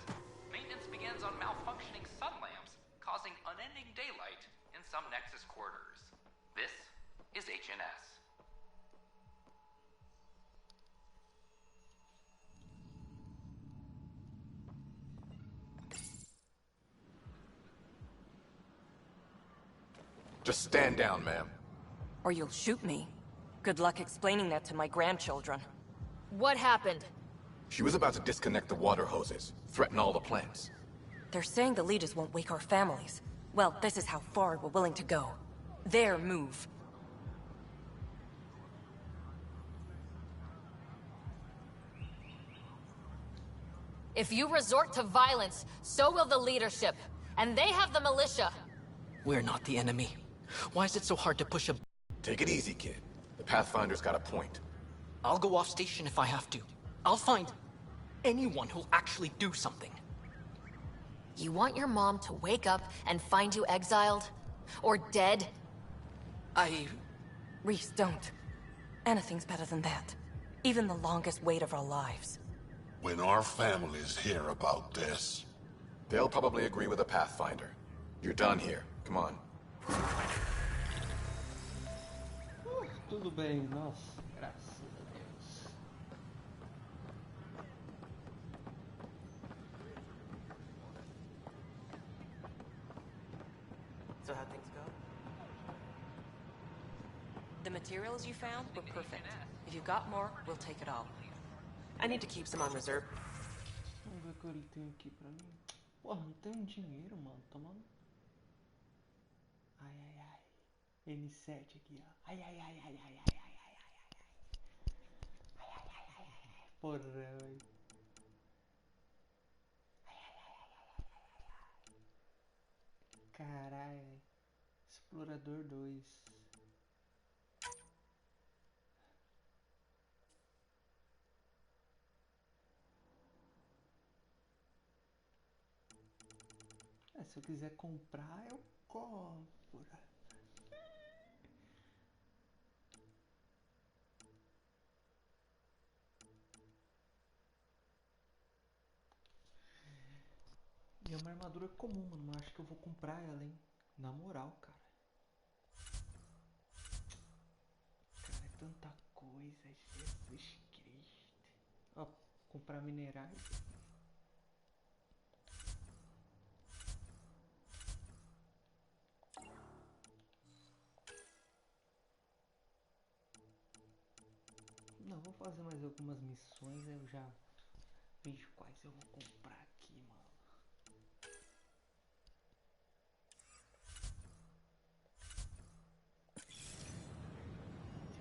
Maintenance begins on malfunctioning sun lamps, causing unending daylight in some Nexus quarters. This is HNS. Just stand down, ma'am. Or you'll shoot me. Good luck explaining that to my grandchildren. What happened? She was about to disconnect the water hoses, threaten all the plants. They're saying the leaders won't wake our families. Well, this is how far we're willing to go. Their move. If you resort to violence, so will the leadership. And they have the militia. We're not the enemy. Why is it so hard to push a... Take it easy, kid. The Pathfinder's got a point. I'll go off station if I have to. I'll find anyone who'll actually do something. You want your mom to wake up and find you exiled? Or dead? Reese, don't. Anything's better than that. Even the longest wait of our lives. When our families hear about this... They'll probably agree with the Pathfinder. You're done here. Come on. Tudo bem, nossa, graças a Deus. So how'd things go? The materials you found were perfect. If you've got more, we'll take it all. I need to keep some on reserve. Vamos ver o que ele tem aqui pra mim. Porra, não tenho dinheiro, mano. Tomando. Ai, ai, ai. N7 aqui, ó. Ai, ai, ai, ai, ai, ai, ai, ai, ai, ai. Ai, ai, ai, ai, ai, ai. Porra, velho. Ai, ai, ai, ai, ai, ai, ai, ai. Caralho. Explorador 2. Se eu quiser comprar, eu compro. E é uma armadura comum, mano. Mas acho que eu vou comprar ela, hein? Na moral, cara. Cara, é tanta coisa. Jesus Cristo. Ó, comprar minerais. Não, vou fazer mais algumas missões, eu já vejo quais eu vou comprar aqui, mano.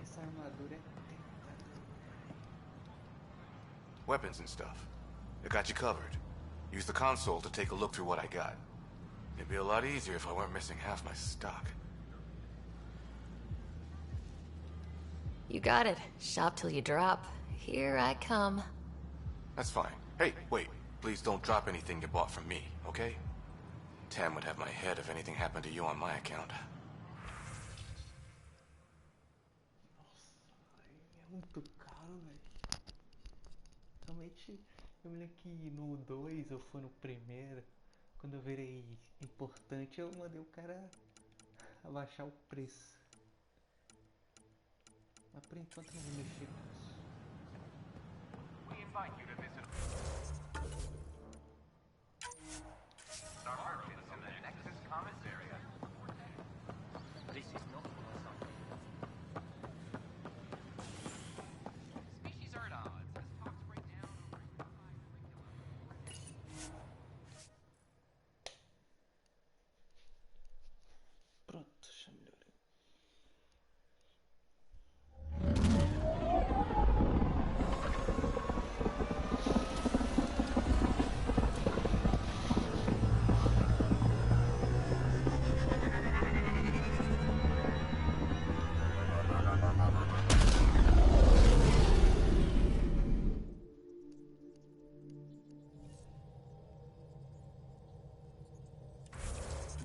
Essa armadura é tentadora. Weapons and stuff. I got you covered. Use the console to take a look through what I got. It'd be a lot easier if I weren't missing half my stock. You got it. Shop till you drop. Here I come. That's fine. Hey, wait. Please don't drop anything you bought from me, okay? Tam would have my head if anything happened to you on my account. É muito caro, velho. Somente eu me lembro que no 2 ou foi no primeiro, quando eu virei importante, eu mandei o cara abaixar o preço. Mas por enquanto não vou mexer com isso. We invite you to visit our merchants in the Nexus Commons area. This is not species are at odds as talks break down over Pronto, já melhorou.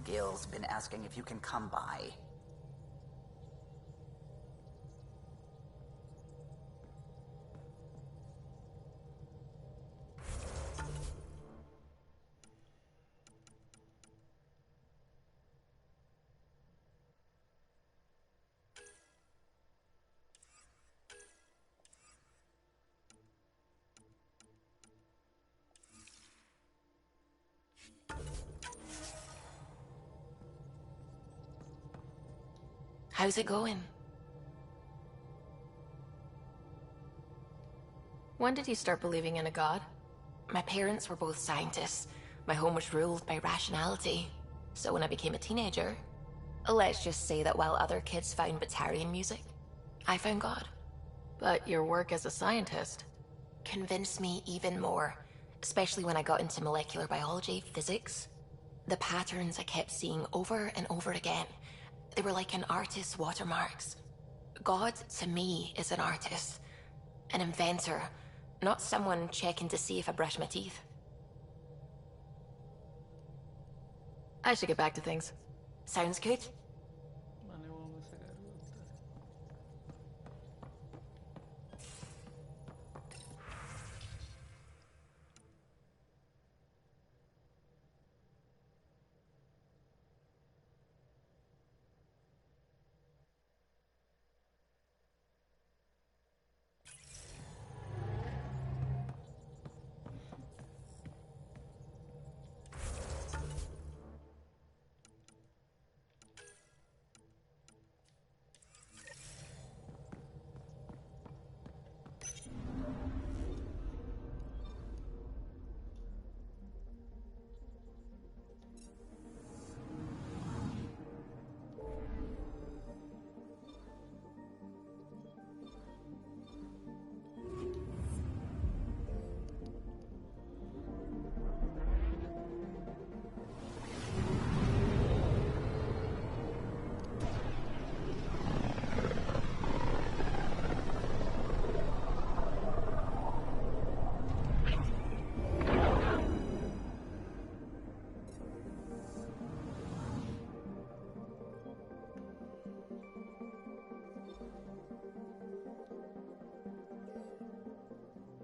Gil's been asking if you can come by. How's it going? When did you start believing in a god? My parents were both scientists. My home was ruled by rationality. So when I became a teenager, let's just say that while other kids found Batarian music, I found God. But your work as a scientist convinced me even more, especially when I got into molecular biology, physics. The patterns I kept seeing over and over again, they were like an artist's watermarks. God, to me, is an artist. An inventor. Not someone checking to see if I brush my teeth. I should get back to things. Sounds good? Mano, eu amo essa garota.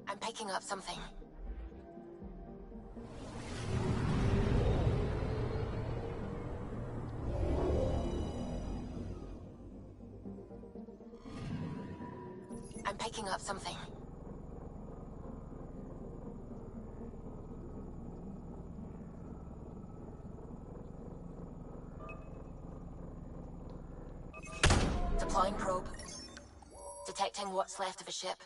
I'm picking up something. I'm picking up something. Deploying probe. Detecting what's left of a ship.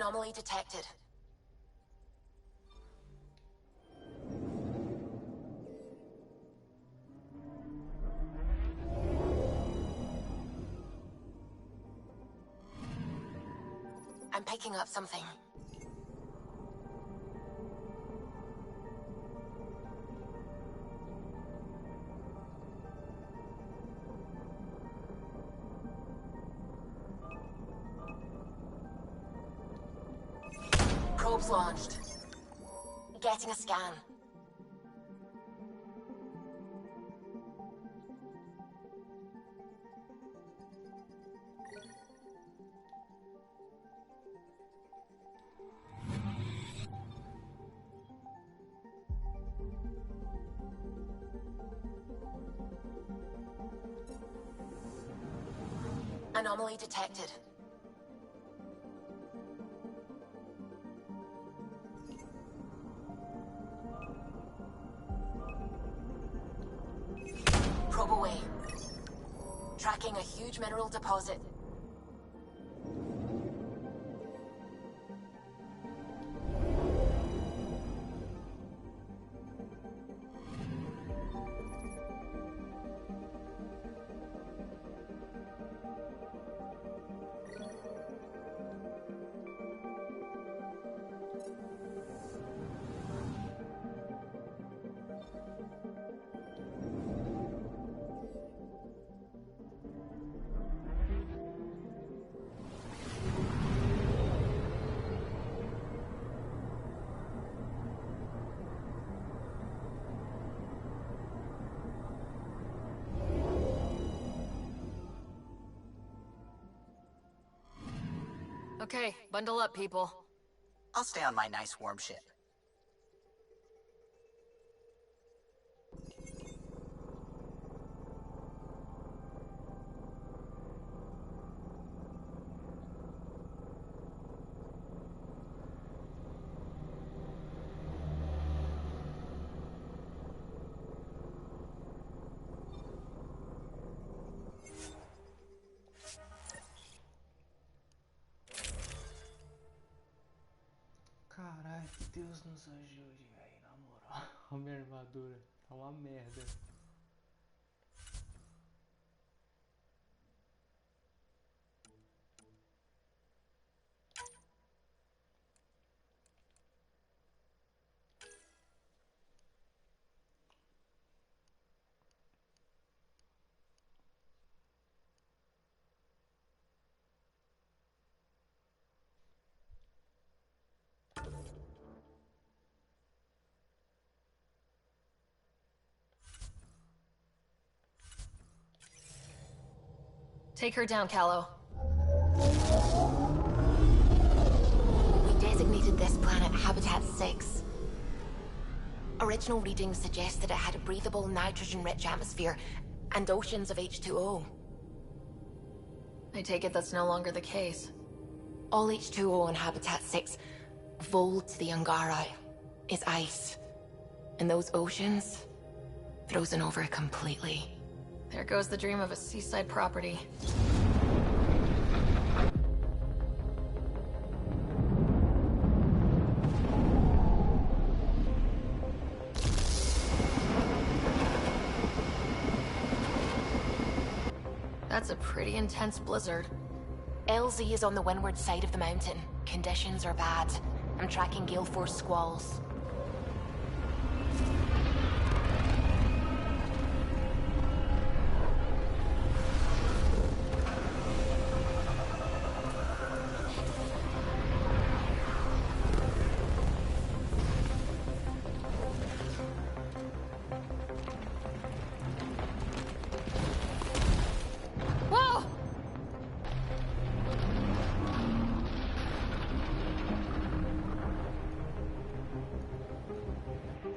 Anomaly detected. I'm picking up something. Probes launched. Getting a scan. Anomaly detected. Probe away. Tracking a huge mineral deposit. Okay, bundle up, people. I'll stay on my nice warm ship. Caralho, Deus nos ajude, velho, na moral. A minha armadura tá uma merda. Take her down, Callow. We designated this planet Habitat 6. Original readings suggest that it had a breathable, nitrogen-rich atmosphere and oceans of H2O. I take it that's no longer the case. All H2O on Habitat 6, vold to the Angarai, is ice. And those oceans, frozen over completely. There goes the dream of a seaside property. That's a pretty intense blizzard. LZ is on the windward side of the mountain. Conditions are bad. I'm tracking gale force squalls.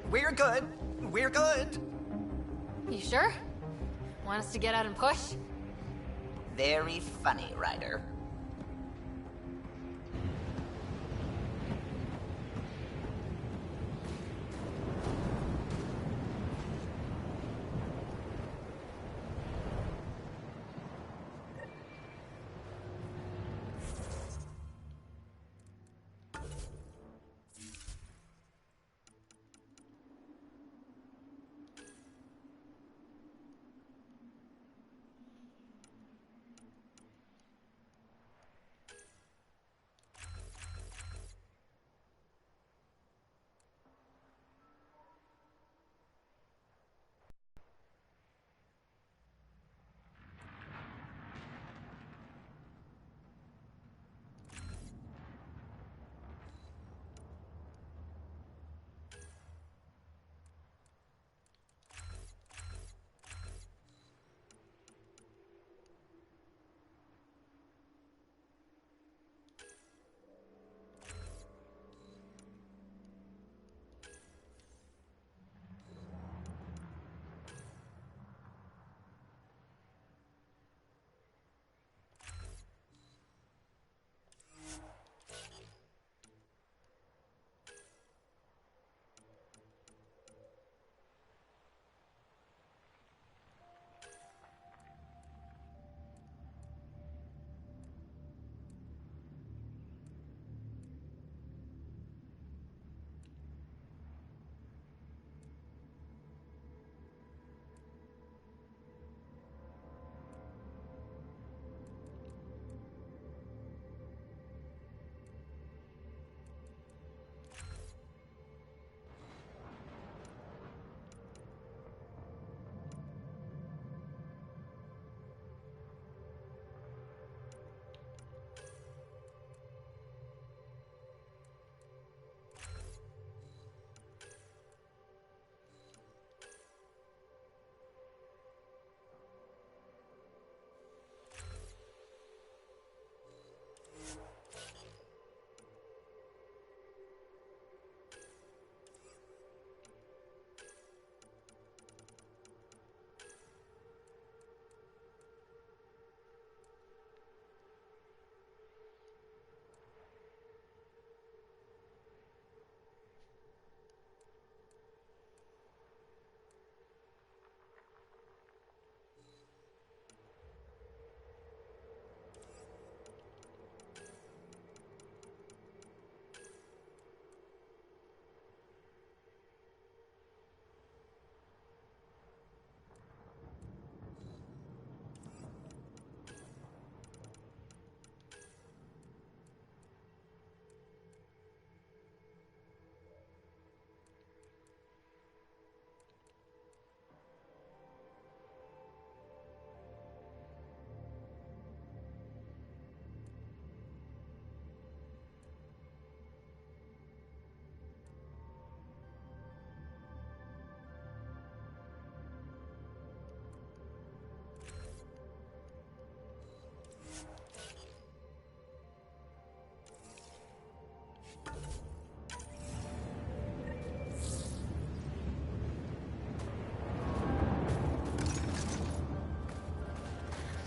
We're good. We're good. You sure? Want us to get out and push? Very funny, Ryder.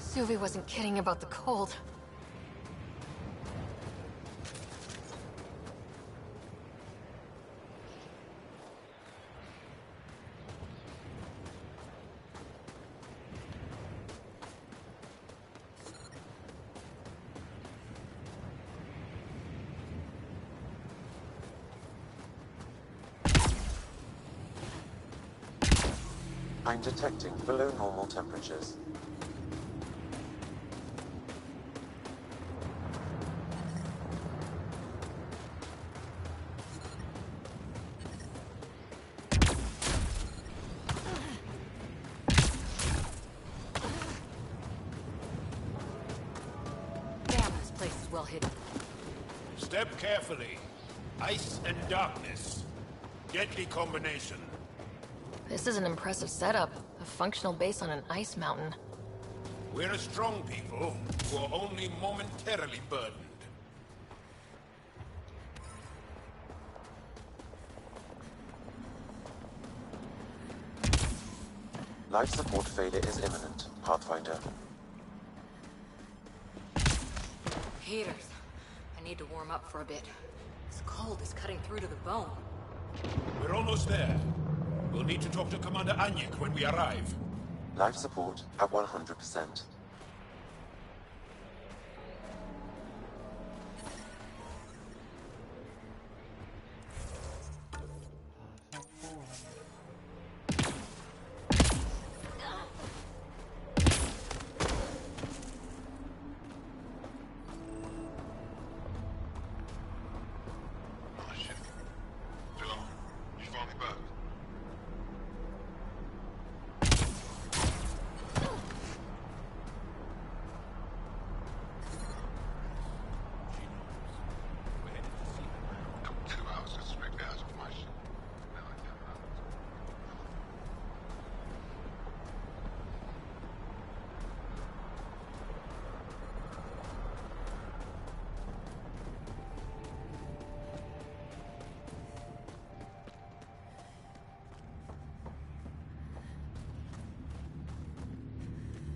Suvi wasn't kidding about the cold. I'm detecting below normal temperatures. Damn, this place is well hidden. Step carefully. Ice and darkness. Deadly combination. This is an impressive setup. A functional base on an ice mountain. We're a strong people who are only momentarily burdened. Life support failure is imminent, Pathfinder. Heaters. I need to warm up for a bit. This cold is cutting through to the bone. We're almost there. We'll need to talk to Commander Anyik when we arrive. Life support at 100%.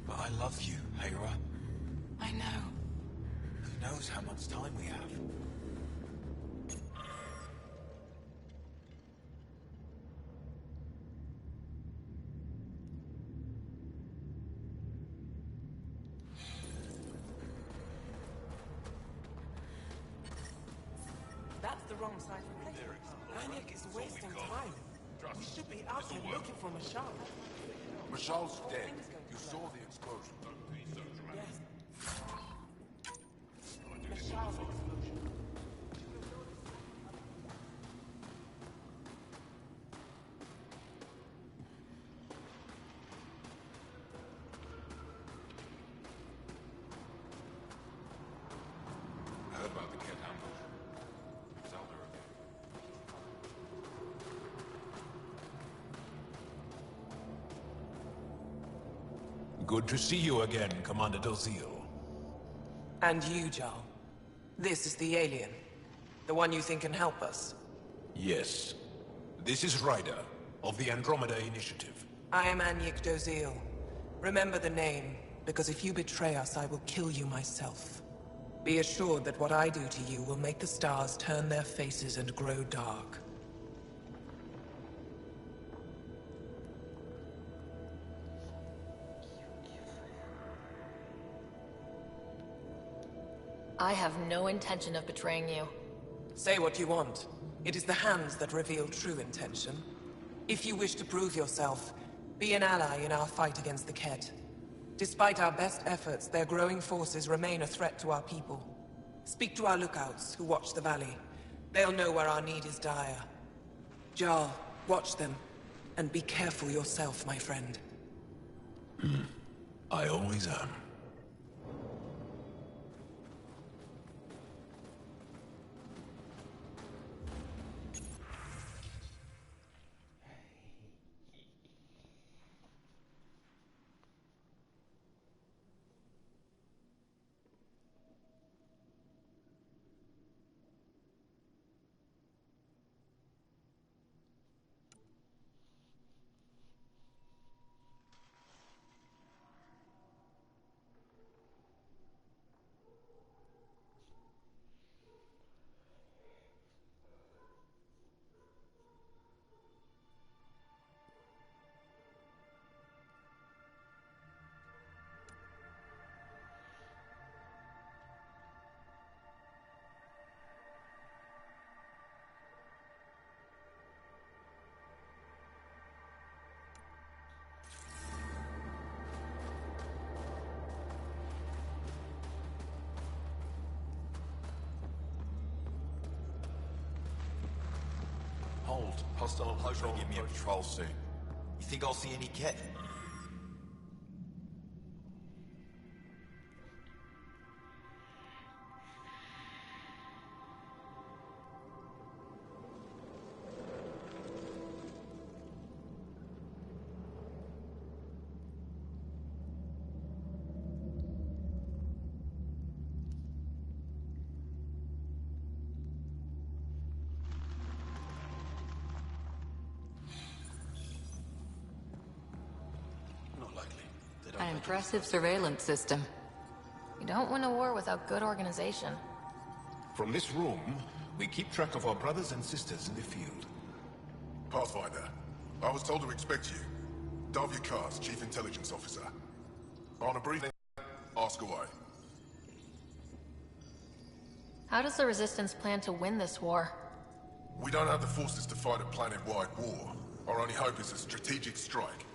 But I love you, Hera. I know. Who knows how much time we have? That's the wrong side for Victor. Anyik is wasting time. We should be out there looking for Mashal. Mashal's dead. You saw the explosion. Yes. Mashal's explosion. I heard about the Kett ambush. Zelda again. Good to see you again, Commander Dalziel. And you, Jarl. This is the alien. The one you think can help us. Yes. This is Ryder, of the Andromeda Initiative. I am Anyik Dalziel. Remember the name, because if you betray us, I will kill you myself. Be assured that what I do to you will make the stars turn their faces and grow dark. I have no intention of betraying you. Say what you want. It is the hands that reveal true intention. If you wish to prove yourself, be an ally in our fight against the Kett. Despite our best efforts, their growing forces remain a threat to our people. Speak to our lookouts, who watch the valley. They'll know where our need is dire. Jarl, watch them, and be careful yourself, my friend. I always am. involved. Hostile patrol. Give me a patrol suit. You think I'll see any Ket? An impressive surveillance system. You don't win a war without good organization. From this room, we keep track of our brothers and sisters in the field. Pathfinder, I was told to expect you. Davia Kars, Chief Intelligence Officer. On a briefing, ask away. How does the Resistance plan to win this war? We don't have the forces to fight a planet-wide war. Our only hope is a strategic strike.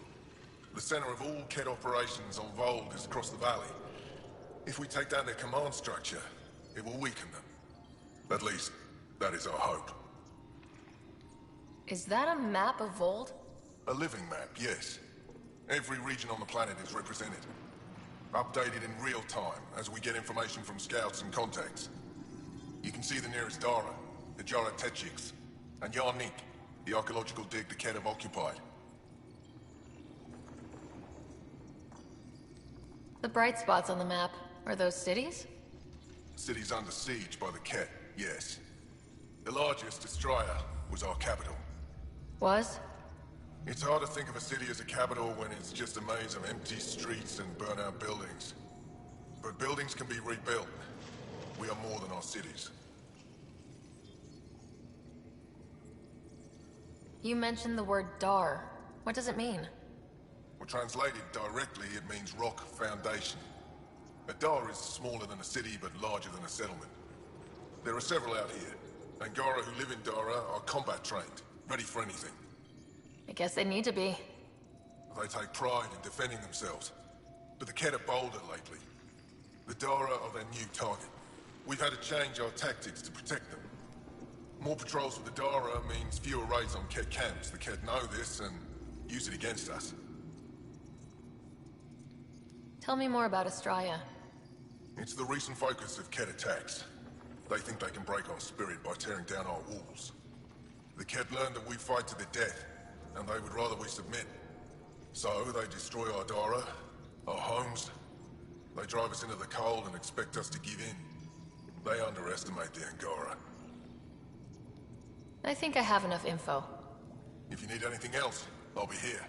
The center of all Ket operations on Vold is across the valley. If we take down their command structure, it will weaken them. At least, that is our hope. Is that a map of Vold? A living map, yes. Every region on the planet is represented. Updated in real time, as we get information from scouts and contacts. You can see the nearest Dara, the Jara Tetchiks, and Yarnik, the archaeological dig the Ket have occupied. The bright spots on the map, are those cities? Cities under siege by the Ket, yes. The largest, Estraya, was our capital. Was? It's hard to think of a city as a capital when it's just a maze of empty streets and burnt-out buildings. But buildings can be rebuilt. We are more than our cities. You mentioned the word Dar. What does it mean? Well, translated directly, it means rock foundation. A Dar is smaller than a city, but larger than a settlement. There are several out here. Angara who live in Dara are combat trained, ready for anything. I guess they need to be. They take pride in defending themselves. But the Ket are bolder lately. The Dara are their new target. We've had to change our tactics to protect them. More patrols with the Dara means fewer raids on Ket camps. The Ket know this and use it against us. Tell me more about Estraya. It's the recent focus of Ket attacks. They think they can break our spirit by tearing down our walls. The Ket learned that we fight to the death, and they would rather we submit. So they destroy our Dara, our homes. They drive us into the cold and expect us to give in. They underestimate the Angara. I think I have enough info. If you need anything else, I'll be here.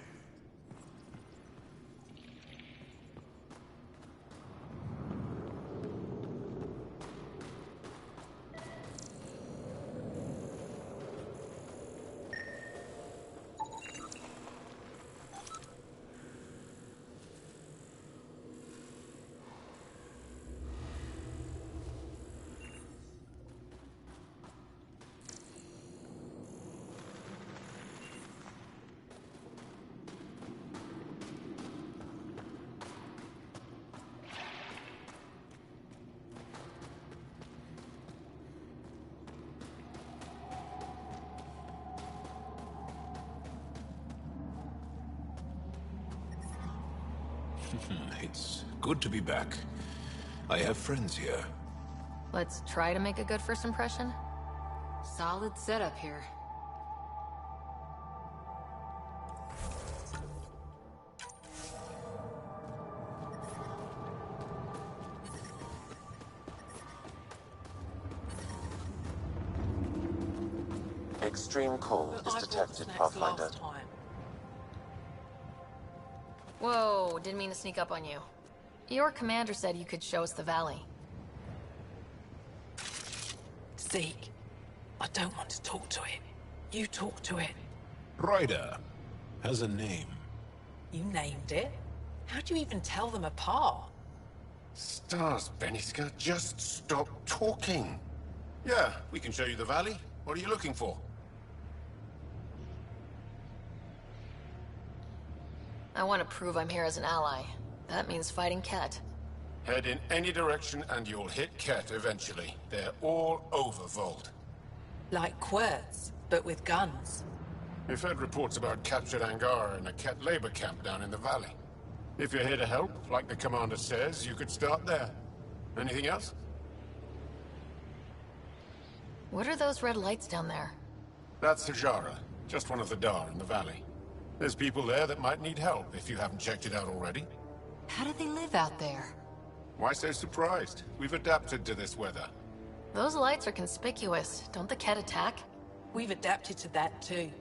It's good to be back. I have friends here. Let's try to make a good first impression. Solid setup here. Extreme cold is detected, Pathfinder. Whoa, didn't mean to sneak up on you. Your commander said you could show us the valley. Zeke, I don't want to talk to it. You talk to it. Ryder has a name. You named it? How do you even tell them apart? Stars, Beniska, just stop talking. Yeah, we can show you the valley. What are you looking for? I want to prove I'm here as an ally. That means fighting Ket. Head in any direction and you'll hit Ket eventually. They're all over Vold. Like Quirts, but with guns. We've heard reports about captured Angara in a Ket labor camp down in the valley. If you're here to help, like the commander says, you could start there. Anything else? What are those red lights down there? That's Hajara, just one of the Dar in the valley. There's people there that might need help if you haven't checked it out already. How do they live out there? Why so surprised? We've adapted to this weather. Those lights are conspicuous. Don't the Ket attack? We've adapted to that too.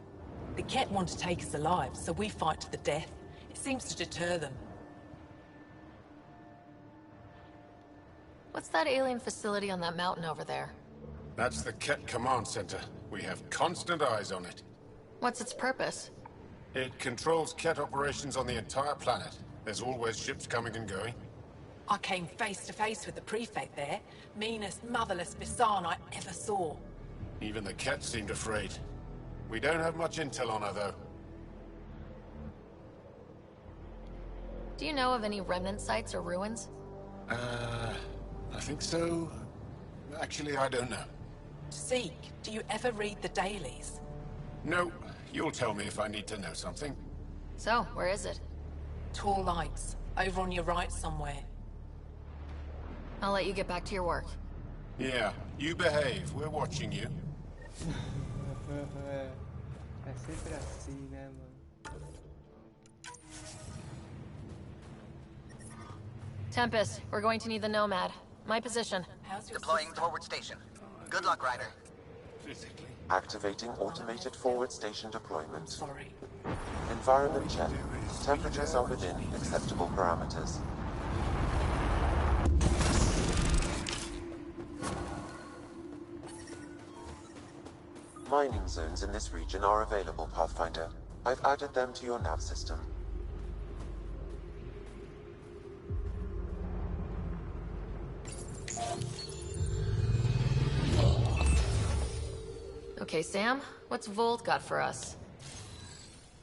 The Ket want to take us alive, so we fight to the death. It seems to deter them. What's that alien facility on that mountain over there? That's the Ket Command Center. We have constant eyes on it. What's its purpose? It controls Ket operations on the entire planet. There's always ships coming and going. I came face to face with the prefect there. Meanest, motherless Bisan I ever saw. Even the Ket seemed afraid. We don't have much intel on her, though. Do you know of any remnant sites or ruins? I think so. Actually, I don't know. Zeke, do you ever read the dailies? No. You'll tell me if I need to know something. So, where is it? Tall lights. Over on your right somewhere. I'll let you get back to your work. Yeah, you behave. We're watching you. É sempre assim, né, mano? Tempest, we're going to need the Nomad. My position. Deploying forward station. Good luck, Ryder. Activating automated forward station deployment. Sorry. Environment check. Temperatures are within acceptable parameters. Mining zones in this region are available, Pathfinder. I've added them to your nav system. Okay, Sam, what's Volt got for us?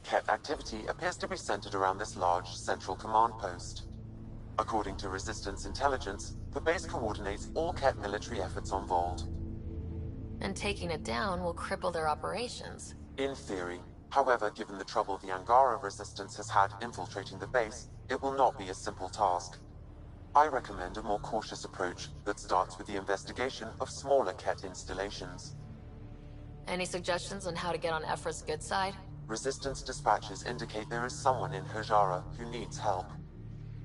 Ket activity appears to be centered around this large central command post. According to Resistance intelligence, the base coordinates all Ket military efforts on Volt. And taking it down will cripple their operations. In theory. However, given the trouble the Angara Resistance has had infiltrating the base, it will not be a simple task. I recommend a more cautious approach that starts with the investigation of smaller Ket installations. Any suggestions on how to get on Ephra's good side? Resistance dispatches indicate there is someone in Hajara who needs help.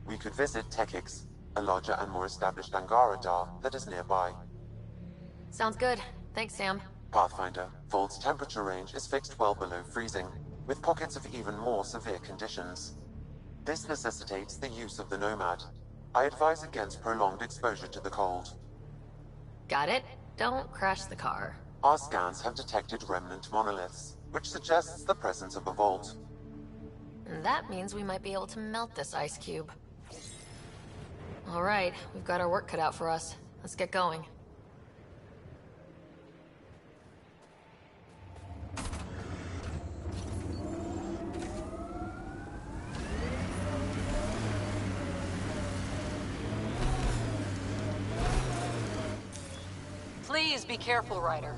We could visit Tekix, a larger and more established Angara Dar that is nearby. Sounds good. Thanks, Sam. Pathfinder, Volt's temperature range is fixed well below freezing, with pockets of even more severe conditions. This necessitates the use of the Nomad. I advise against prolonged exposure to the cold. Got it. Don't crash the car. Our scans have detected remnant monoliths, which suggests the presence of a vault. And that means we might be able to melt this ice cube. All right, we've got our work cut out for us. Let's get going. Please be careful, Ryder.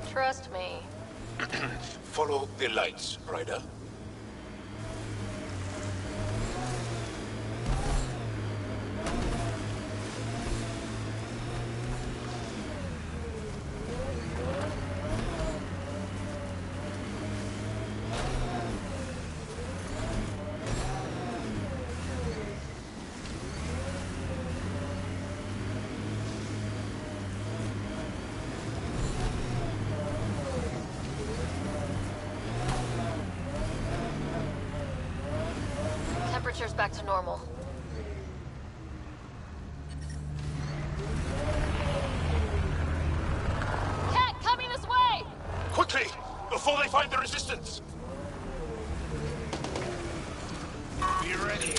Trust me. Follow the lights, Ryder. Temperature's back to normal. Cat, coming this way! Quickly! Before they find the resistance! Be ready.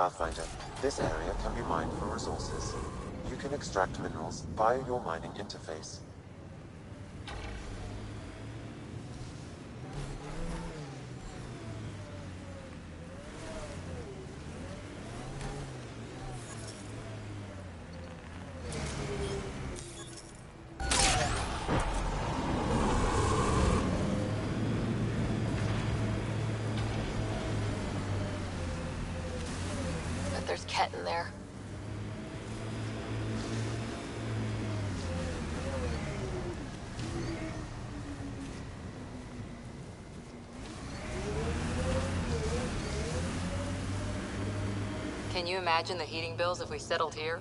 Pathfinder, this area can be mined for resources. You can extract minerals via your mining interface. But there's Ket in there. Can you imagine the heating bills if we settled here?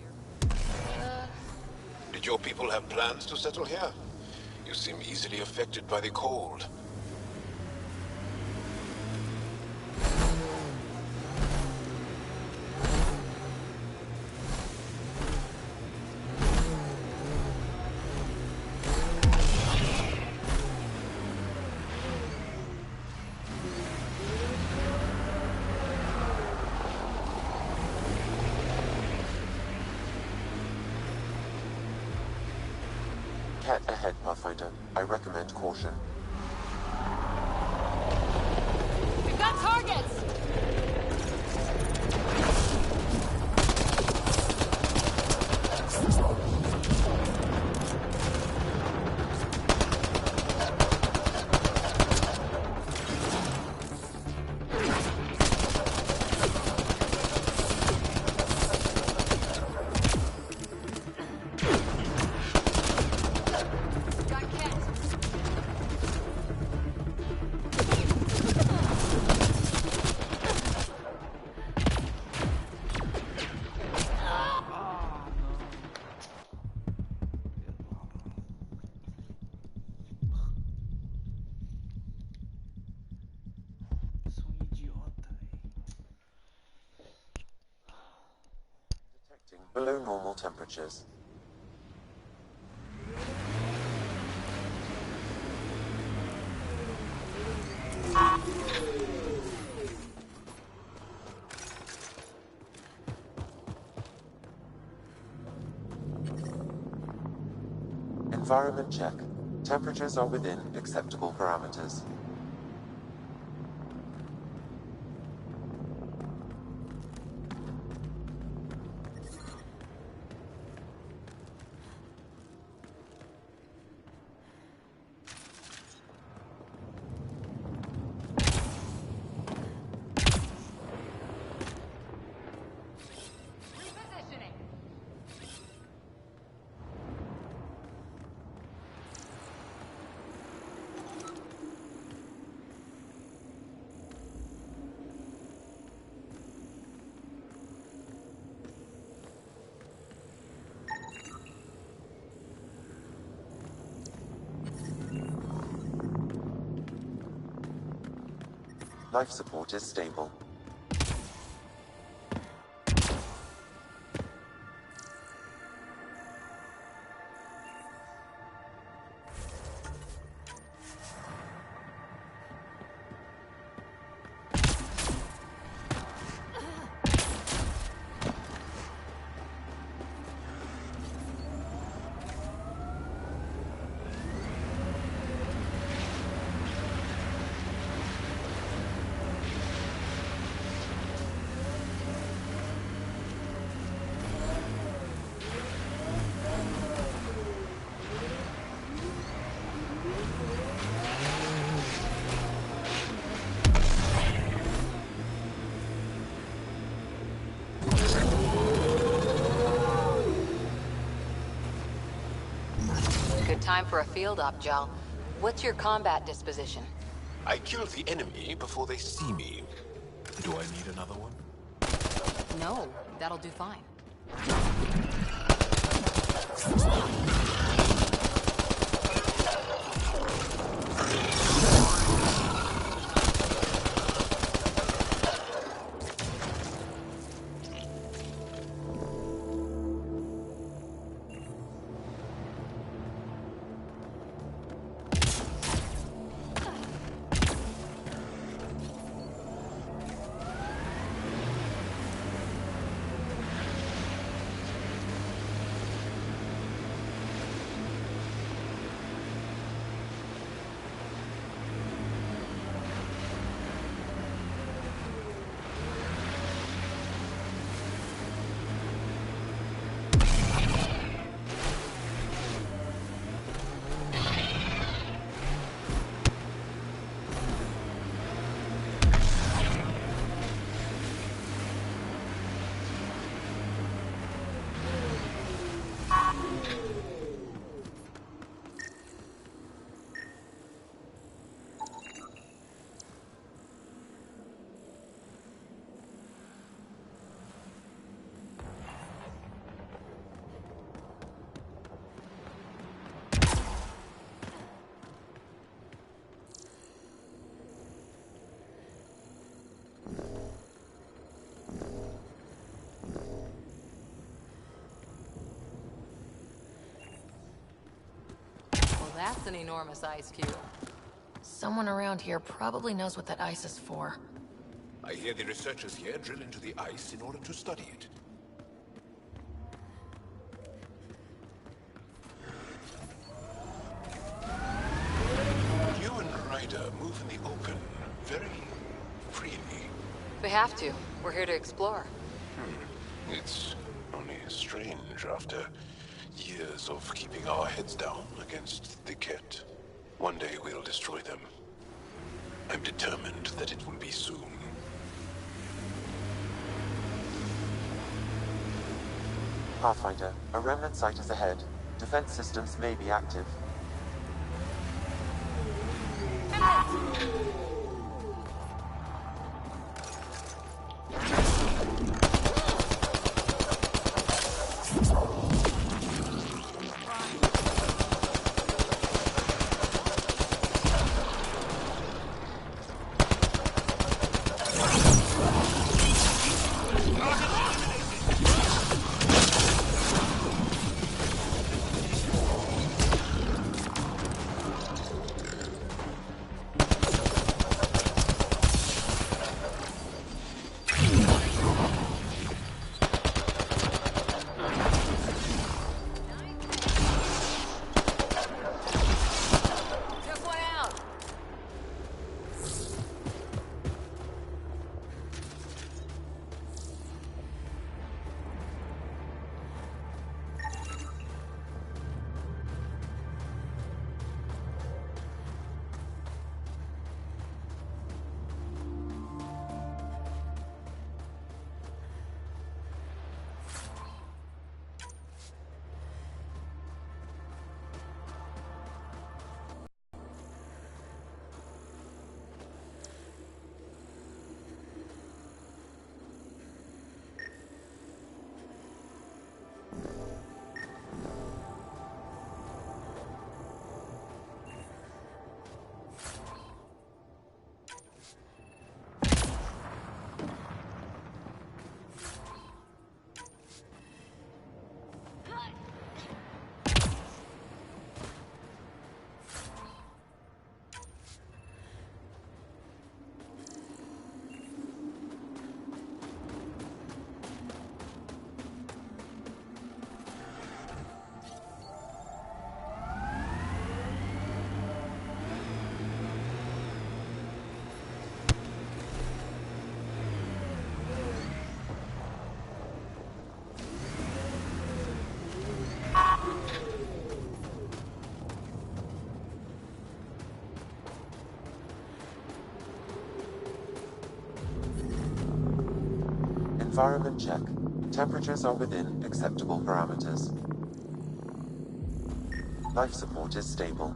Did your people have plans to settle here? You seem easily affected by the cold. Ket ahead, Pathfinder. I recommend caution. We've got targets! Below normal temperatures. Environment check. Temperatures are within acceptable parameters. Life support is stable. Good time for a field op, Jal. What's your combat disposition? I kill the enemy before they see me. Do I need another one? No, that'll do fine. that's an enormous ice cube. Someone around here probably knows what that ice is for. I hear the researchers here drill into the ice in order to study it. You and Ryder move in the open very freely. We have to. We're here to explore. It's only strange after years of keeping our heads down against the Ket. One day we'll destroy them. I'm determined that it will be soon. Pathfinder, a remnant site is ahead. Defense systems may be active. Environment check. Temperatures are within acceptable parameters. Life support is stable.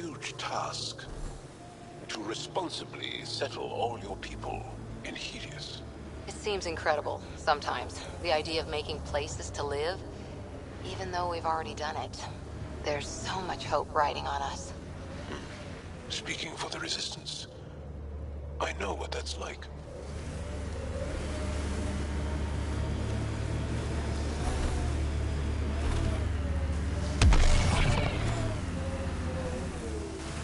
huge task. To responsibly settle all your people in Helios. It seems incredible, sometimes. The idea of making places to live, even though we've already done it. There's so much hope riding on us. Speaking for the Resistance, I know what that's like.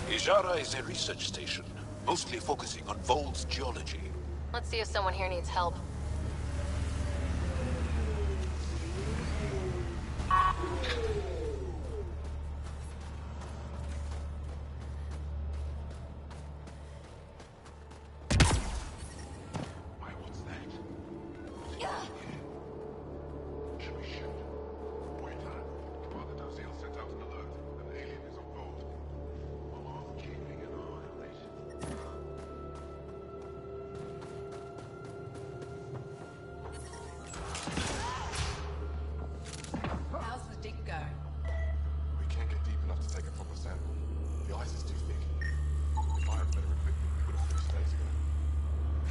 Ijara is a research station, mostly focusing on Vold's geology. Let's see if someone here needs help. How's the dig going? We can't get deep enough to take a proper sample. The ice is too thick. If I had better equipment, we would have finished days ago.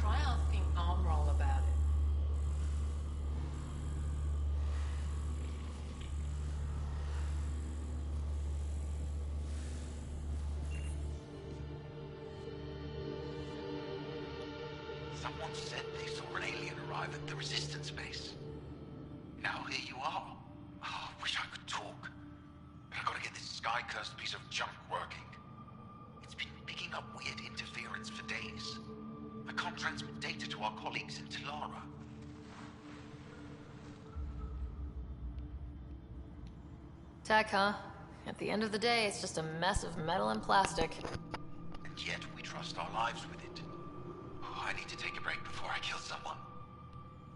Try asking Armroll about it. Someone said they saw an alien arrive at the Resistance base. Now here you are. Oh, I wish I could talk. But I gotta get this sky-cursed piece of junk working. It's been picking up weird interference for days. I can't transmit data to our colleagues in Tilara. Tech, huh? At the end of the day, it's just a mess of metal and plastic. And yet we trust our lives with it. Oh, I need to take a break before I kill someone.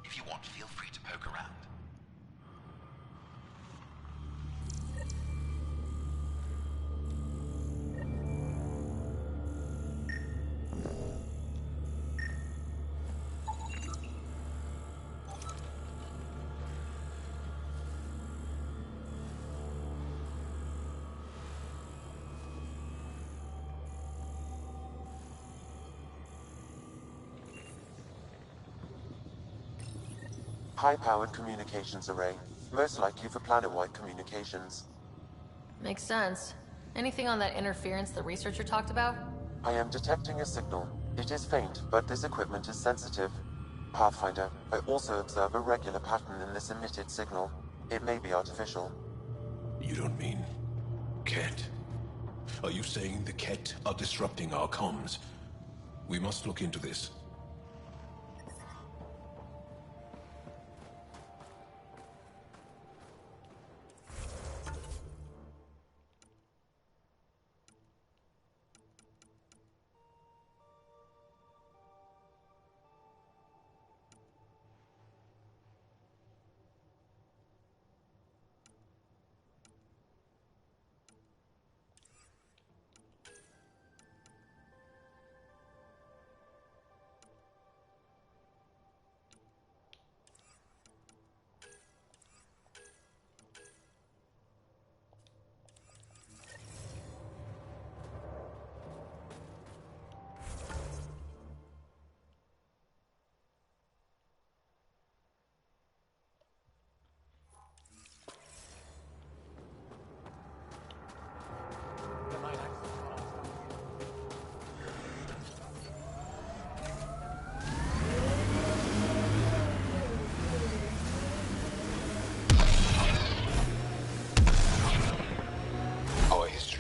If you want, feel free to poke around. High-powered communications array. Most likely for planet-wide communications. Makes sense. Anything on that interference the researcher talked about? I am detecting a signal. It is faint, but this equipment is sensitive. Pathfinder, I also observe a regular pattern in this emitted signal. It may be artificial. You don't mean... Ket? Are you saying the Ket are disrupting our comms? We must look into this.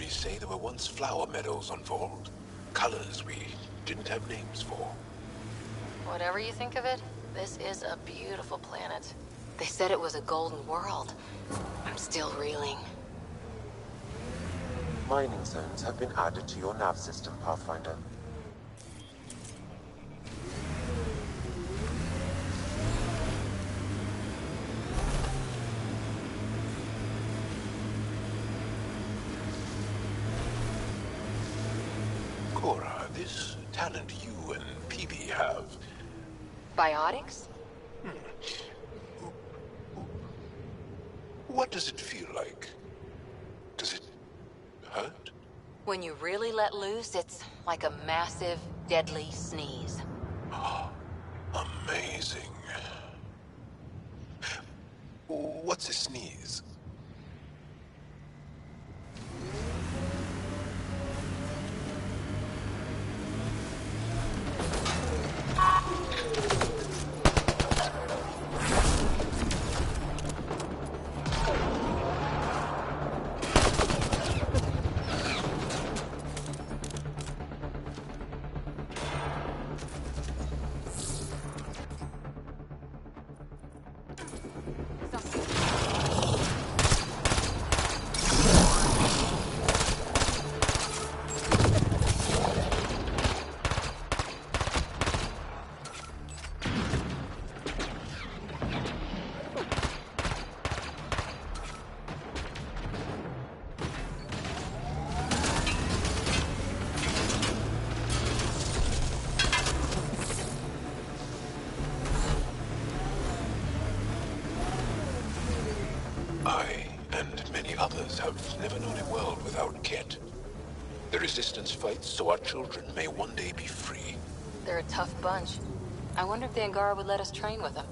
Say there were once flower meadows on Vold. Colors we didn't have names for. Whatever you think of it, this is a beautiful planet. They said it was a golden world. I'm still reeling. Mining zones have been added to your nav system, Pathfinder. Cora, this talent you and PB have... Biotics? What does it feel like? Does it hurt? When you really let loose, it's like a massive, deadly sneeze. Amazing. What's a sneeze? I, and many others, have never known a world without Ket. The Resistance fights so our children may one day be free. They're a tough bunch. I wonder if the Angara would let us train with them.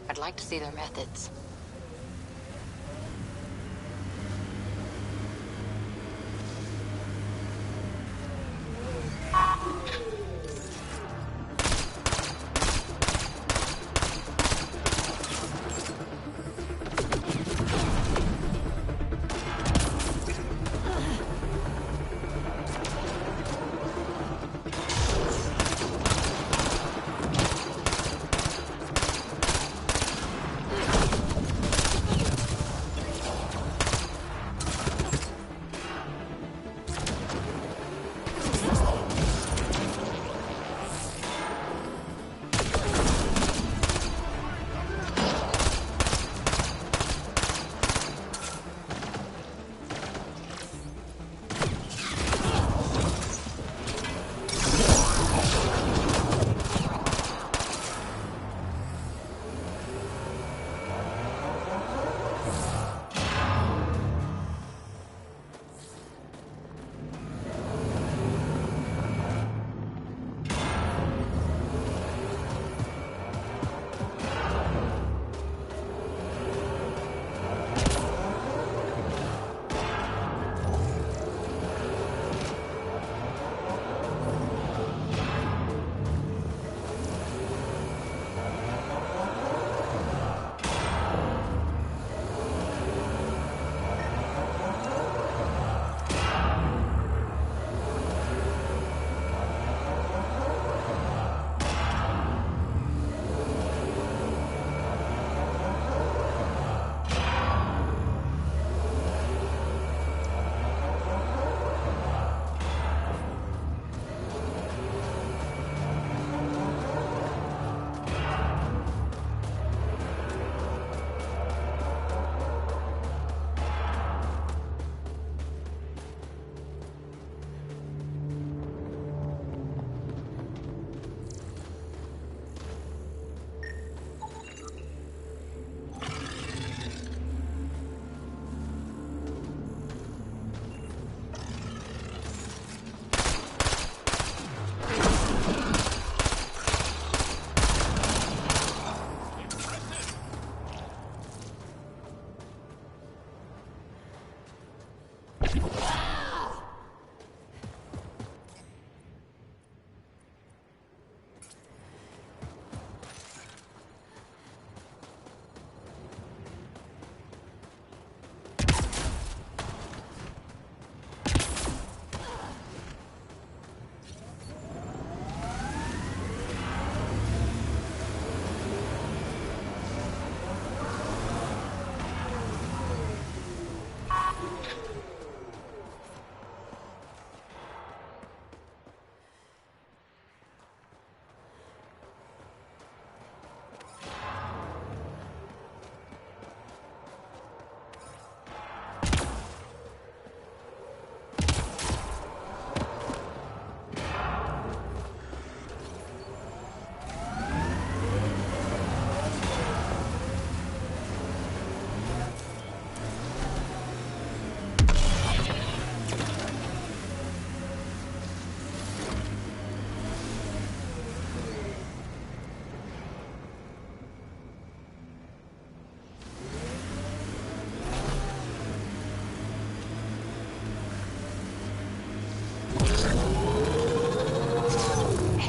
I'd like to see their methods.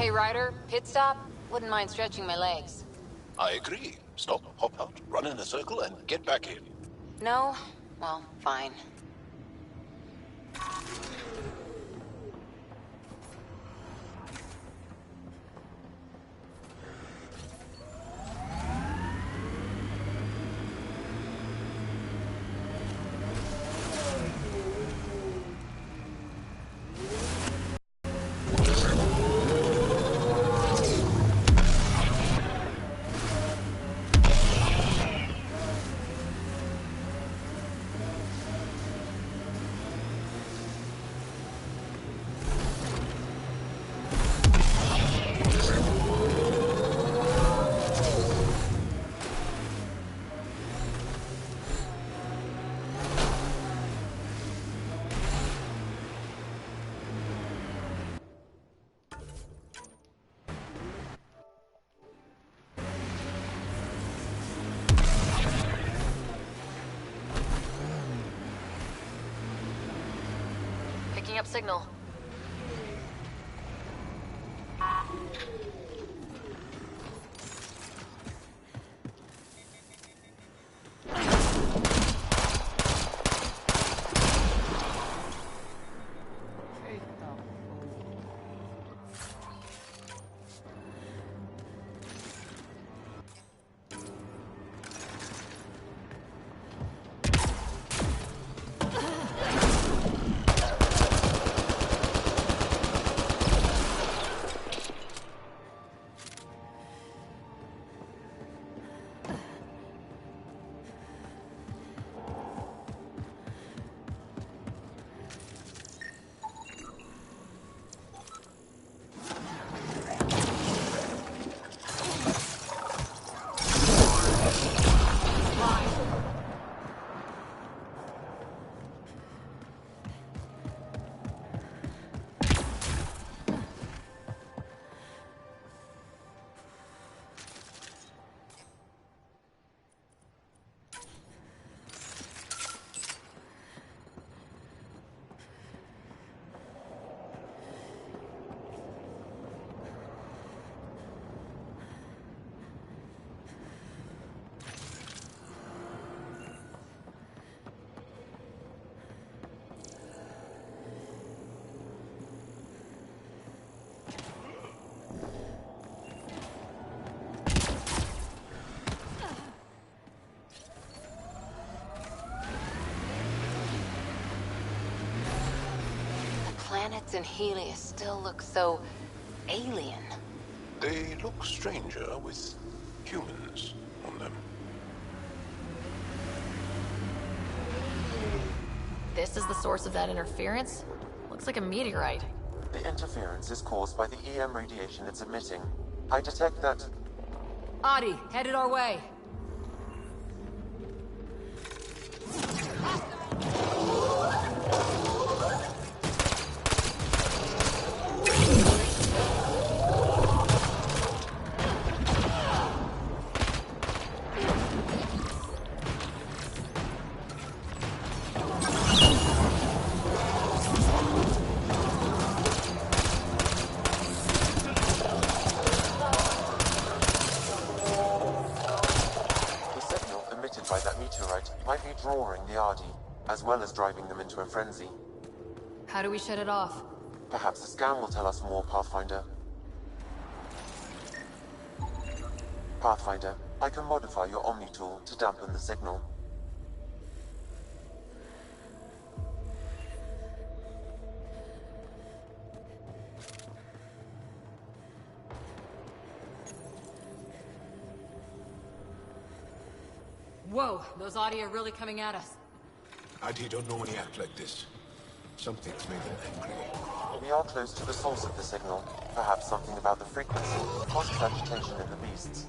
Hey, Ryder, pit stop? Wouldn't mind stretching my legs. I agree. Stop, hop out, run in a circle, and get back in. No? Well, fine. Picking up signal. Planets in Helios still look so alien. They look stranger with humans on them. This is the source of that interference? Looks like a meteorite. The interference is caused by the EM radiation it's emitting. I detect that... Adi, headed our way. by that meteorite might be drawing the Ardi, as well as driving them into a frenzy. How do we shut it off? Perhaps the scan will tell us more, Pathfinder. Pathfinder, I can modify your Omni tool to dampen the signal. Whoa, those Audi are really coming at us. Adi don't normally act like this. Something's made them angry. We are close to the source of the signal. Perhaps something about the frequency causes agitation in the beasts.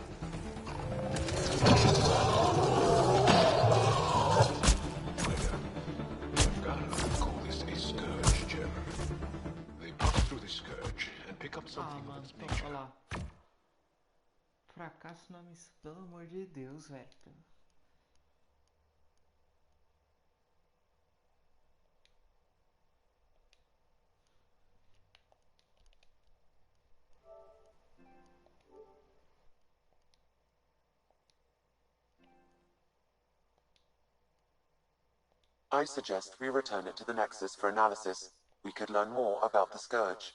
I've got to call this a scourge, Jim. They pop through the scourge and pick up something of its nature. Olha lá. Fracasso na missão, pelo amor de Deus, velho. I suggest we return it to the Nexus for analysis. We could learn more about the Scourge.